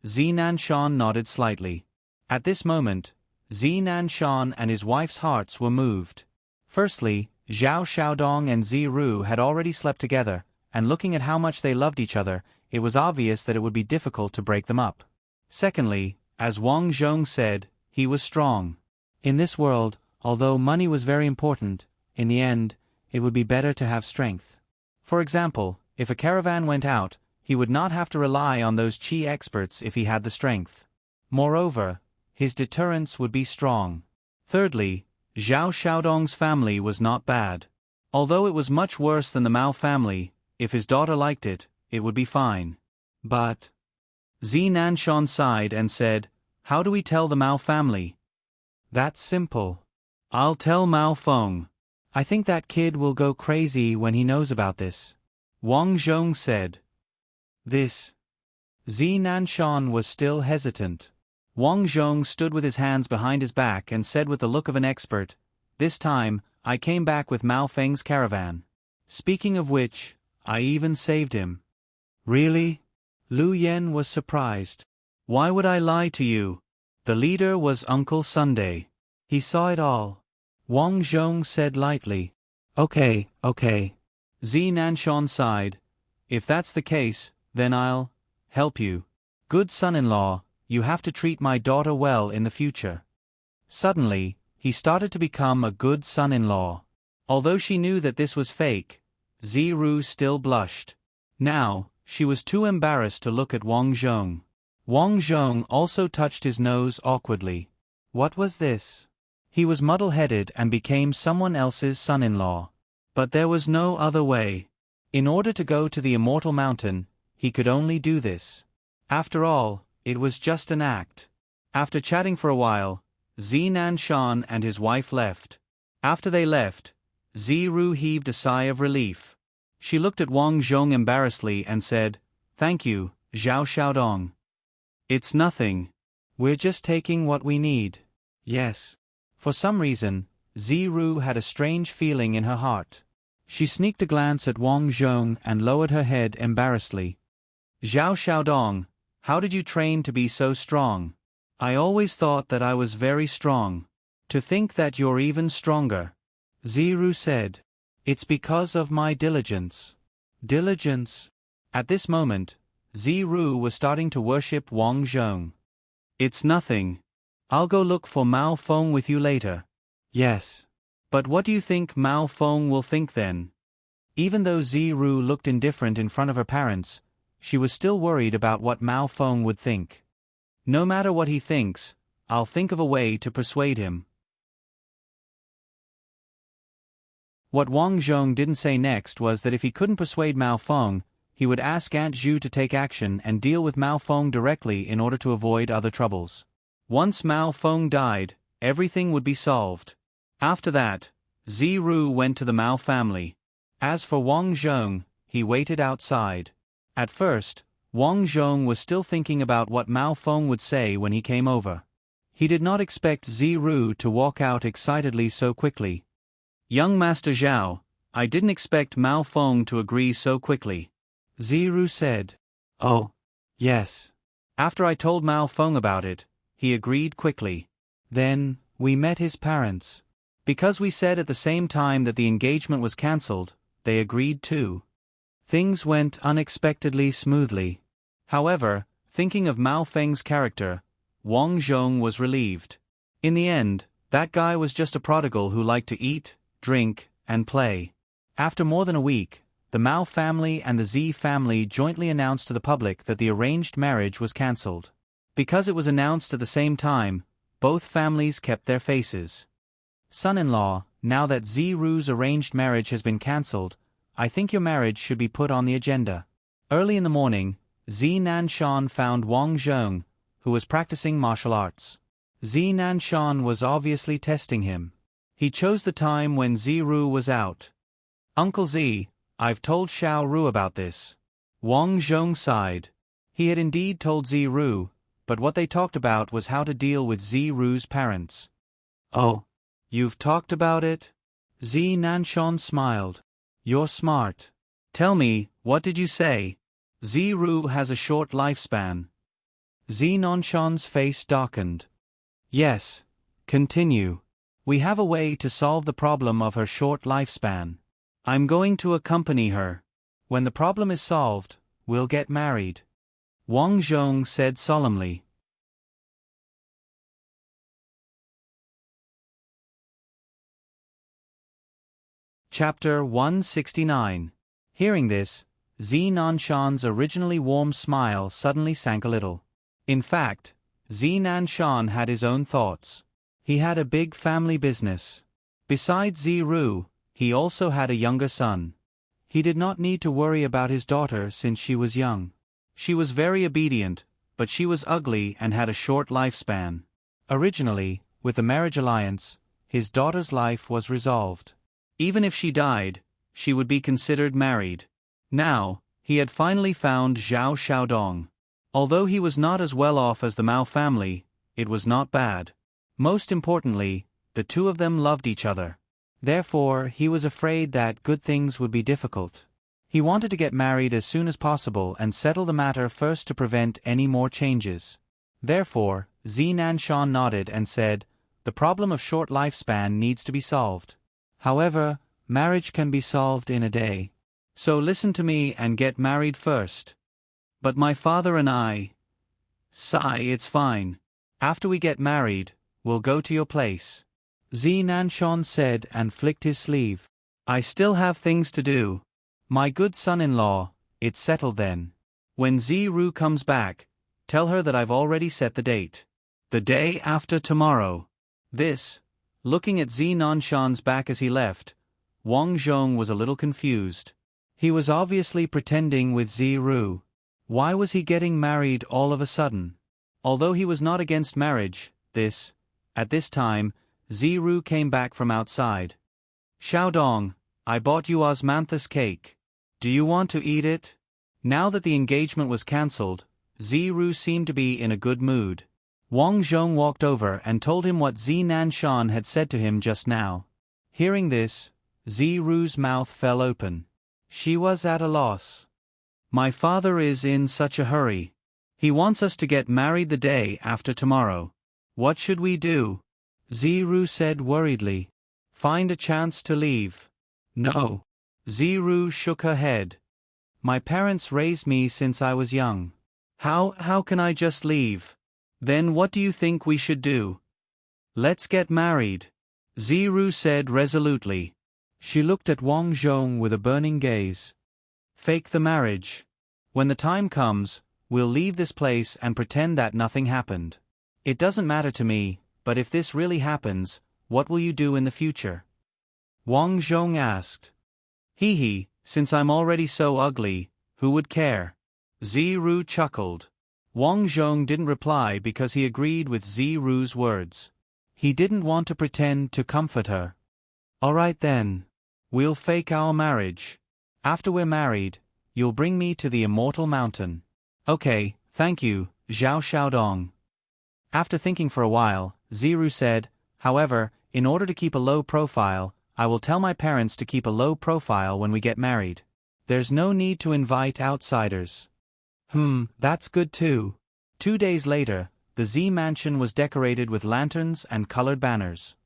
Zi Nanshan nodded slightly. At this moment, Zi Nanshan and his wife's hearts were moved. Firstly, Zhao Xiaodong and Ziru had already slept together, and looking at how much they loved each other, it was obvious that it would be difficult to break them up. Secondly, as Wang Zhong said, he was strong. In this world, although money was very important, in the end, it would be better to have strength. For example, if a caravan went out, he would not have to rely on those Qi experts if he had the strength. Moreover, his deterrence would be strong. Thirdly, Zhao Xiaodong's family was not bad. Although it was much worse than the Mao family, if his daughter liked it, it would be fine. But Zi Nanshan sighed and said, How do we tell the Mao family? That's simple. I'll tell Mao Feng. I think that kid will go crazy when he knows about this. Wang Zhong said. This. Zi Nanshan was still hesitant. Wang Zhong stood with his hands behind his back and said with the look of an expert, This time, I came back with Mao Feng's caravan. Speaking of which, I even saved him. Really? Lu Yen was surprised. Why would I lie to you? The leader was Uncle Sunday. He saw it all. Wang Zhong said lightly. Okay. Zi Nanshan sighed. If that's the case, then I'll help you. Good son-in-law, you have to treat my daughter well in the future. Suddenly, he started to become a good son-in-law. Although she knew that this was fake, Ziru still blushed. Now, she was too embarrassed to look at Wang Zhong. Wang Zhong also touched his nose awkwardly. What was this? He was muddle-headed and became someone else's son-in-law. But there was no other way. In order to go to the Immortal Mountain, he could only do this. After all, it was just an act. After chatting for a while, Zi Nanshan and his wife left. After they left, Ziru heaved a sigh of relief. She looked at Wang Zhong embarrassedly and said, Thank you, Zhao Xiaodong. It's nothing. We're just taking what we need. Yes. For some reason, Ziru had a strange feeling in her heart. She sneaked a glance at Wang Zhong and lowered her head embarrassedly. Zhao Xiaodong, how did you train to be so strong? I always thought that I was very strong. To think that you're even stronger. Ziru said. It's because of my diligence. Diligence? At this moment, Ziru was starting to worship Wang Zhong. It's nothing. I'll go look for Mao Feng with you later. Yes. But what do you think Mao Feng will think then? Even though Ziru looked indifferent in front of her parents, she was still worried about what Mao Feng would think. No matter what he thinks, I'll think of a way to persuade him. What Wang Zhong didn't say next was that if he couldn't persuade Mao Feng, he would ask Aunt Zhu to take action and deal with Mao Feng directly in order to avoid other troubles. Once Mao Feng died, everything would be solved. After that, Ziru went to the Mao family. As for Wang Zhong, he waited outside. At first, Wang Zhong was still thinking about what Mao Feng would say when he came over. He did not expect Ziru to walk out excitedly so quickly. Young Master Zhao, I didn't expect Mao Feng to agree so quickly. Ziru said. Oh, yes. After I told Mao Feng about it, he agreed quickly. Then, we met his parents. Because we said at the same time that the engagement was cancelled, they agreed too. Things went unexpectedly smoothly. However, thinking of Mao Feng's character, Wang Zhong was relieved. In the end, that guy was just a prodigal who liked to eat, drink, and play. After more than a week, the Mao family and the Z family jointly announced to the public that the arranged marriage was cancelled. Because it was announced at the same time, both families kept their faces. Son-in-law, now that Ziru's arranged marriage has been cancelled, I think your marriage should be put on the agenda. Early in the morning, Zi Nanshan found Wang Zhong, who was practicing martial arts. Zi Nanshan was obviously testing him. He chose the time when Ziru was out. Uncle Z, I've told Xiao Ru about this. Wang Zhong sighed. He had indeed told Ziru, but what they talked about was how to deal with Ziru's parents. Oh, you've talked about it? Zi Nanshan smiled. You're smart. Tell me, what did you say? Ziru has a short lifespan. Zi Nanshan's face darkened. Yes, continue. We have a way to solve the problem of her short lifespan. I'm going to accompany her. When the problem is solved, we'll get married. Wang Zhong said solemnly. Chapter 169. Hearing this, Zi Nanshan's originally warm smile suddenly sank a little. In fact, Zi Nanshan had his own thoughts. He had a big family business. Besides Ziru, he also had a younger son. He did not need to worry about his daughter since she was young. She was very obedient, but she was ugly and had a short lifespan. Originally, with the marriage alliance, his daughter's life was resolved. Even if she died, she would be considered married. Now, he had finally found Zhao Xiaodong. Although he was not as well off as the Mao family, it was not bad. Most importantly, the two of them loved each other. Therefore, he was afraid that good things would be difficult. He wanted to get married as soon as possible and settle the matter first to prevent any more changes. Therefore, Zi Nanshan nodded and said, the problem of short lifespan needs to be solved. However, marriage can be solved in a day. So listen to me and get married first. But my father and I... Sigh, it's fine. After we get married, we'll go to your place. Zi Nanshan said and flicked his sleeve. I still have things to do. My good son-in-law, it's settled then. When Ziru comes back, tell her that I've already set the date. The day after tomorrow. This, looking at Zi Nanshan's back as he left, Wang Zhong was a little confused. He was obviously pretending with Ziru. Why was he getting married all of a sudden? Although he was not against marriage, at this time, Ziru came back from outside. Xiaodong, I bought you osmanthus cake. Do you want to eat it? Now that the engagement was cancelled, Ziru seemed to be in a good mood. Wang Zhong walked over and told him what Zi Nanshan had said to him just now. Hearing this, Ziru's mouth fell open. She was at a loss. My father is in such a hurry. He wants us to get married the day after tomorrow. What should we do? Ziru said worriedly. Find a chance to leave. No. Ziru shook her head. My parents raised me since I was young. How can I just leave? Then what do you think we should do? Let's get married. Ziru said resolutely. She looked at Wang Zhong with a burning gaze. Fake the marriage. When the time comes, we'll leave this place and pretend that nothing happened. It doesn't matter to me, but if this really happens, what will you do in the future? Wang Zhong asked. Hee, since I'm already so ugly, who would care? Ziru chuckled. Wang Zhong didn't reply because he agreed with Ziru's words. He didn't want to pretend to comfort her. Alright then. We'll fake our marriage. After we're married, you'll bring me to the immortal mountain. Okay, thank you, Zhao Xiaodong. After thinking for a while, Ziru said, however, in order to keep a low profile, I will tell my parents to keep a low profile when we get married. There's no need to invite outsiders. That's good too. 2 days later, the Z mansion was decorated with lanterns and colored banners.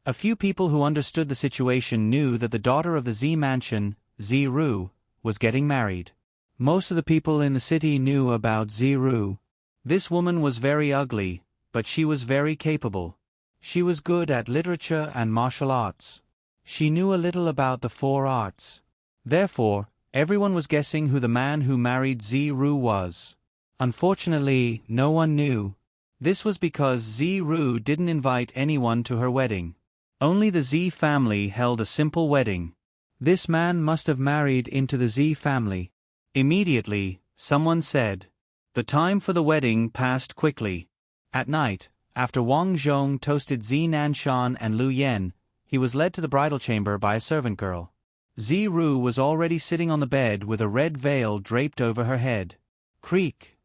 A few people who understood the situation knew that the daughter of the Z mansion, Ziru, was getting married. Most of the people in the city knew about Ziru. This woman was very ugly, but she was very capable. She was good at literature and martial arts. She knew a little about the 4 arts. Therefore, everyone was guessing who the man who married Ziru was. Unfortunately, no one knew. This was because Ziru didn't invite anyone to her wedding. Only the Z family held a simple wedding. This man must have married into the Z family. Immediately, someone said. The time for the wedding passed quickly. At night, after Wang Zhong toasted Z Nanshan and Lu Yen, he was led to the bridal chamber by a servant girl. Ziru was already sitting on the bed with a red veil draped over her head. Creak.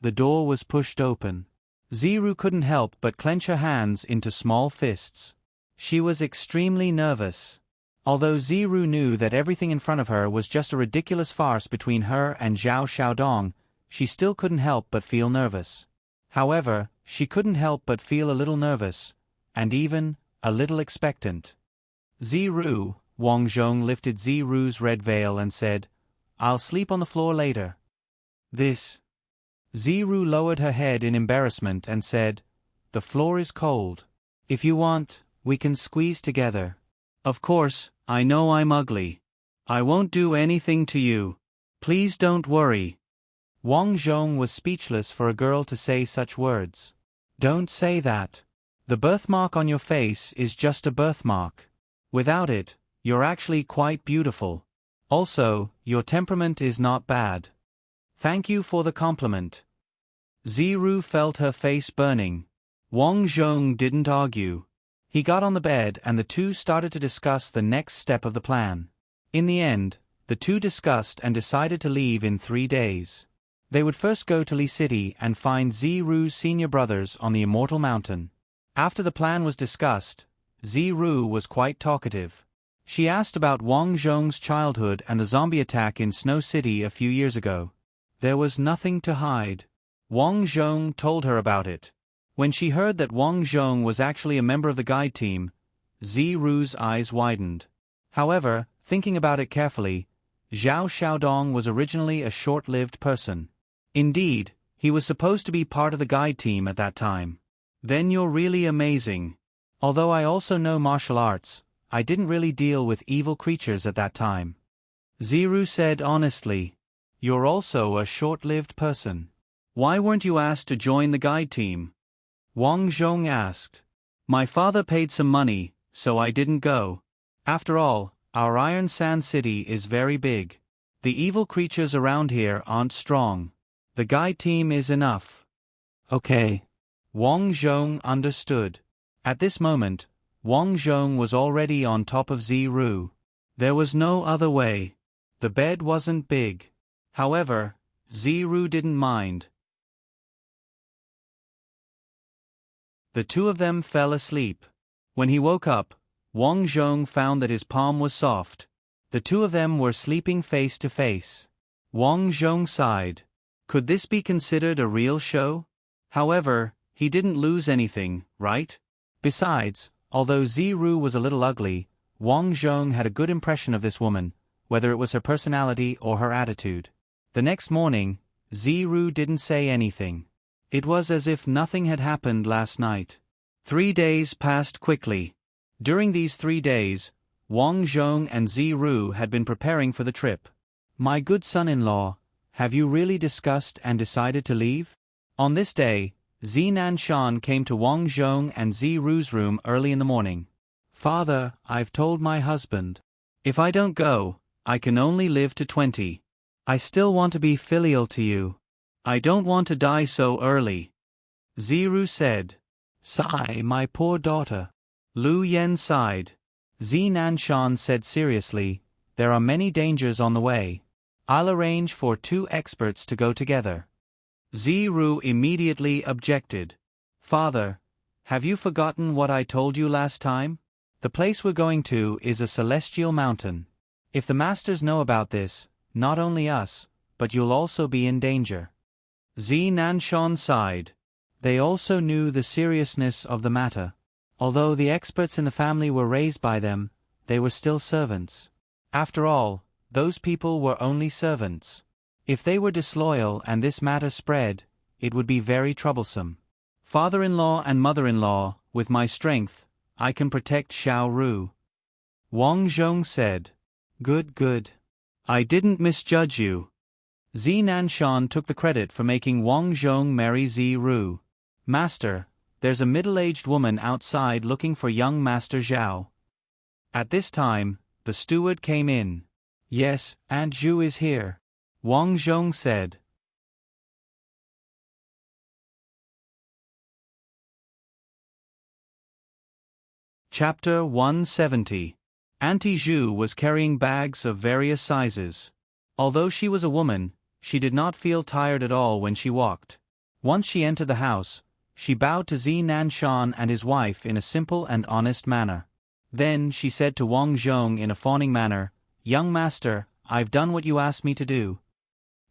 The door was pushed open. Ziru couldn't help but clench her hands into small fists. She was extremely nervous. Although Ziru knew that everything in front of her was just a ridiculous farce between her and Zhao Xiaodong, she still couldn't help but feel nervous. However, she couldn't help but feel a little nervous, and even a little expectant. Ziru, Wang Zhong lifted Ziru's red veil and said, I'll sleep on the floor later. This. Ziru lowered her head in embarrassment and said, The floor is cold. If you want, we can squeeze together. Of course, I know I'm ugly. I won't do anything to you. Please don't worry. Wang Zhong was speechless for a girl to say such words. Don't say that. The birthmark on your face is just a birthmark. Without it, you're actually quite beautiful. Also, your temperament is not bad. Thank you for the compliment. Ziru felt her face burning. Wang Zhong didn't argue. He got on the bed and the two started to discuss the next step of the plan. In the end, the two discussed and decided to leave in 3 days. They would first go to Li City and find Ziru's senior brothers on the Immortal Mountain. After the plan was discussed, Ziru was quite talkative. She asked about Wang Zhong's childhood and the zombie attack in Snow City a few years ago. There was nothing to hide. Wang Zhong told her about it. When she heard that Wang Zhong was actually a member of the guide team, Ziru's eyes widened. However, thinking about it carefully, Zhao Xiaodong was originally a short-lived person. Indeed, he was supposed to be part of the guide team at that time. Then you're really amazing. Although I also know martial arts, I didn't really deal with evil creatures at that time. Ziru said honestly. You're also a short-lived person. Why weren't you asked to join the guide team? Wang Zhong asked. My father paid some money, so I didn't go. After all, our Iron Sand City is very big. The evil creatures around here aren't strong. The guide team is enough. Okay. Wang Zhong understood. At this moment, Wang Zhong was already on top of Ziru. There was no other way. The bed wasn't big. However, Ziru didn't mind. The two of them fell asleep. When he woke up, Wang Zhong found that his palm was soft. The two of them were sleeping face to face. Wang Zhong sighed. Could this be considered a real show? However, he didn't lose anything, right? Besides, although Ziru was a little ugly, Wang Zhong had a good impression of this woman, whether it was her personality or her attitude. The next morning, Ziru didn't say anything. It was as if nothing had happened last night. 3 days passed quickly. During these 3 days, Wang Zhong and Ziru had been preparing for the trip. My good son-in-law, have you really discussed and decided to leave? On this day, Nanshan came to Wang Zhong and Ziru's room early in the morning. Father, I've told my husband. If I don't go, I can only live to 20. I still want to be filial to you. I don't want to die so early. Ziru said. Sigh, my poor daughter. Lu Yen sighed. Nanshan said seriously, there are many dangers on the way. I'll arrange for 2 experts to go together. Ziru immediately objected. Father, have you forgotten what I told you last time? The place we're going to is a celestial mountain. If the masters know about this, not only us, but you'll also be in danger. Nanshan sighed. They also knew the seriousness of the matter. Although the experts in the family were raised by them, they were still servants. After all, those people were only servants. If they were disloyal and this matter spread, it would be very troublesome. Father-in-law and mother-in-law, with my strength, I can protect Xiao Ru. Wang Zhong said. Good, good. I didn't misjudge you. Nanshan took the credit for making Wang Zhong marry Ziru. Master, there's a middle-aged woman outside looking for young Master Zhao. At this time, the steward came in. Yes, Aunt Zhu is here. Wang Zhong said. Chapter 170. Auntie Zhu was carrying bags of various sizes. Although she was a woman, she did not feel tired at all when she walked. Once she entered the house, she bowed to Nanshan and his wife in a simple and honest manner. Then she said to Wang Zhong in a fawning manner, Young master, I've done what you asked me to do.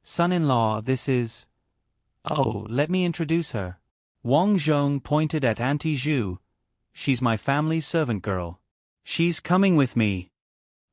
Son-in-law, this is... Oh, let me introduce her. Wang Zhong pointed at Auntie Zhu. She's my family's servant girl. She's coming with me.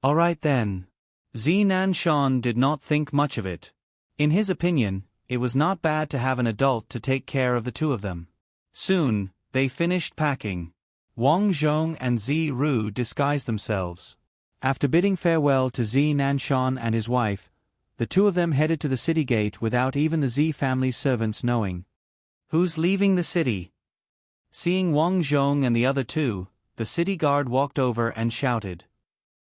All right then. Nanshan did not think much of it. In his opinion, it was not bad to have an adult to take care of the 2 of them. Soon, they finished packing. Wang Zhong and Ziru disguised themselves. After bidding farewell to Nanshan and his wife, the 2 of them headed to the city gate without even the family's servants knowing. Who's leaving the city? Seeing Wang Zhong and the other 2, the city guard walked over and shouted.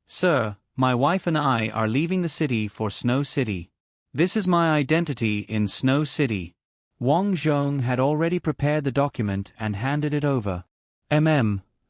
Sir, my wife and I are leaving the city for Snow City. This is my identity in Snow City. Wang Zhong had already prepared the document and handed it over.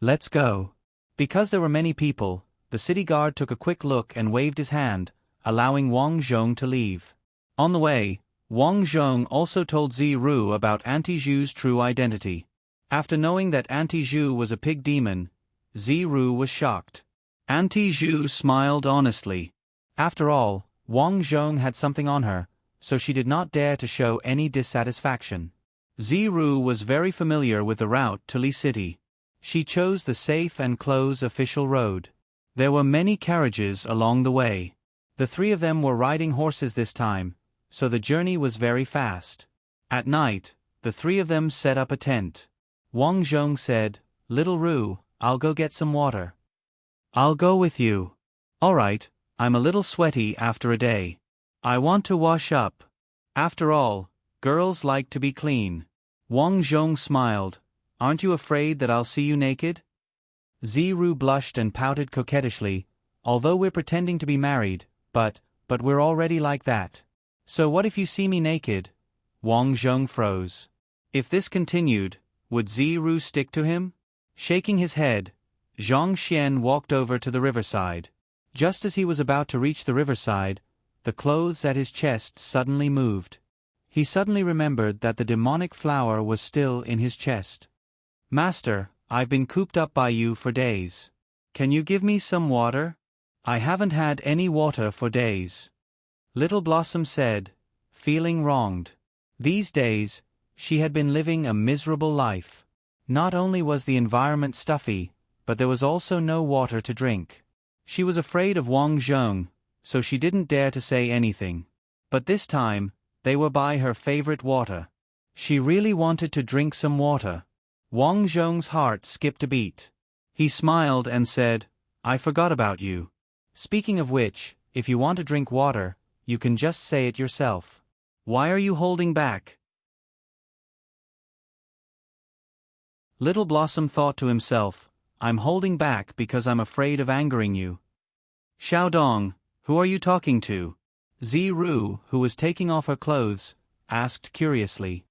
Let's go. Because there were many people, the city guard took a quick look and waved his hand, allowing Wang Zhong to leave. On the way, Wang Zhong also told Ziru about Auntie Zhu's true identity. After knowing that Auntie Zhu was a pig demon, Ziru was shocked. Auntie Zhu smiled honestly. After all, Wang Zhong had something on her, so she did not dare to show any dissatisfaction. Ziru was very familiar with the route to Li City. She chose the safe and close official road. There were many carriages along the way. The 3 of them were riding horses this time, so the journey was very fast. At night, the 3 of them set up a tent. Wang Zhong said, Little Ru, I'll go get some water. I'll go with you. All right, I'm a little sweaty after a day. I want to wash up. After all, girls like to be clean. Wang Zhong smiled. Aren't you afraid that I'll see you naked? Ziru blushed and pouted coquettishly, although we're pretending to be married, but we're already like that. So what if you see me naked? Wang Zhong froze. If this continued, would Ziru stick to him? Shaking his head, Zhang Xian walked over to the riverside. Just as he was about to reach the riverside, the clothes at his chest suddenly moved. He suddenly remembered that the demonic flower was still in his chest. Master, I've been cooped up by you for days. Can you give me some water? I haven't had any water for days. Little Blossom said, feeling wronged. These days, she had been living a miserable life. Not only was the environment stuffy, but there was also no water to drink. She was afraid of Wang Zhong, so she didn't dare to say anything. But this time, they were by her favorite water. She really wanted to drink some water. Wang Zhong's heart skipped a beat. He smiled and said, I forgot about you. Speaking of which, if you want to drink water, you can just say it yourself. Why are you holding back? Little Blossom thought to himself, I'm holding back because I'm afraid of angering you. Xiaodong, who are you talking to? Ziru, who was taking off her clothes, asked curiously.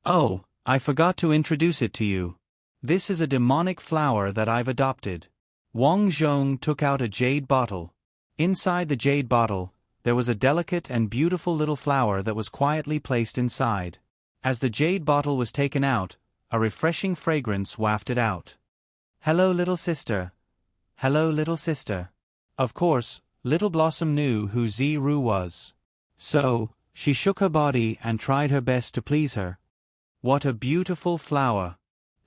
Oh, I forgot to introduce it to you. This is a demonic flower that I've adopted. Wang Zhong took out a jade bottle. Inside the jade bottle, there was a delicate and beautiful little flower that was quietly placed inside. As the jade bottle was taken out, a refreshing fragrance wafted out. Hello, little sister. Hello, little sister. Of course, Little Blossom knew who Ziru was. So, she shook her body and tried her best to please her. What a beautiful flower.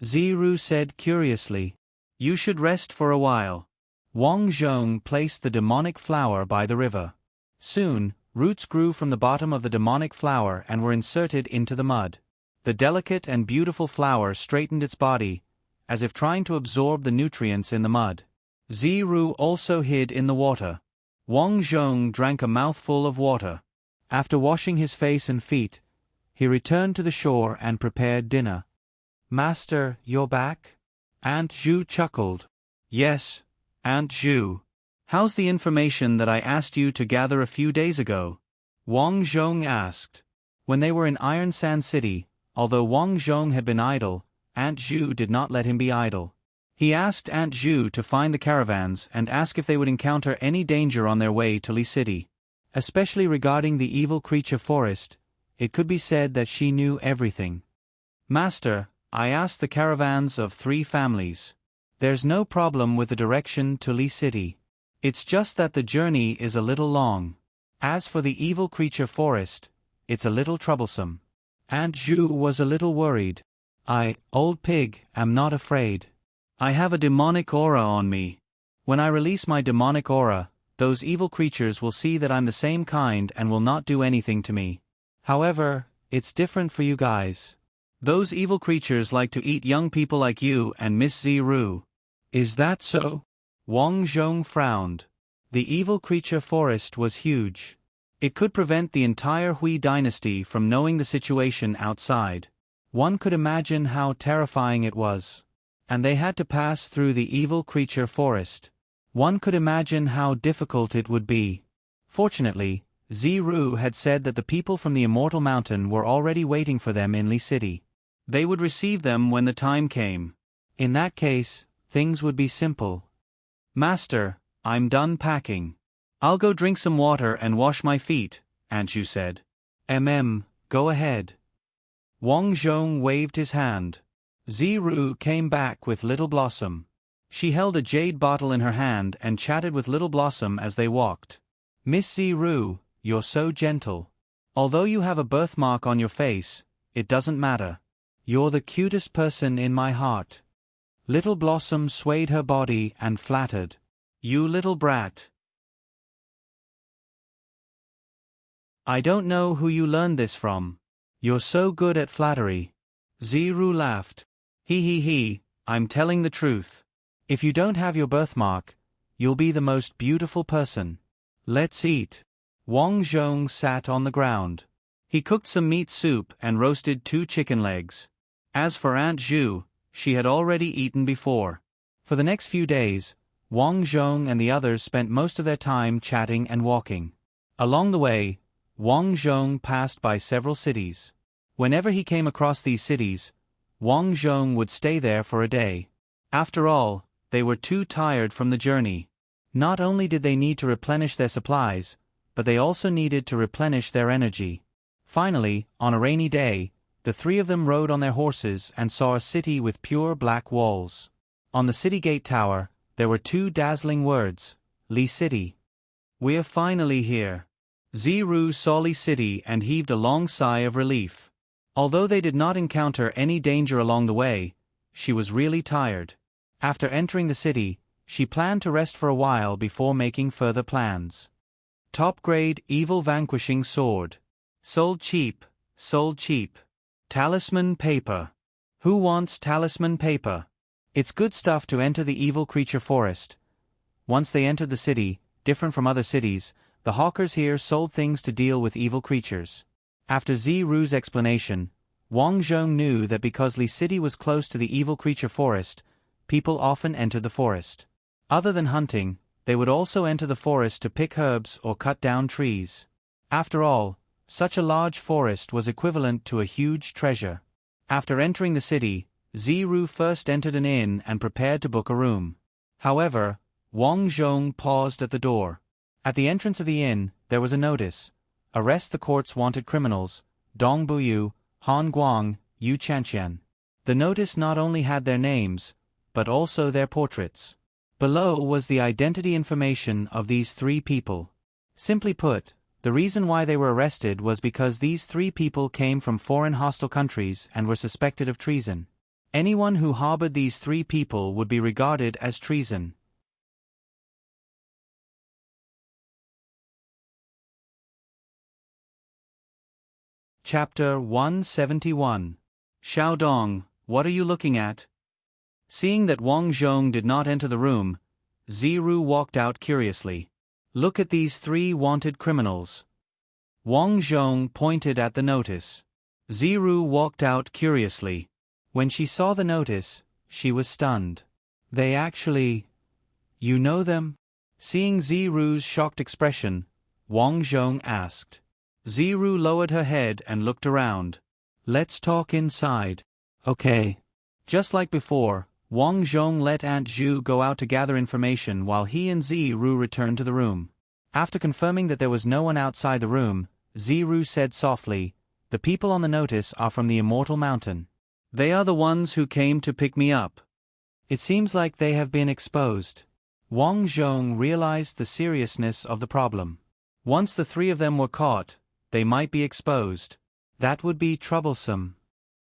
Ziru said curiously. You should rest for a while. Wang Zhong placed the demonic flower by the river. Soon, roots grew from the bottom of the demonic flower and were inserted into the mud. The delicate and beautiful flower straightened its body, as if trying to absorb the nutrients in the mud. Ziru also hid in the water. Wang Zhong drank a mouthful of water. After washing his face and feet, he returned to the shore and prepared dinner. Master, you're back? Aunt Zhu chuckled. Yes, Aunt Zhu. How's the information that I asked you to gather a few days ago? Wang Zhong asked. When they were in Iron Sand City, although Wang Zhong had been idle, Aunt Zhu did not let him be idle. He asked Aunt Zhu to find the caravans and ask if they would encounter any danger on their way to Li City. Especially regarding the evil creature forest, it could be said that she knew everything. Master, I asked the caravans of 3 families. There's no problem with the direction to Li City. It's just that the journey is a little long. As for the evil creature forest, it's a little troublesome. Aunt Zhu was a little worried. I, old pig, am not afraid. I have a demonic aura on me. When I release my demonic aura, those evil creatures will see that I'm the same kind and will not do anything to me. However, it's different for you guys. Those evil creatures like to eat young people like you and Miss Ziru. Is that so? Wang Zhong frowned. The evil creature forest was huge. It could prevent the entire Hui dynasty from knowing the situation outside. One could imagine how terrifying it was. And they had to pass through the evil creature forest. One could imagine how difficult it would be. Fortunately, Ziru had said that the people from the Immortal Mountain were already waiting for them in Li City. They would receive them when the time came. In that case, things would be simple. Master, I'm done packing. I'll go drink some water and wash my feet, Aunt Zhu said. Go ahead. Wang Zhong waved his hand. Ziru came back with Little Blossom. She held a jade bottle in her hand and chatted with Little Blossom as they walked. Miss Ziru, you're so gentle. Although you have a birthmark on your face, it doesn't matter. You're the cutest person in my heart. Little Blossom swayed her body and flattered. You little brat. I don't know who you learned this from. You're so good at flattery. Ziru laughed. He, I'm telling the truth. If you don't have your birthmark, you'll be the most beautiful person. Let's eat. Wang Zhong sat on the ground. He cooked some meat soup and roasted 2 chicken legs. As for Aunt Zhu, she had already eaten before. For the next few days, Wang Zhong and the others spent most of their time chatting and walking. Along the way, Wang Zhong passed by several cities. Whenever he came across these cities, Wang Zhong would stay there for a day. After all, they were too tired from the journey. Not only did they need to replenish their supplies, but they also needed to replenish their energy. Finally, on a rainy day, the 3 of them rode on their horses and saw a city with pure black walls. On the city gate tower, there were 2 dazzling words, Li City. We're finally here. Ziru saw Li City and heaved a long sigh of relief. Although they did not encounter any danger along the way, she was really tired. After entering the city, she planned to rest for a while before making further plans. Top grade evil vanquishing sword. Sold cheap, sold cheap. Talisman paper. Who wants talisman paper? It's good stuff to enter the evil creature forest. Once they entered the city, different from other cities, the hawkers here sold things to deal with evil creatures. After Ziru's explanation, Wang Zhong knew that because Li City was close to the evil creature forest, people often entered the forest. Other than hunting, they would also enter the forest to pick herbs or cut down trees. After all, such a large forest was equivalent to a huge treasure. After entering the city, Ziru first entered an inn and prepared to book a room. However, Wang Zhong paused at the door. At the entrance of the inn, there was a notice: "Arrest the court's wanted criminals, Dong Buyu, Han Guang, Yu Chanqian." The notice not only had their names, but also their portraits. Below was the identity information of these three people. Simply put, the reason why they were arrested was because these three people came from foreign hostile countries and were suspected of treason. Anyone who harbored these three people would be regarded as treason. Chapter 171. Xiaodong, what are you looking at? Seeing that Wang Zhong did not enter the room, Ziru walked out curiously. Look at these three wanted criminals. Wang Zhong pointed at the notice. Ziru walked out curiously. When she saw the notice, she was stunned. They actually... You know them? Seeing Ziru's shocked expression, Wang Zhong asked. Ziru lowered her head and looked around. Let's talk inside. Okay. Just like before, Wang Zhong let Aunt Zhu go out to gather information while he and Ziru returned to the room. After confirming that there was no one outside the room, Ziru said softly, "The people on the notice are from the Immortal Mountain. They are the ones who came to pick me up. It seems like they have been exposed." Wang Zhong realized the seriousness of the problem. Once the three of them were caught, they might be exposed. That would be troublesome.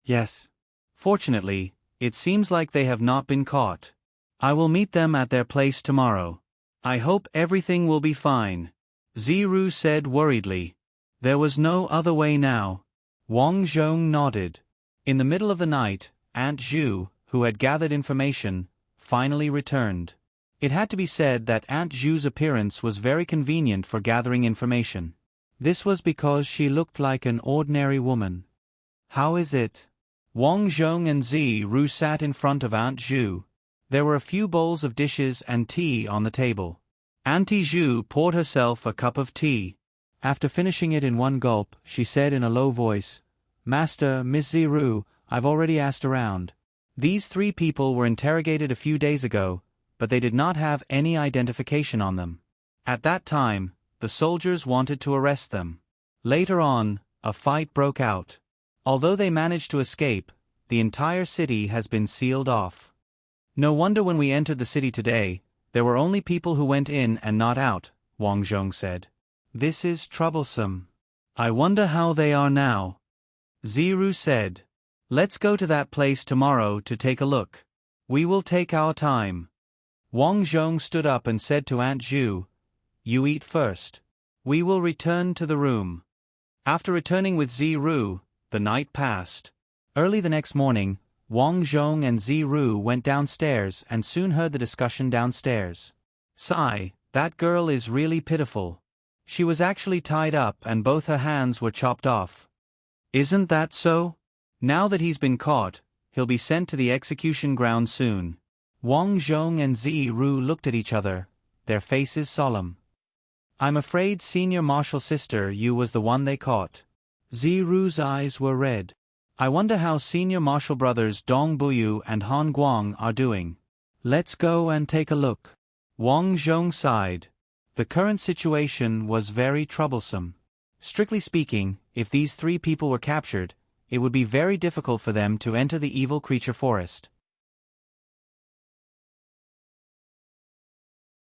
Yes. Fortunately, it seems like they have not been caught. I will meet them at their place tomorrow. I hope everything will be fine, Ziru said worriedly. There was no other way now. Wang Zhong nodded. In the middle of the night, Aunt Zhu, who had gathered information, finally returned. It had to be said that Aunt Zhu's appearance was very convenient for gathering information. This was because she looked like an ordinary woman. How is it? Wang Zhong and Ziru sat in front of Aunt Zhu. There were a few bowls of dishes and tea on the table. Auntie Zhu poured herself a cup of tea. After finishing it in one gulp, she said in a low voice, "Master, Miss Ziru, I've already asked around. These three people were interrogated a few days ago, but they did not have any identification on them. At that time, the soldiers wanted to arrest them. Later on, a fight broke out. Although they managed to escape, the entire city has been sealed off. No wonder when we entered the city today, there were only people who went in and not out," Wang Zhong said. This is troublesome. I wonder how they are now. Ziru said. Let's go to that place tomorrow to take a look. We will take our time. Wang Zhong stood up and said to Aunt Zhu, "You eat first. We will return to the room." After returning with Ziru, the night passed. Early the next morning, Wang Zhong and Ziru went downstairs and soon heard the discussion downstairs. Sigh, that girl is really pitiful. She was actually tied up and both her hands were chopped off. Isn't that so? Now that he's been caught, he'll be sent to the execution ground soon. Wang Zhong and Ziru looked at each other, their faces solemn. I'm afraid Senior Marshal Sister Yu was the one they caught. Ziru's eyes were red. I wonder how Senior Marshal Brothers Dong Buyu and Han Guang are doing. Let's go and take a look. Wang Zhong sighed. The current situation was very troublesome. Strictly speaking, if these three people were captured, it would be very difficult for them to enter the evil creature forest.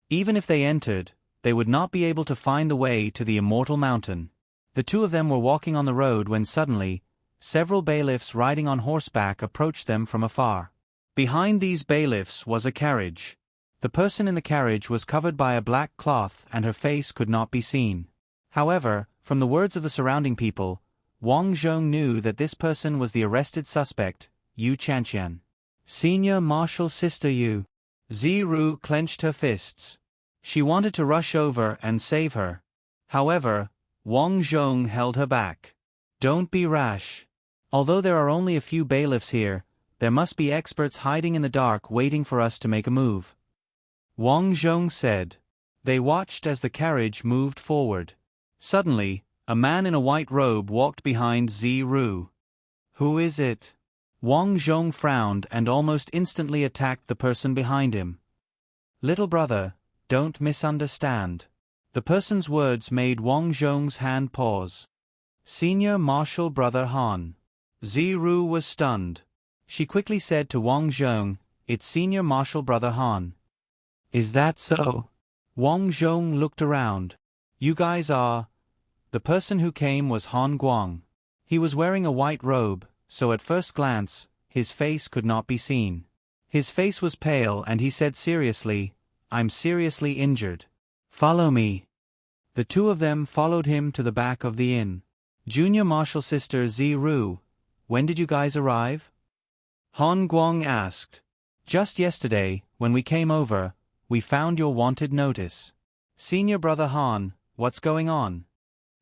Even if they entered, they would not be able to find the way to the Immortal Mountain. The two of them were walking on the road when suddenly, several bailiffs riding on horseback approached them from afar. Behind these bailiffs was a carriage. The person in the carriage was covered by a black cloth and her face could not be seen. However, from the words of the surrounding people, Wang Zhong knew that this person was the arrested suspect, Yu Chanqian. Senior Marshal Sister Yu. Ziru clenched her fists. She wanted to rush over and save her. However, Wang Zhong held her back. Don't be rash. Although there are only a few bailiffs here, there must be experts hiding in the dark waiting for us to make a move. Wang Zhong said. They watched as the carriage moved forward. Suddenly, a man in a white robe walked behind Ziru. Who is it? Wang Zhong frowned and almost instantly attacked the person behind him. Little brother, don't misunderstand. The person's words made Wang Zhong's hand pause. Senior Marshal Brother Han. Ziru was stunned. She quickly said to Wang Zhong, "It's Senior Marshal Brother Han." Is that so? Wang Zhong looked around. You guys are... The person who came was Han Guang. He was wearing a white robe, so at first glance, his face could not be seen. His face was pale and he said seriously, "I'm seriously injured. Follow me." The two of them followed him to the back of the inn. Junior Marshal Sister Ziru, when did you guys arrive? Han Guang asked. Just yesterday, when we came over, we found your wanted notice. Senior Brother Han, what's going on?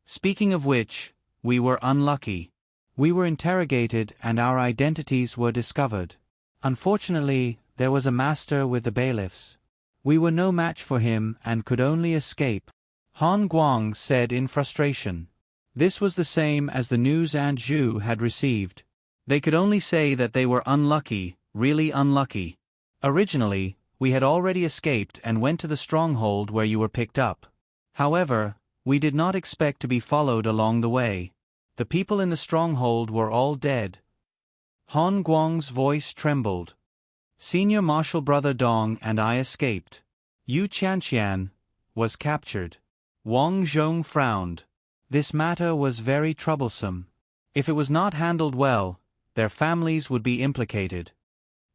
Speaking of which, we were unlucky. We were interrogated and our identities were discovered. Unfortunately, there was a master with the bailiffs. We were no match for him and could only escape. Han Guang said in frustration. This was the same as the news Aunt Zhu had received. They could only say that they were unlucky, really unlucky. Originally, we had already escaped and went to the stronghold where you were picked up. However, we did not expect to be followed along the way. The people in the stronghold were all dead. Han Guang's voice trembled. Senior Marshal Brother Dong and I escaped. Yu Chanqian was captured. Wang Zhong frowned. This matter was very troublesome. If it was not handled well, their families would be implicated.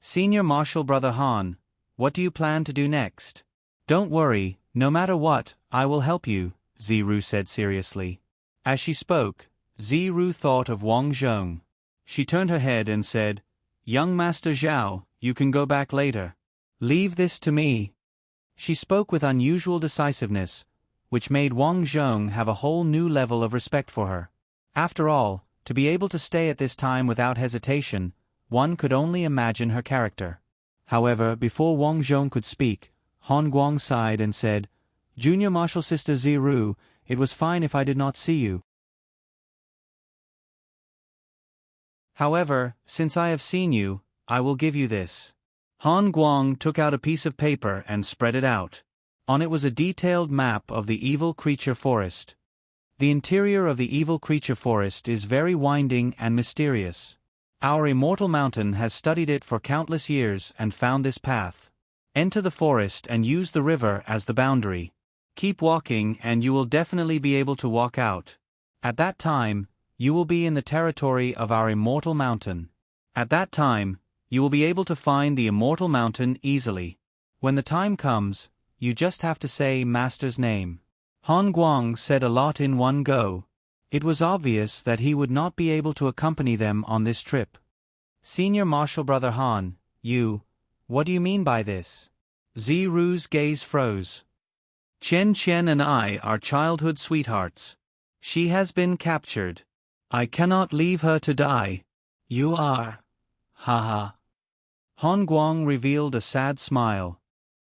Senior Marshal Brother Han, what do you plan to do next? Don't worry, no matter what, I will help you, Ziru said seriously. As she spoke, Ziru thought of Wang Zhong. She turned her head and said, Young Master Zhao, you can go back later. Leave this to me. She spoke with unusual decisiveness, which made Wang Zhong have a whole new level of respect for her. After all, to be able to stay at this time without hesitation, one could only imagine her character. However, before Wang Zhong could speak, Han Guang sighed and said, Junior Marshal Sister Ziru, it was fine if I did not see you. However, since I have seen you, I will give you this. Han Guang took out a piece of paper and spread it out. On it was a detailed map of the evil creature forest. The interior of the evil creature forest is very winding and mysterious. Our immortal mountain has studied it for countless years and found this path. Enter the forest and use the river as the boundary. Keep walking and you will definitely be able to walk out. At that time, you will be in the territory of our immortal mountain. At that time, you will be able to find the immortal mountain easily. When the time comes, you just have to say Master's name. Han Guang said a lot in one go. It was obvious that he would not be able to accompany them on this trip. Senior Marshal Brother Han, what do you mean by this? Ziru's gaze froze. Chen Chen and I are childhood sweethearts. She has been captured. I cannot leave her to die. You are. Haha. Han Guang revealed a sad smile.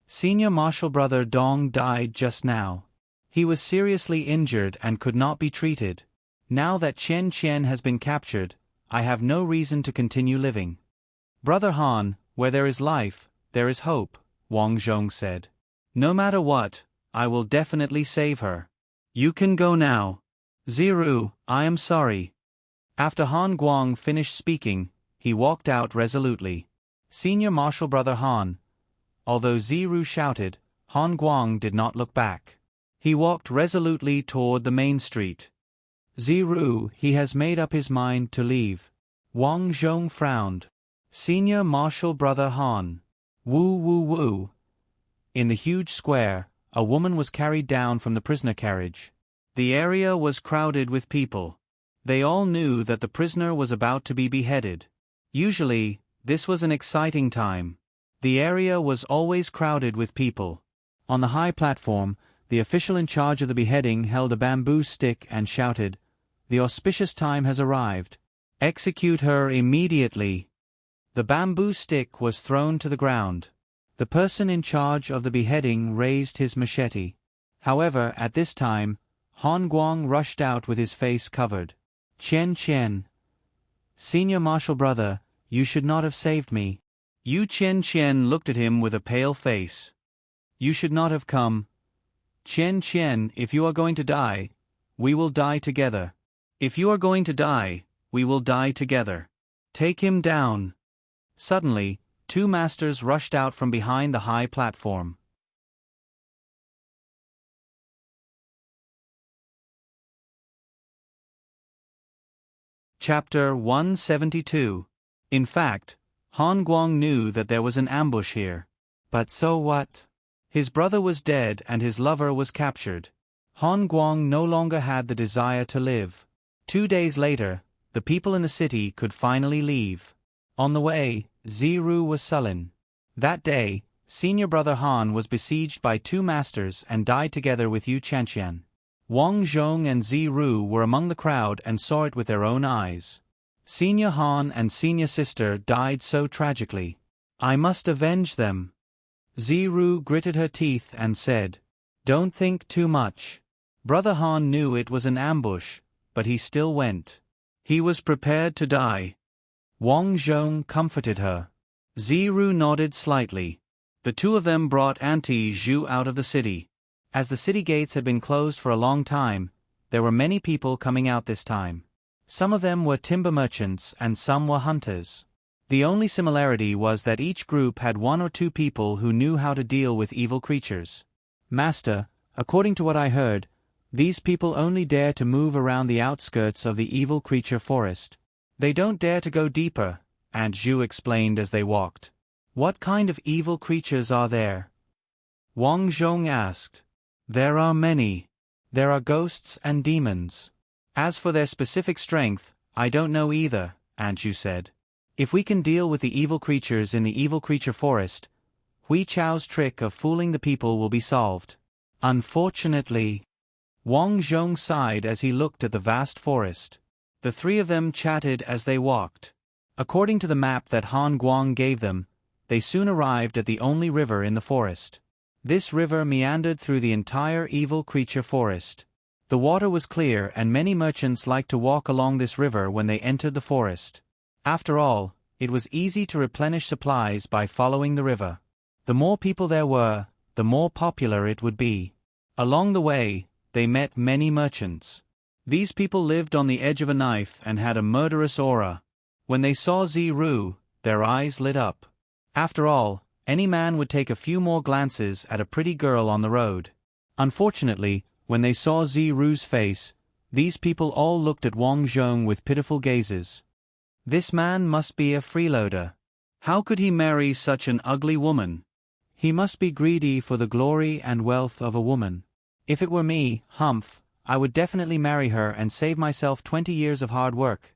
Senior Marshal Brother Dong died just now. He was seriously injured and could not be treated. Now that Chen Chen has been captured, I have no reason to continue living. Brother Han, where there is life, there is hope, Wang Zhong said. No matter what, I will definitely save her. You can go now. Ziru, I am sorry. After Han Guang finished speaking, he walked out resolutely. Senior Marshal Brother Han. Although Ziru shouted, Han Guang did not look back. He walked resolutely toward the main street. Ziru, he has made up his mind to leave. Wang Zhong frowned. Senior Marshal Brother Han. Woo woo woo. In the huge square, a woman was carried down from the prisoner carriage. The area was crowded with people. They all knew that the prisoner was about to be beheaded. Usually, this was an exciting time. The area was always crowded with people. On the high platform, the official in charge of the beheading held a bamboo stick and shouted, "The auspicious time has arrived. Execute her immediately." The bamboo stick was thrown to the ground. The person in charge of the beheading raised his machete. However, at this time, Han Guang rushed out with his face covered. "Chen Chen, Senior Marshal Brother, you should not have saved me." Yu Chen Chen looked at him with a pale face. "You should not have come. Chen Chen, if you are going to die, we will die together. If you are going to die, we will die together. Take him down." Suddenly, two masters rushed out from behind the high platform. Chapter 172. In fact, Han Guang knew that there was an ambush here. But so what? His brother was dead and his lover was captured. Han Guang no longer had the desire to live. 2 days later, the people in the city could finally leave. On the way, Ziru was sullen. That day, senior brother Han was besieged by two masters and died together with Yu Chanqian. Wang Zhong and Ziru were among the crowd and saw it with their own eyes. Senior Han and senior sister died so tragically. "I must avenge them." Ziru gritted her teeth and said, "Don't think too much." Brother Han knew it was an ambush, but he still went. He was prepared to die. Wang Zhong comforted her. Ziru nodded slightly. The two of them brought Auntie Zhu out of the city. As the city gates had been closed for a long time, there were many people coming out this time. Some of them were timber merchants and some were hunters. The only similarity was that each group had 1 or 2 people who knew how to deal with evil creatures. "Master, according to what I heard, these people only dare to move around the outskirts of the evil creature forest. They don't dare to go deeper," Aunt Zhu explained as they walked. "What kind of evil creatures are there?" Wang Zhong asked. "There are many. There are ghosts and demons. As for their specific strength, I don't know either," Aunt Zhu said. "If we can deal with the evil creatures in the evil creature forest, Hui Chao's trick of fooling the people will be solved." Unfortunately, Wang Zhong sighed as he looked at the vast forest. The three of them chatted as they walked. According to the map that Han Guang gave them, they soon arrived at the only river in the forest. This river meandered through the entire evil creature forest. The water was clear and many merchants liked to walk along this river when they entered the forest. After all, it was easy to replenish supplies by following the river. The more people there were, the more popular it would be. Along the way, they met many merchants. These people lived on the edge of a knife and had a murderous aura. When they saw Ziru, their eyes lit up. After all, any man would take a few more glances at a pretty girl on the road. Unfortunately, when they saw Ziru's face, these people all looked at Wang Zhong with pitiful gazes. This man must be a freeloader. How could he marry such an ugly woman? He must be greedy for the glory and wealth of a woman. If it were me, Humph, I would definitely marry her and save myself 20 years of hard work.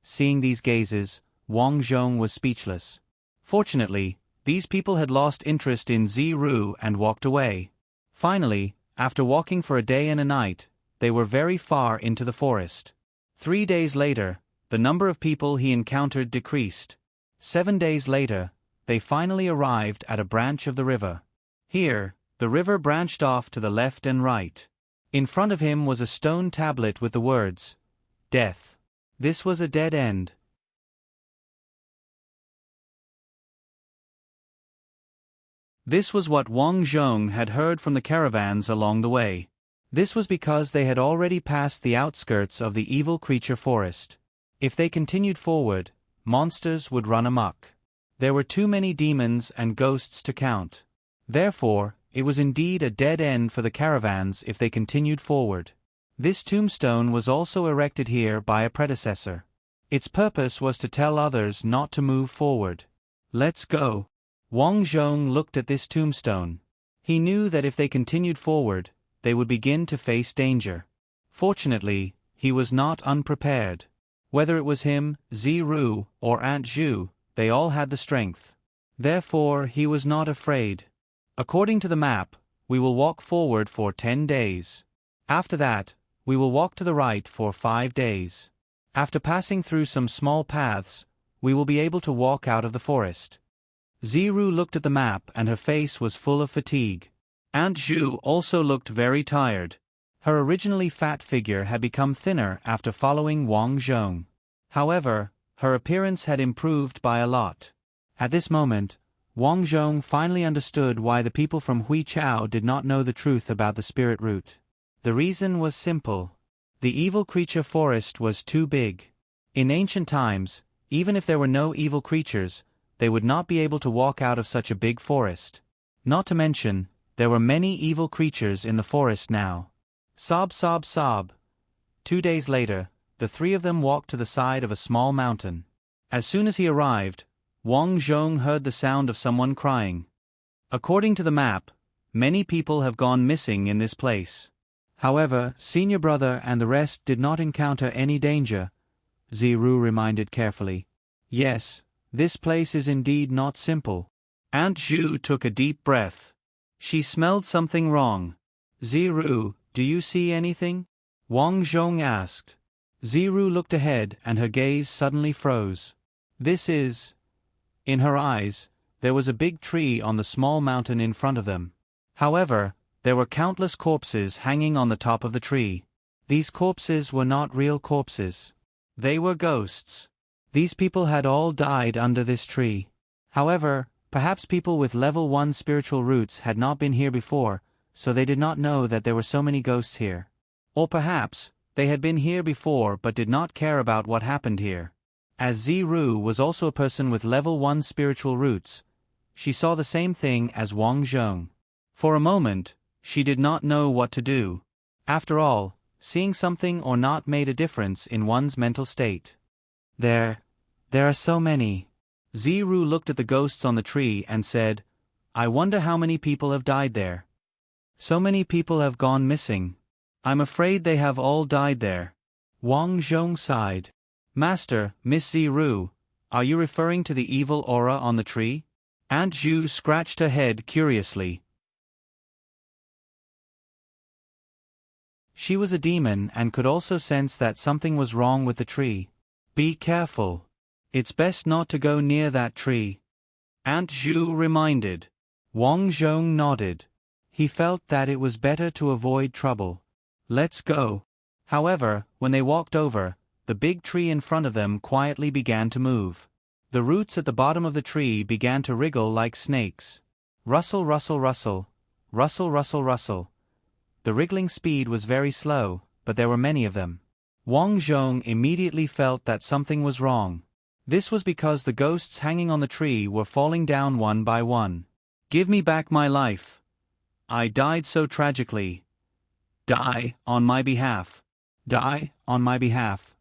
Seeing these gazes, Wang Zhong was speechless. Fortunately, these people had lost interest in Ziru and walked away. Finally, after walking for a day and a night, they were very far into the forest. 3 days later, the number of people he encountered decreased. 7 days later, they finally arrived at a branch of the river. Here, the river branched off to the left and right. In front of him was a stone tablet with the words, "Death." This was a dead end. This was what Wang Zhong had heard from the caravans along the way. This was because they had already passed the outskirts of the evil creature forest. If they continued forward, monsters would run amok. There were too many demons and ghosts to count. Therefore, it was indeed a dead end for the caravans if they continued forward. This tombstone was also erected here by a predecessor. Its purpose was to tell others not to move forward. "Let's go." Wang Zhong looked at this tombstone. He knew that if they continued forward, they would begin to face danger. Fortunately, he was not unprepared. Whether it was him, Ziru, or Aunt Zhu, they all had the strength. Therefore, he was not afraid. According to the map, we will walk forward for 10 days. After that, we will walk to the right for 5 days. After passing through some small paths, we will be able to walk out of the forest. Ziru looked at the map and her face was full of fatigue. Aunt Zhu also looked very tired. Her originally fat figure had become thinner after following Wang Zhong. However, her appearance had improved by a lot. At this moment, Wang Zhong finally understood why the people from Huichao did not know the truth about the spirit root. The reason was simple. The evil creature forest was too big. In ancient times, even if there were no evil creatures, they would not be able to walk out of such a big forest. Not to mention, there were many evil creatures in the forest now. Sob, sob, sob. 2 days later, the three of them walked to the side of a small mountain. As soon as he arrived, Wang Zhong heard the sound of someone crying. According to the map, many people have gone missing in this place. However, senior brother and the rest did not encounter any danger, Ziru reminded carefully. Yes, this place is indeed not simple. Aunt Zhu took a deep breath. She smelled something wrong. Ziru, do you see anything? Wang Zhong asked. Ziru looked ahead and her gaze suddenly froze. This is... In her eyes, there was a big tree on the small mountain in front of them. However, there were countless corpses hanging on the top of the tree. These corpses were not real corpses. They were ghosts. These people had all died under this tree. However, perhaps people with level 1 spiritual roots had not been here before, so they did not know that there were so many ghosts here. Or perhaps, they had been here before but did not care about what happened here. As Ziru was also a person with level 1 spiritual roots, she saw the same thing as Wang Zhong. For a moment, she did not know what to do. After all, seeing something or not made a difference in one's mental state. There are so many. Ziru looked at the ghosts on the tree and said, I wonder how many people have died there. So many people have gone missing. I'm afraid they have all died there. Wang Zhong sighed. Master, Miss Ziru, are you referring to the evil aura on the tree? Aunt Zhu scratched her head curiously. She was a demon and could also sense that something was wrong with the tree. Be careful. It's best not to go near that tree. Aunt Zhu reminded. Wang Zhong nodded. He felt that it was better to avoid trouble. Let's go. However, when they walked over, the big tree in front of them quietly began to move. The roots at the bottom of the tree began to wriggle like snakes. Rustle, rustle, rustle. Rustle, rustle, rustle. The wriggling speed was very slow, but there were many of them. Wang Zhong immediately felt that something was wrong. This was because the ghosts hanging on the tree were falling down one by one. Give me back my life. I died so tragically. Die on my behalf. Die on my behalf.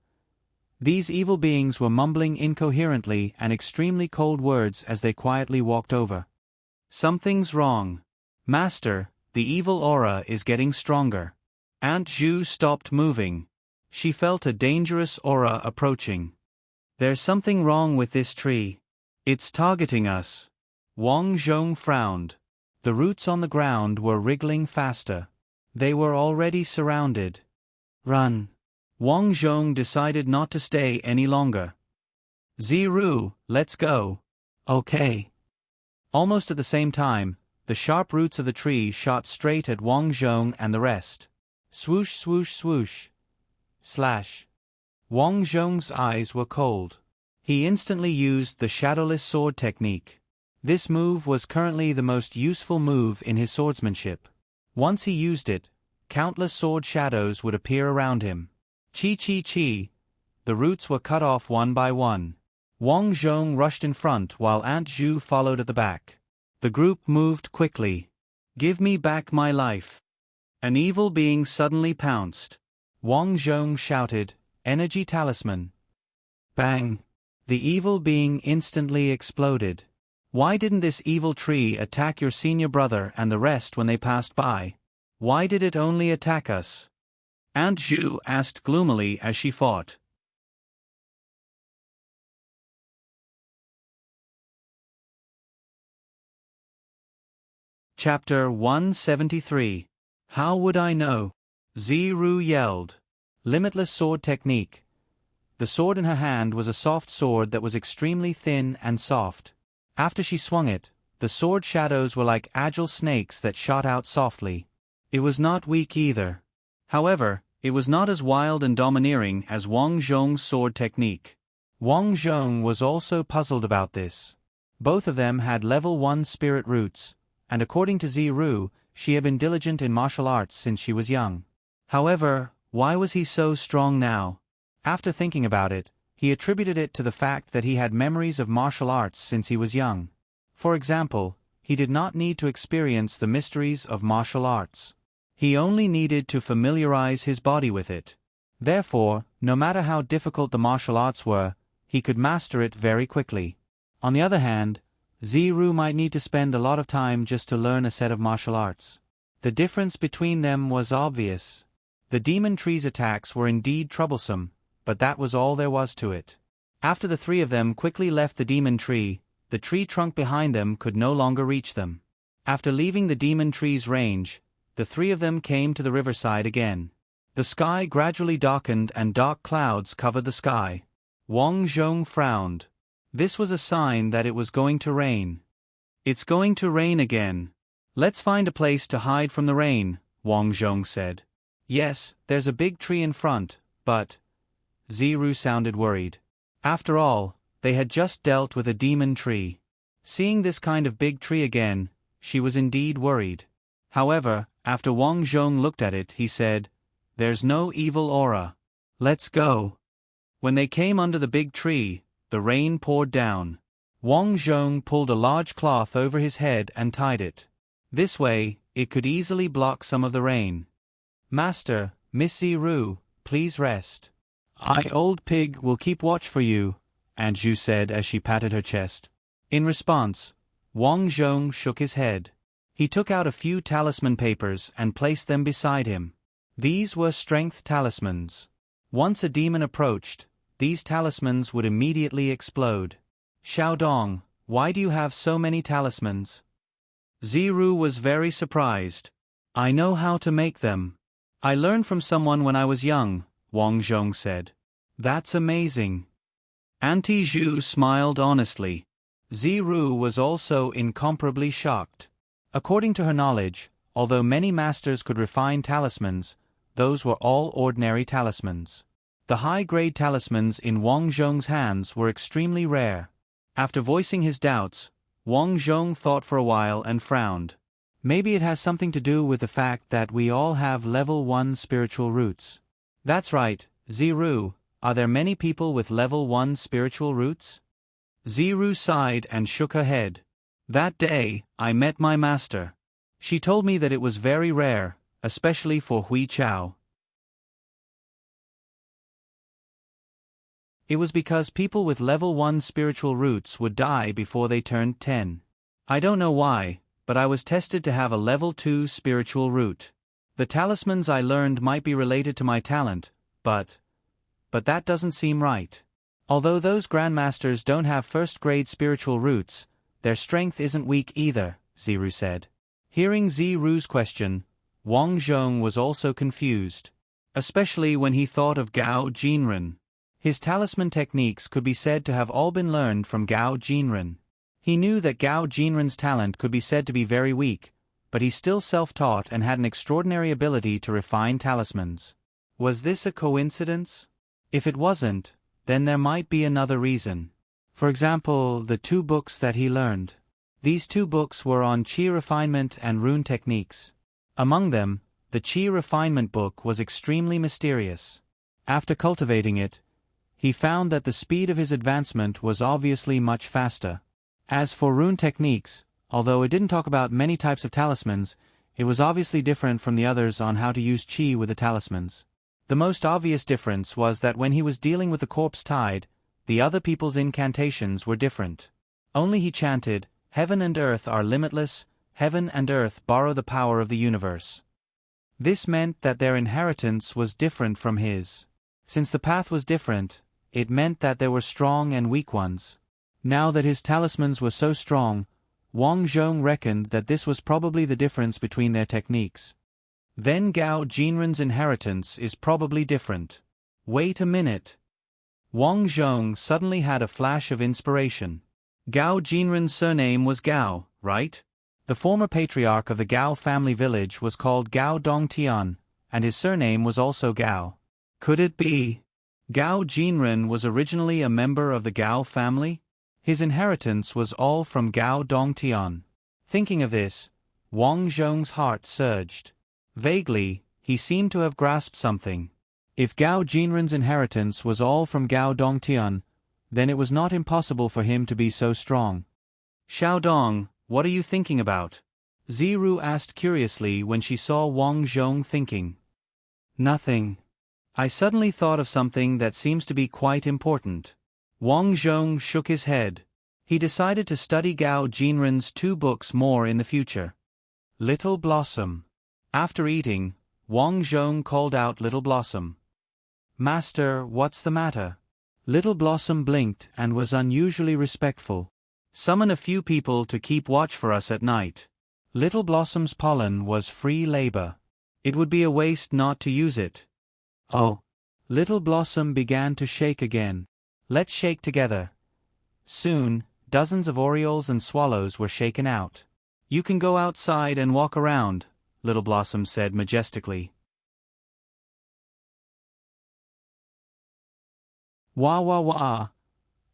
These evil beings were mumbling incoherently and extremely cold words as they quietly walked over. Something's wrong. Master, the evil aura is getting stronger. Aunt Zhu stopped moving. She felt a dangerous aura approaching. There's something wrong with this tree. It's targeting us. Wang Zhong frowned. The roots on the ground were wriggling faster. They were already surrounded. Run. Wang Zhong decided not to stay any longer. Ziru, let's go. Okay. Almost at the same time, the sharp roots of the tree shot straight at Wang Zhong and the rest. Swoosh, swoosh, swoosh. Slash. Wang Zhong's eyes were cold. He instantly used the shadowless sword technique. This move was currently the most useful move in his swordsmanship. Once he used it, countless sword shadows would appear around him. Chi chi chi. The roots were cut off one by one. Wang Zhong rushed in front while Aunt Zhu followed at the back. The group moved quickly. Give me back my life. An evil being suddenly pounced. Wang Zhong shouted, Energy talisman. Bang. The evil being instantly exploded. Why didn't this evil tree attack your senior brother and the rest when they passed by? Why did it only attack us? Aunt Zhu asked gloomily as she fought. Chapter 173. How would I know? Ziru yelled. Limitless sword technique. The sword in her hand was a soft sword that was extremely thin and soft. After she swung it, the sword shadows were like agile snakes that shot out softly. It was not weak either. However, it was not as wild and domineering as Wang Zhong's sword technique. Wang Zhong was also puzzled about this. Both of them had level 1 spirit roots, and according to Ziru, she had been diligent in martial arts since she was young. However, why was he so strong now? After thinking about it, he attributed it to the fact that he had memories of martial arts since he was young. For example, he did not need to experience the mysteries of martial arts. He only needed to familiarize his body with it. Therefore, no matter how difficult the martial arts were, he could master it very quickly. On the other hand, Ziru might need to spend a lot of time just to learn a set of martial arts. The difference between them was obvious. The demon tree's attacks were indeed troublesome, but that was all there was to it. After the three of them quickly left the demon tree, the tree trunk behind them could no longer reach them. After leaving the demon tree's range, the three of them came to the riverside again. The sky gradually darkened and dark clouds covered the sky. Wang Zhong frowned. This was a sign that it was going to rain. It's going to rain again. Let's find a place to hide from the rain, Wang Zhong said. Yes, there's a big tree in front, but... Ziru sounded worried. After all, they had just dealt with a demon tree. Seeing this kind of big tree again, she was indeed worried. However, after Wang Zhong looked at it, he said, "There's no evil aura. Let's go." When they came under the big tree, the rain poured down. Wang Zhong pulled a large cloth over his head and tied it. This way, it could easily block some of the rain. "Master, Miss Ziru, please rest. I, Old Pig, will keep watch for you," Aunt Zhu said as she patted her chest. In response, Wang Zhong shook his head. He took out a few talisman papers and placed them beside him. These were strength talismans. Once a demon approached, these talismans would immediately explode. "Xiaodong, why do you have so many talismans?" Ziru was very surprised. "I know how to make them. I learned from someone when I was young," Wang Zhong said. "That's amazing." Auntie Zhu smiled honestly. Ziru was also incomparably shocked. According to her knowledge, although many masters could refine talismans, those were all ordinary talismans. The high-grade talismans in Wang Zhong's hands were extremely rare. After voicing his doubts, Wang Zhong thought for a while and frowned. Maybe it has something to do with the fact that we all have level 1 spiritual roots. That's right, Ziru, are there many people with level 1 spiritual roots? Ziru sighed and shook her head. That day, I met my master. She told me that it was very rare, especially for Hui Chao. It was because people with level 1 spiritual roots would die before they turned 10. I don't know why, but I was tested to have a level 2 spiritual root. The talismans I learned might be related to my talent, but that doesn't seem right. Although those grandmasters don't have first-grade spiritual roots, their strength isn't weak either, Ziru said. Hearing Ziru's question, Wang Zhong was also confused. Especially when he thought of Gao Jinren. His talisman techniques could be said to have all been learned from Gao Jinren. He knew that Gao Jinren's talent could be said to be very weak, but he still self-taught and had an extraordinary ability to refine talismans. Was this a coincidence? If it wasn't, then there might be another reason. For example, the 2 books that he learned. These 2 books were on Qi refinement and rune techniques. Among them, the Qi refinement book was extremely mysterious. After cultivating it, he found that the speed of his advancement was obviously much faster. As for rune techniques, although it didn't talk about many types of talismans, it was obviously different from the others on how to use Qi with the talismans. The most obvious difference was that when he was dealing with the corpse tide, the other people's incantations were different. Only he chanted, "Heaven and earth are limitless, heaven and earth borrow the power of the universe." This meant that their inheritance was different from his. Since the path was different, it meant that there were strong and weak ones. Now that his talismans were so strong, Wang Zhong reckoned that this was probably the difference between their techniques. Then Gao Jinren's inheritance is probably different. Wait a minute. Wang Zhong suddenly had a flash of inspiration. Gao Jinren's surname was Gao, right? The former patriarch of the Gao family village was called Gao Dongtian, and his surname was also Gao. Could it be? Gao Jinren was originally a member of the Gao family? His inheritance was all from Gao Dongtian. Thinking of this, Wang Zhong's heart surged. Vaguely, he seemed to have grasped something. If Gao Jinren's inheritance was all from Gao Dongtian, then it was not impossible for him to be so strong. Xiaodong, what are you thinking about? Ziru asked curiously when she saw Wang Zhong thinking. Nothing. I suddenly thought of something that seems to be quite important. Wang Zhong shook his head. He decided to study Gao Jinren's 2 books more in the future. Little Blossom. After eating, Wang Zhong called out Little Blossom. Master, what's the matter? Little Blossom blinked and was unusually respectful. Summon a few people to keep watch for us at night. Little Blossom's pollen was free labor. It would be a waste not to use it. Oh. Little Blossom began to shake again. Let's shake together. Soon, dozens of orioles and swallows were shaken out. You can go outside and walk around, Little Blossom said majestically. Wah wah wah.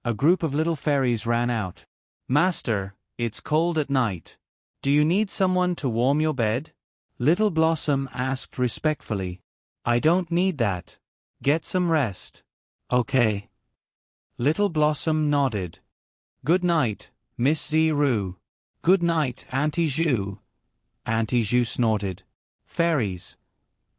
A group of little fairies ran out. Master, it's cold at night. Do you need someone to warm your bed? Little Blossom asked respectfully. I don't need that. Get some rest. Okay. Little Blossom nodded. Good night, Miss Ziru. Good night, Auntie Zhu. Auntie Zhu snorted. Fairies.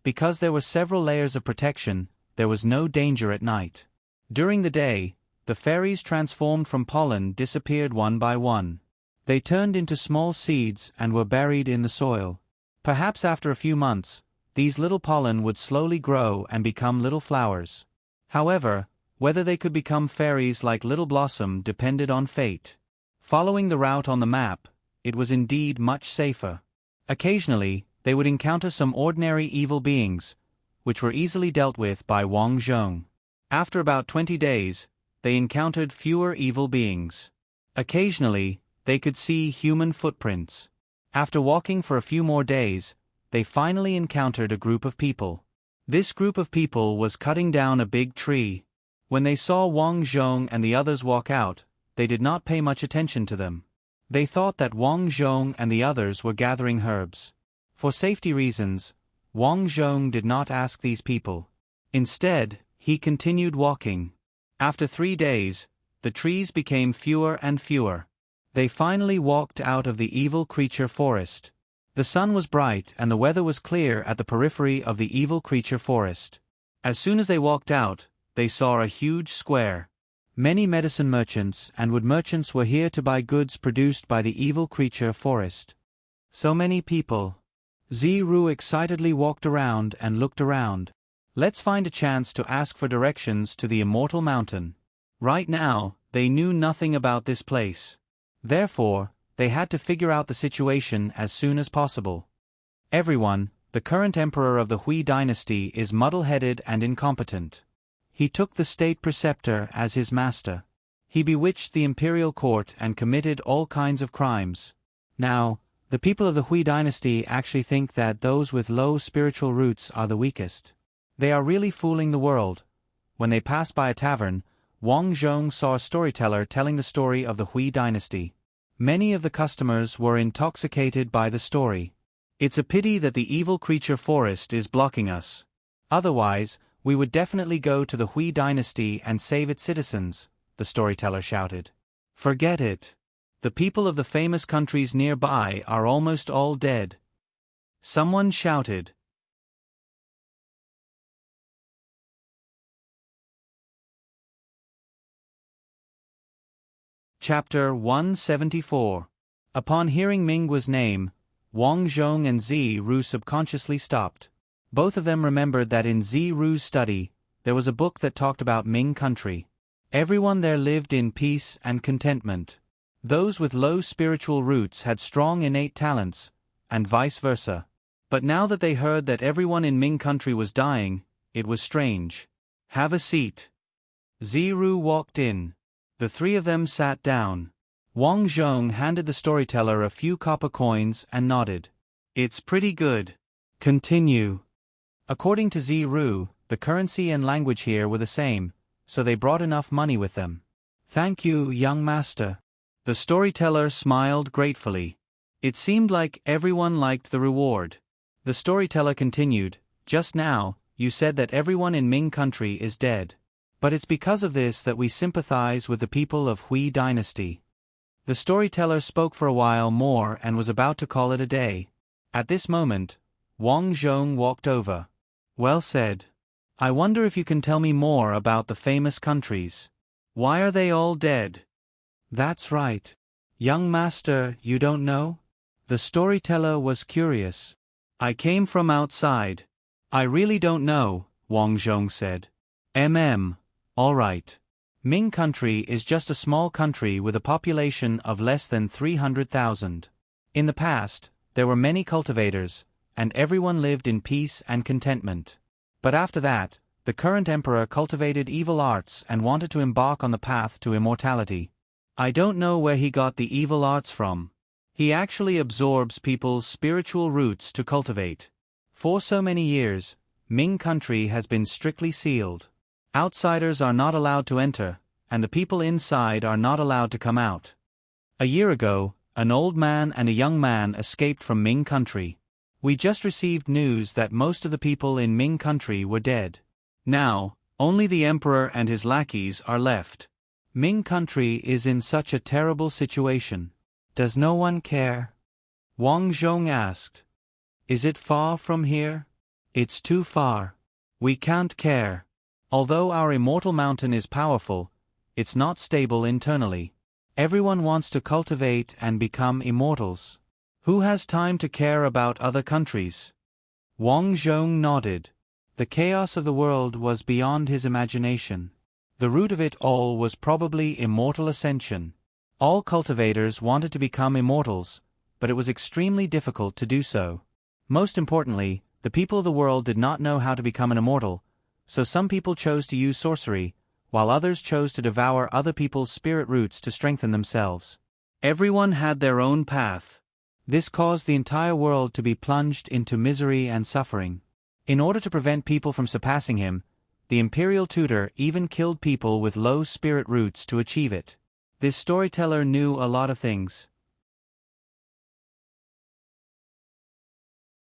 Because there were several layers of protection, there was no danger at night. During the day, the fairies transformed from pollen disappeared one by one. They turned into small seeds and were buried in the soil. Perhaps after a few months, these little pollen would slowly grow and become little flowers. However, whether they could become fairies like Little Blossom depended on fate. Following the route on the map, it was indeed much safer. Occasionally, they would encounter some ordinary evil beings, which were easily dealt with by Wang Zhong. After about 20 days, they encountered fewer evil beings. Occasionally, they could see human footprints. After walking for a few more days, they finally encountered a group of people. This group of people was cutting down a big tree. When they saw Wang Zhong and the others walk out, they did not pay much attention to them. They thought that Wang Zhong and the others were gathering herbs. For safety reasons, Wang Zhong did not ask these people. Instead, he continued walking. After 3 days, the trees became fewer and fewer. They finally walked out of the evil creature forest. The sun was bright and the weather was clear at the periphery of the evil creature forest. As soon as they walked out, they saw a huge square. Many medicine merchants and wood merchants were here to buy goods produced by the evil creature forest. So many people. Ziru excitedly walked around and looked around. Let's find a chance to ask for directions to the Immortal Mountain. Right now, they knew nothing about this place. Therefore, they had to figure out the situation as soon as possible. Everyone, the current emperor of the Hui dynasty is muddle-headed and incompetent. He took the state preceptor as his master. He bewitched the imperial court and committed all kinds of crimes. Now, the people of the Hui dynasty actually think that those with low spiritual roots are the weakest. They are really fooling the world. When they passed by a tavern, Wang Zhong saw a storyteller telling the story of the Hui dynasty. Many of the customers were intoxicated by the story. It's a pity that the evil creature forest is blocking us. Otherwise, we would definitely go to the Hui dynasty and save its citizens, the storyteller shouted. Forget it. The people of the famous countries nearby are almost all dead. Someone shouted. Chapter 174. Upon hearing Minggua's name, Wang Zhong and Ziru subconsciously stopped. Both of them remembered that in Ziru's study, there was a book that talked about Ming country. Everyone there lived in peace and contentment. Those with low spiritual roots had strong innate talents, and vice versa. But now that they heard that everyone in Ming country was dying, it was strange. "Have a seat." Ziru walked in. The three of them sat down. Wang Zhong handed the storyteller a few copper coins and nodded. "It's pretty good. Continue." According to Ziru, the currency and language here were the same, so they brought enough money with them. "Thank you, young master." The storyteller smiled gratefully. It seemed like everyone liked the reward. The storyteller continued, "Just now, you said that everyone in Ming country is dead. But it's because of this that we sympathize with the people of Hui dynasty." The storyteller spoke for a while more and was about to call it a day. At this moment, Wang Zhong walked over. "Well said. I wonder if you can tell me more about the famous countries. Why are they all dead?" "That's right. Young master, you don't know?" The storyteller was curious. "I came from outside. I really don't know," Wang Zhong said. All right. Ming country is just a small country with a population of less than 300,000. In the past, there were many cultivators, and everyone lived in peace and contentment. But after that, the current emperor cultivated evil arts and wanted to embark on the path to immortality. I don't know where he got the evil arts from. He actually absorbs people's spiritual roots to cultivate. For so many years, Ming country has been strictly sealed. Outsiders are not allowed to enter, and the people inside are not allowed to come out. A year ago, an old man and a young man escaped from Ming country. We just received news that most of the people in Ming country were dead. Now, only the emperor and his lackeys are left. Ming country is in such a terrible situation. Does no one care? Wang Zhong asked. Is it far from here? It's too far. We can't care. Although our immortal mountain is powerful, it's not stable internally. Everyone wants to cultivate and become immortals. Who has time to care about other countries? Wang Zhong nodded. The chaos of the world was beyond his imagination. The root of it all was probably immortal ascension. All cultivators wanted to become immortals, but it was extremely difficult to do so. Most importantly, the people of the world did not know how to become an immortal, so some people chose to use sorcery, while others chose to devour other people's spirit roots to strengthen themselves. Everyone had their own path. This caused the entire world to be plunged into misery and suffering. In order to prevent people from surpassing him, the imperial tutor even killed people with low spirit roots to achieve it. This storyteller knew a lot of things.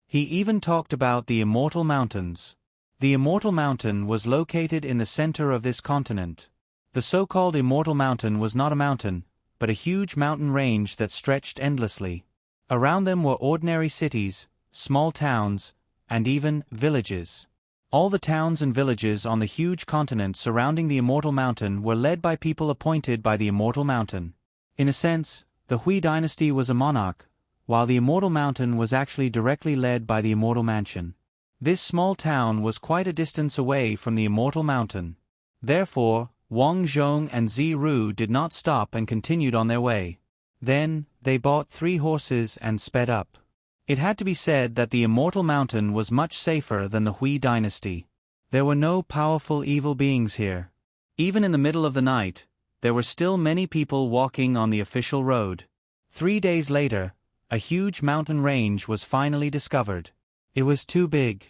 He even talked about the Immortal Mountains. The Immortal Mountain was located in the center of this continent. The so-called Immortal Mountain was not a mountain, but a huge mountain range that stretched endlessly. Around them were ordinary cities, small towns, and even villages. All the towns and villages on the huge continent surrounding the Immortal Mountain were led by people appointed by the Immortal Mountain. In a sense, the Hui dynasty was a monarch, while the Immortal Mountain was actually directly led by the Immortal Mansion. This small town was quite a distance away from the Immortal Mountain. Therefore, Wang Zhong and Ziru did not stop and continued on their way. Then, they bought 3 horses and sped up. It had to be said that the Immortal Mountain was much safer than the Hui dynasty. There were no powerful evil beings here. Even in the middle of the night, there were still many people walking on the official road. 3 days later, a huge mountain range was finally discovered. It was too big.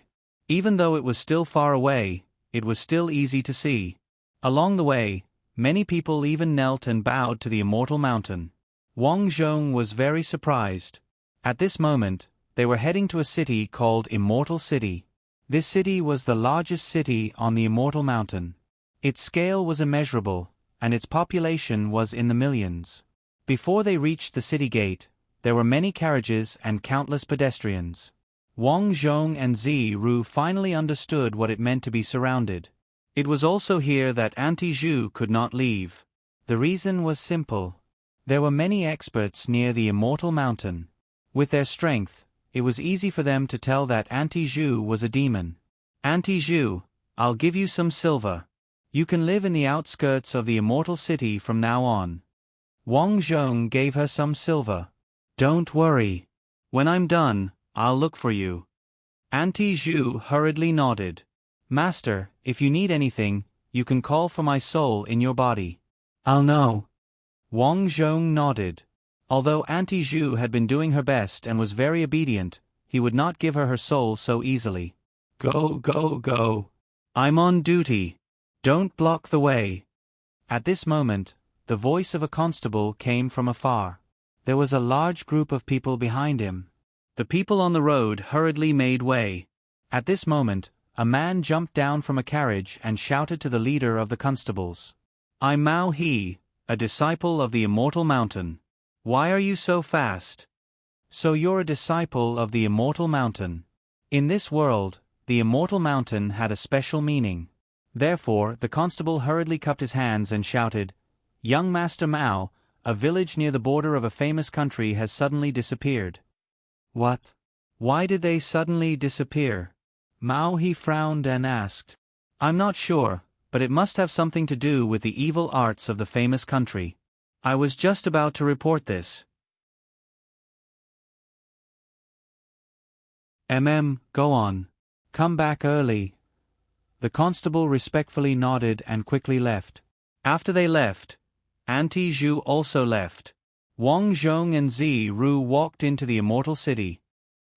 Even though it was still far away, it was still easy to see. Along the way, many people even knelt and bowed to the Immortal Mountain. Wang Zhong was very surprised. At this moment, they were heading to a city called Immortal City. This city was the largest city on the Immortal Mountain. Its scale was immeasurable, and its population was in the millions. Before they reached the city gate, there were many carriages and countless pedestrians. Wang Zhong and Ziru finally understood what it meant to be surrounded. It was also here that Auntie Zhu could not leave. The reason was simple. There were many experts near the Immortal Mountain. With their strength, it was easy for them to tell that Auntie Zhu was a demon. Auntie Zhu, I'll give you some silver. You can live in the outskirts of the immortal city from now on. Wang Zhong gave her some silver. Don't worry. When I'm done, I'll look for you. Auntie Zhu hurriedly nodded. Master, if you need anything, you can call for my soul in your body. I'll know. Wang Zhong nodded. Although Auntie Zhu had been doing her best and was very obedient, he would not give her soul so easily. Go, go, go. I'm on duty. Don't block the way. At this moment, the voice of a constable came from afar. There was a large group of people behind him. The people on the road hurriedly made way. At this moment, a man jumped down from a carriage and shouted to the leader of the constables. I'm Mao He, a disciple of the Immortal Mountain. Why are you so fast? So you're a disciple of the Immortal Mountain. In this world, the Immortal Mountain had a special meaning. Therefore, the constable hurriedly cupped his hands and shouted, Young Master Mao, a village near the border of a famous country has suddenly disappeared. What? Why did they suddenly disappear? Mao He frowned and asked. I'm not sure, but it must have something to do with the evil arts of the famous country. I was just about to report this. Go on. Come back early. The constable respectfully nodded and quickly left. After they left, Auntie Zhu also left. Wang Zhong and Ziru walked into the immortal city.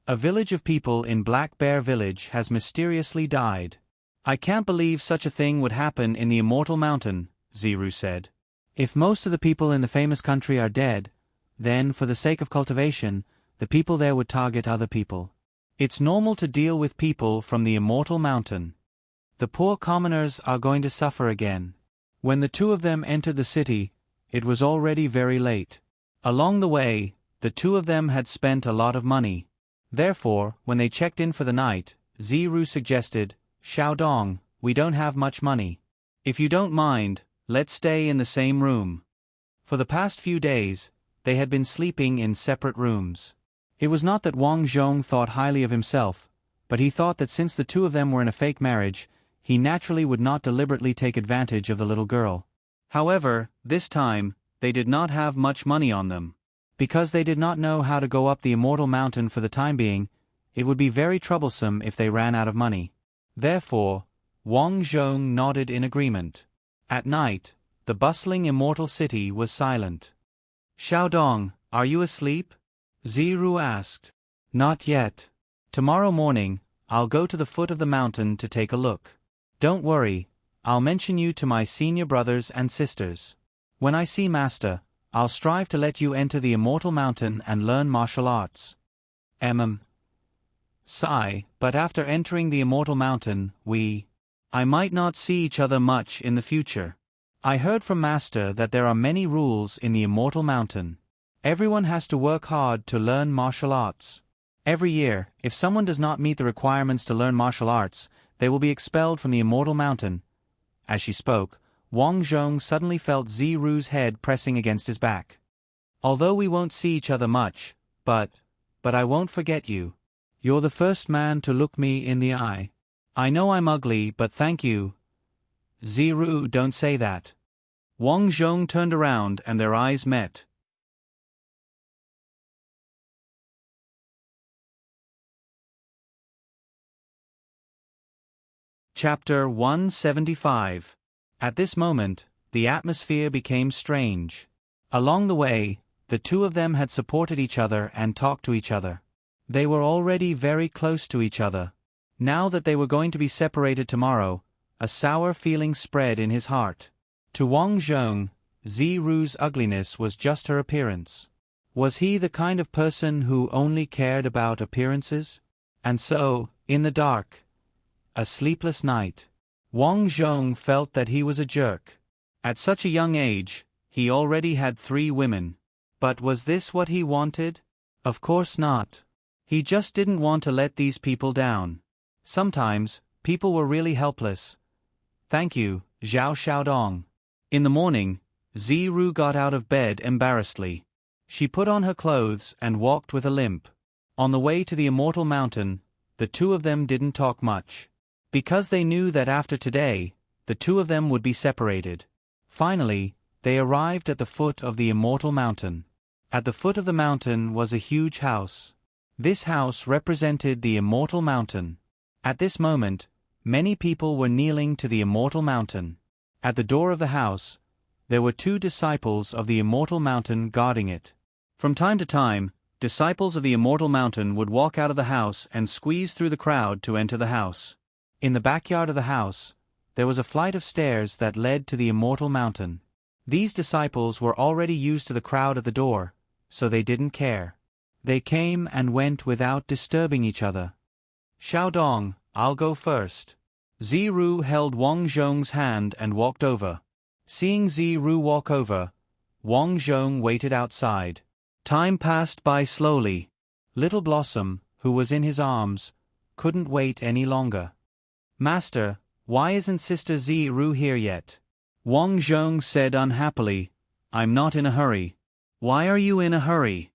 A village of people in Black Bear Village has mysteriously died. I can't believe such a thing would happen in the immortal mountain, Ziru said. If most of the people in the famous country are dead, then, for the sake of cultivation, the people there would target other people. It's normal to deal with people from the immortal mountain. The poor commoners are going to suffer again. When the two of them entered the city, it was already very late. Along the way, the two of them had spent a lot of money. Therefore, when they checked in for the night, Ziru suggested, Xiaodong, we don't have much money. If you don't mind, let's stay in the same room. For the past few days, they had been sleeping in separate rooms. It was not that Wang Zhong thought highly of himself, but he thought that since the two of them were in a fake marriage, he naturally would not deliberately take advantage of the little girl. However, this time, they did not have much money on them. Because they did not know how to go up the immortal mountain for the time being, it would be very troublesome if they ran out of money. Therefore, Wang Zhong nodded in agreement. At night, the bustling immortal city was silent. Xiaodong, are you asleep? Ziru asked. Not yet. Tomorrow morning, I'll go to the foot of the mountain to take a look. Don't worry, I'll mention you to my senior brothers and sisters. When I see Master, I'll strive to let you enter the immortal mountain and learn martial arts. Sigh, but after entering the immortal mountain, I might not see each other much in the future. I heard from Master that there are many rules in the immortal mountain. Everyone has to work hard to learn martial arts. Every year, if someone does not meet the requirements to learn martial arts, they will be expelled from the immortal mountain. As she spoke, Wang Zhong suddenly felt Ziru's head pressing against his back. Although we won't see each other much, but I won't forget you. You're the first man to look me in the eye. I know I'm ugly, but thank you. Ziru, don't say that. Wang Zhong turned around and their eyes met. Chapter 175. At this moment, the atmosphere became strange. Along the way, the two of them had supported each other and talked to each other. They were already very close to each other. Now that they were going to be separated tomorrow, a sour feeling spread in his heart. To Wang Zhong, Ziru's ugliness was just her appearance. Was he the kind of person who only cared about appearances? And so, in the dark, a sleepless night, Wang Zhong felt that he was a jerk. At such a young age, he already had 3 women. But was this what he wanted? Of course not. He just didn't want to let these people down. Sometimes, people were really helpless. Thank you, Zhao Xiaodong. In the morning, Ziru got out of bed embarrassedly. She put on her clothes and walked with a limp. On the way to the Immortal Mountain, the two of them didn't talk much. Because they knew that after today, the two of them would be separated. Finally, they arrived at the foot of the Immortal Mountain. At the foot of the mountain was a huge house. This house represented the Immortal Mountain. At this moment, many people were kneeling to the Immortal Mountain. At the door of the house, there were two disciples of the Immortal Mountain guarding it. From time to time, disciples of the Immortal Mountain would walk out of the house and squeeze through the crowd to enter the house. In the backyard of the house, there was a flight of stairs that led to the Immortal Mountain. These disciples were already used to the crowd at the door, so they didn't care. They came and went without disturbing each other. Xiaodong, I'll go first. Ziru held Wang Zhong's hand and walked over. Seeing Ziru walk over, Wang Zhong waited outside. Time passed by slowly. Little Blossom, who was in his arms, couldn't wait any longer. Master, why isn't Sister Ziru here yet? Wang Zhong said unhappily, I'm not in a hurry. Why are you in a hurry?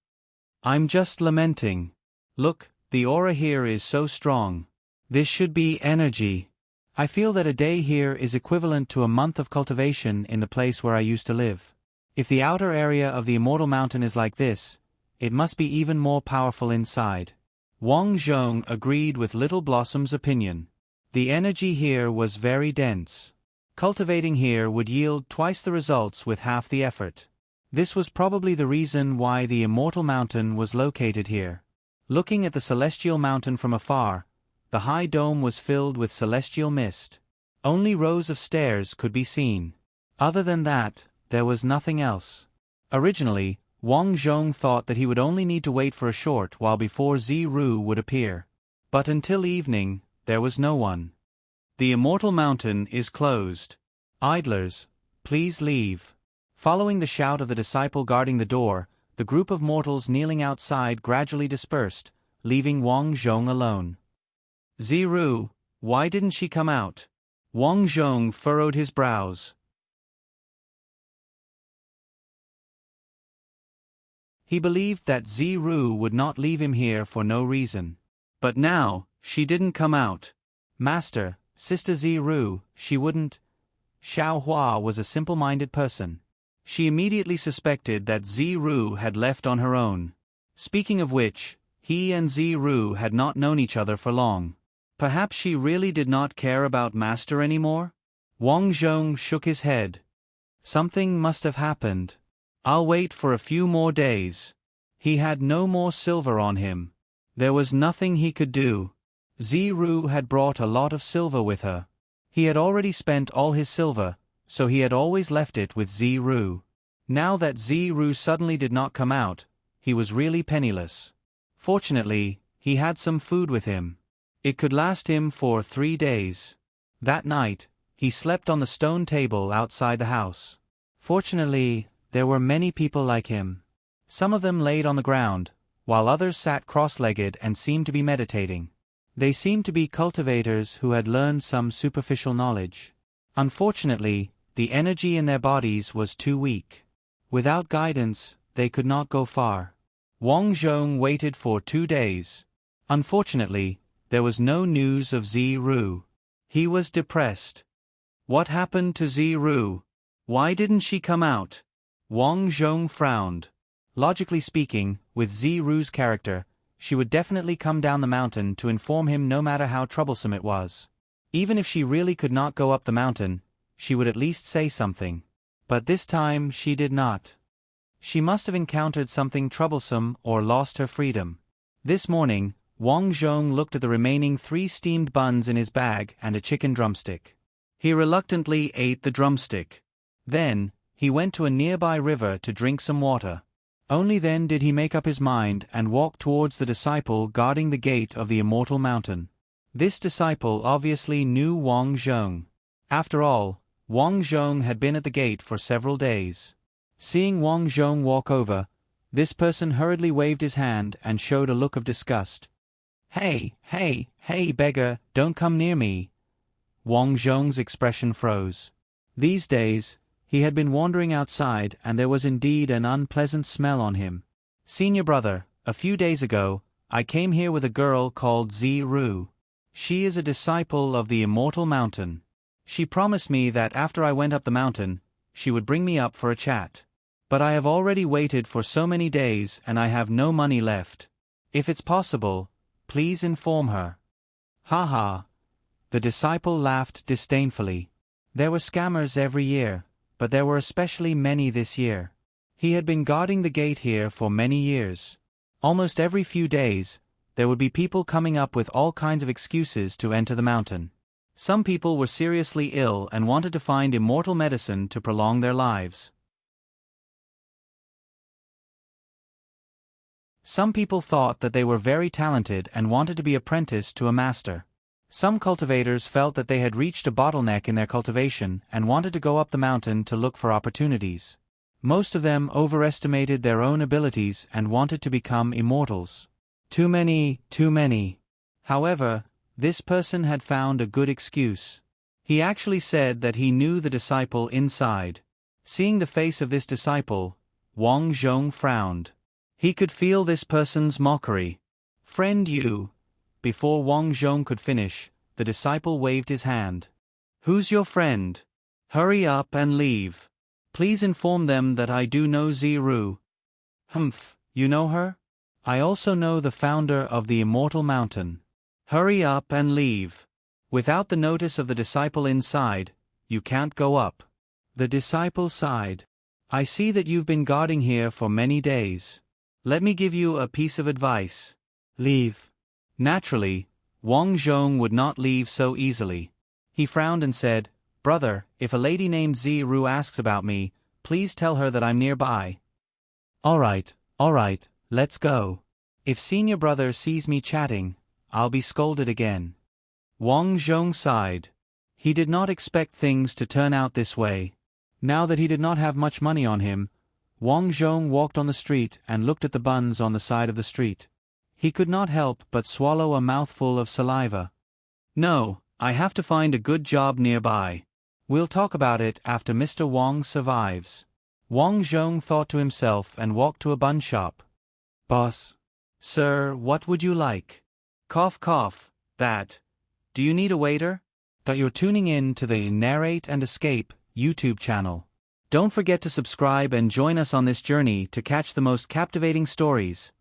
I'm just lamenting. Look, the aura here is so strong. This should be energy. I feel that a day here is equivalent to a month of cultivation in the place where I used to live. If the outer area of the Immortal Mountain is like this, it must be even more powerful inside. Wang Zhong agreed with Little Blossom's opinion. The energy here was very dense. Cultivating here would yield twice the results with half the effort. This was probably the reason why the Immortal Mountain was located here. Looking at the Celestial Mountain from afar, the high dome was filled with celestial mist. Only rows of stairs could be seen. Other than that, there was nothing else. Originally, Wang Zhong thought that he would only need to wait for a short while before Ziru would appear. But until evening, there was no one. The Immortal Mountain is closed. Idlers, please leave. Following the shout of the disciple guarding the door, the group of mortals kneeling outside gradually dispersed, leaving Wang Zhong alone. Ziru, why didn't she come out? Wang Zhong furrowed his brows. He believed that Ziru would not leave him here for no reason. But now, she didn't come out. Master, Sister Ziru, she wouldn't. Xiao Hua was a simple-minded person. She immediately suspected that Ziru had left on her own. Speaking of which, he and Ziru had not known each other for long. Perhaps she really did not care about Master anymore? Wang Zhong shook his head. Something must have happened. I'll wait for a few more days. He had no more silver on him. There was nothing he could do. Ziru had brought a lot of silver with her. He had already spent all his silver, so he had always left it with Ziru. Now that Ziru suddenly did not come out, he was really penniless. Fortunately, he had some food with him. It could last him for 3 days. That night, he slept on the stone table outside the house. Fortunately, there were many people like him. Some of them laid on the ground, while others sat cross-legged and seemed to be meditating. They seemed to be cultivators who had learned some superficial knowledge. Unfortunately, the energy in their bodies was too weak. Without guidance, they could not go far. Wang Zhong waited for 2 days. Unfortunately, there was no news of Ziru. He was depressed. What happened to Ziru? Why didn't she come out? Wang Zhong frowned. Logically speaking, with Ziru's character, she would definitely come down the mountain to inform him no matter how troublesome it was. Even if she really could not go up the mountain, she would at least say something. But this time she did not. She must have encountered something troublesome or lost her freedom. This morning, Wang Zhong looked at the remaining 3 steamed buns in his bag and a chicken drumstick. He reluctantly ate the drumstick. Then, he went to a nearby river to drink some water. Only then did he make up his mind and walk towards the disciple guarding the gate of the Immortal Mountain. This disciple obviously knew Wang Zhong. After all, Wang Zhong had been at the gate for several days. Seeing Wang Zhong walk over, this person hurriedly waved his hand and showed a look of disgust. Hey, beggar, don't come near me. Wang Zhong's expression froze. These days, he had been wandering outside and there was indeed an unpleasant smell on him. Senior brother, a few days ago, I came here with a girl called Zi-Ru. She is a disciple of the Immortal Mountain. She promised me that after I went up the mountain, she would bring me up for a chat. But I have already waited for so many days and I have no money left. If it's possible, please inform her. Ha ha. The disciple laughed disdainfully. There were scammers every year, but there were especially many this year. He had been guarding the gate here for many years. Almost every few days, there would be people coming up with all kinds of excuses to enter the mountain. Some people were seriously ill and wanted to find immortal medicine to prolong their lives. Some people thought that they were very talented and wanted to be apprenticed to a master. Some cultivators felt that they had reached a bottleneck in their cultivation and wanted to go up the mountain to look for opportunities. Most of them overestimated their own abilities and wanted to become immortals. Too many. However, this person had found a good excuse. He actually said that he knew the disciple inside. Seeing the face of this disciple, Wang Zhong frowned. He could feel this person's mockery. Friend, you. Before Wang Zhong could finish, the disciple waved his hand. Who's your friend? Hurry up and leave. Please inform them that I do know Zi-Ru. Humph, you know her? I also know the founder of the Immortal Mountain. Hurry up and leave. Without the notice of the disciple inside, you can't go up. The disciple sighed. I see that you've been guarding here for many days. Let me give you a piece of advice. Leave. Naturally, Wang Zhong would not leave so easily. He frowned and said, Brother, if a lady named Zi-Ru asks about me, please tell her that I'm nearby. All right, let's go. If senior brother sees me chatting, I'll be scolded again. Wang Zhong sighed. He did not expect things to turn out this way. Now that he did not have much money on him, Wang Zhong walked on the street and looked at the buns on the side of the street. He could not help but swallow a mouthful of saliva. No, I have to find a good job nearby. We'll talk about it after Mr. Wang survives. Wang Zhong thought to himself and walked to a bun shop. Boss. Sir, what would you like? Cough cough, that. Do you need a waiter? You're tuning in to the Narrate and Escape YouTube channel. Don't forget to subscribe and join us on this journey to catch the most captivating stories.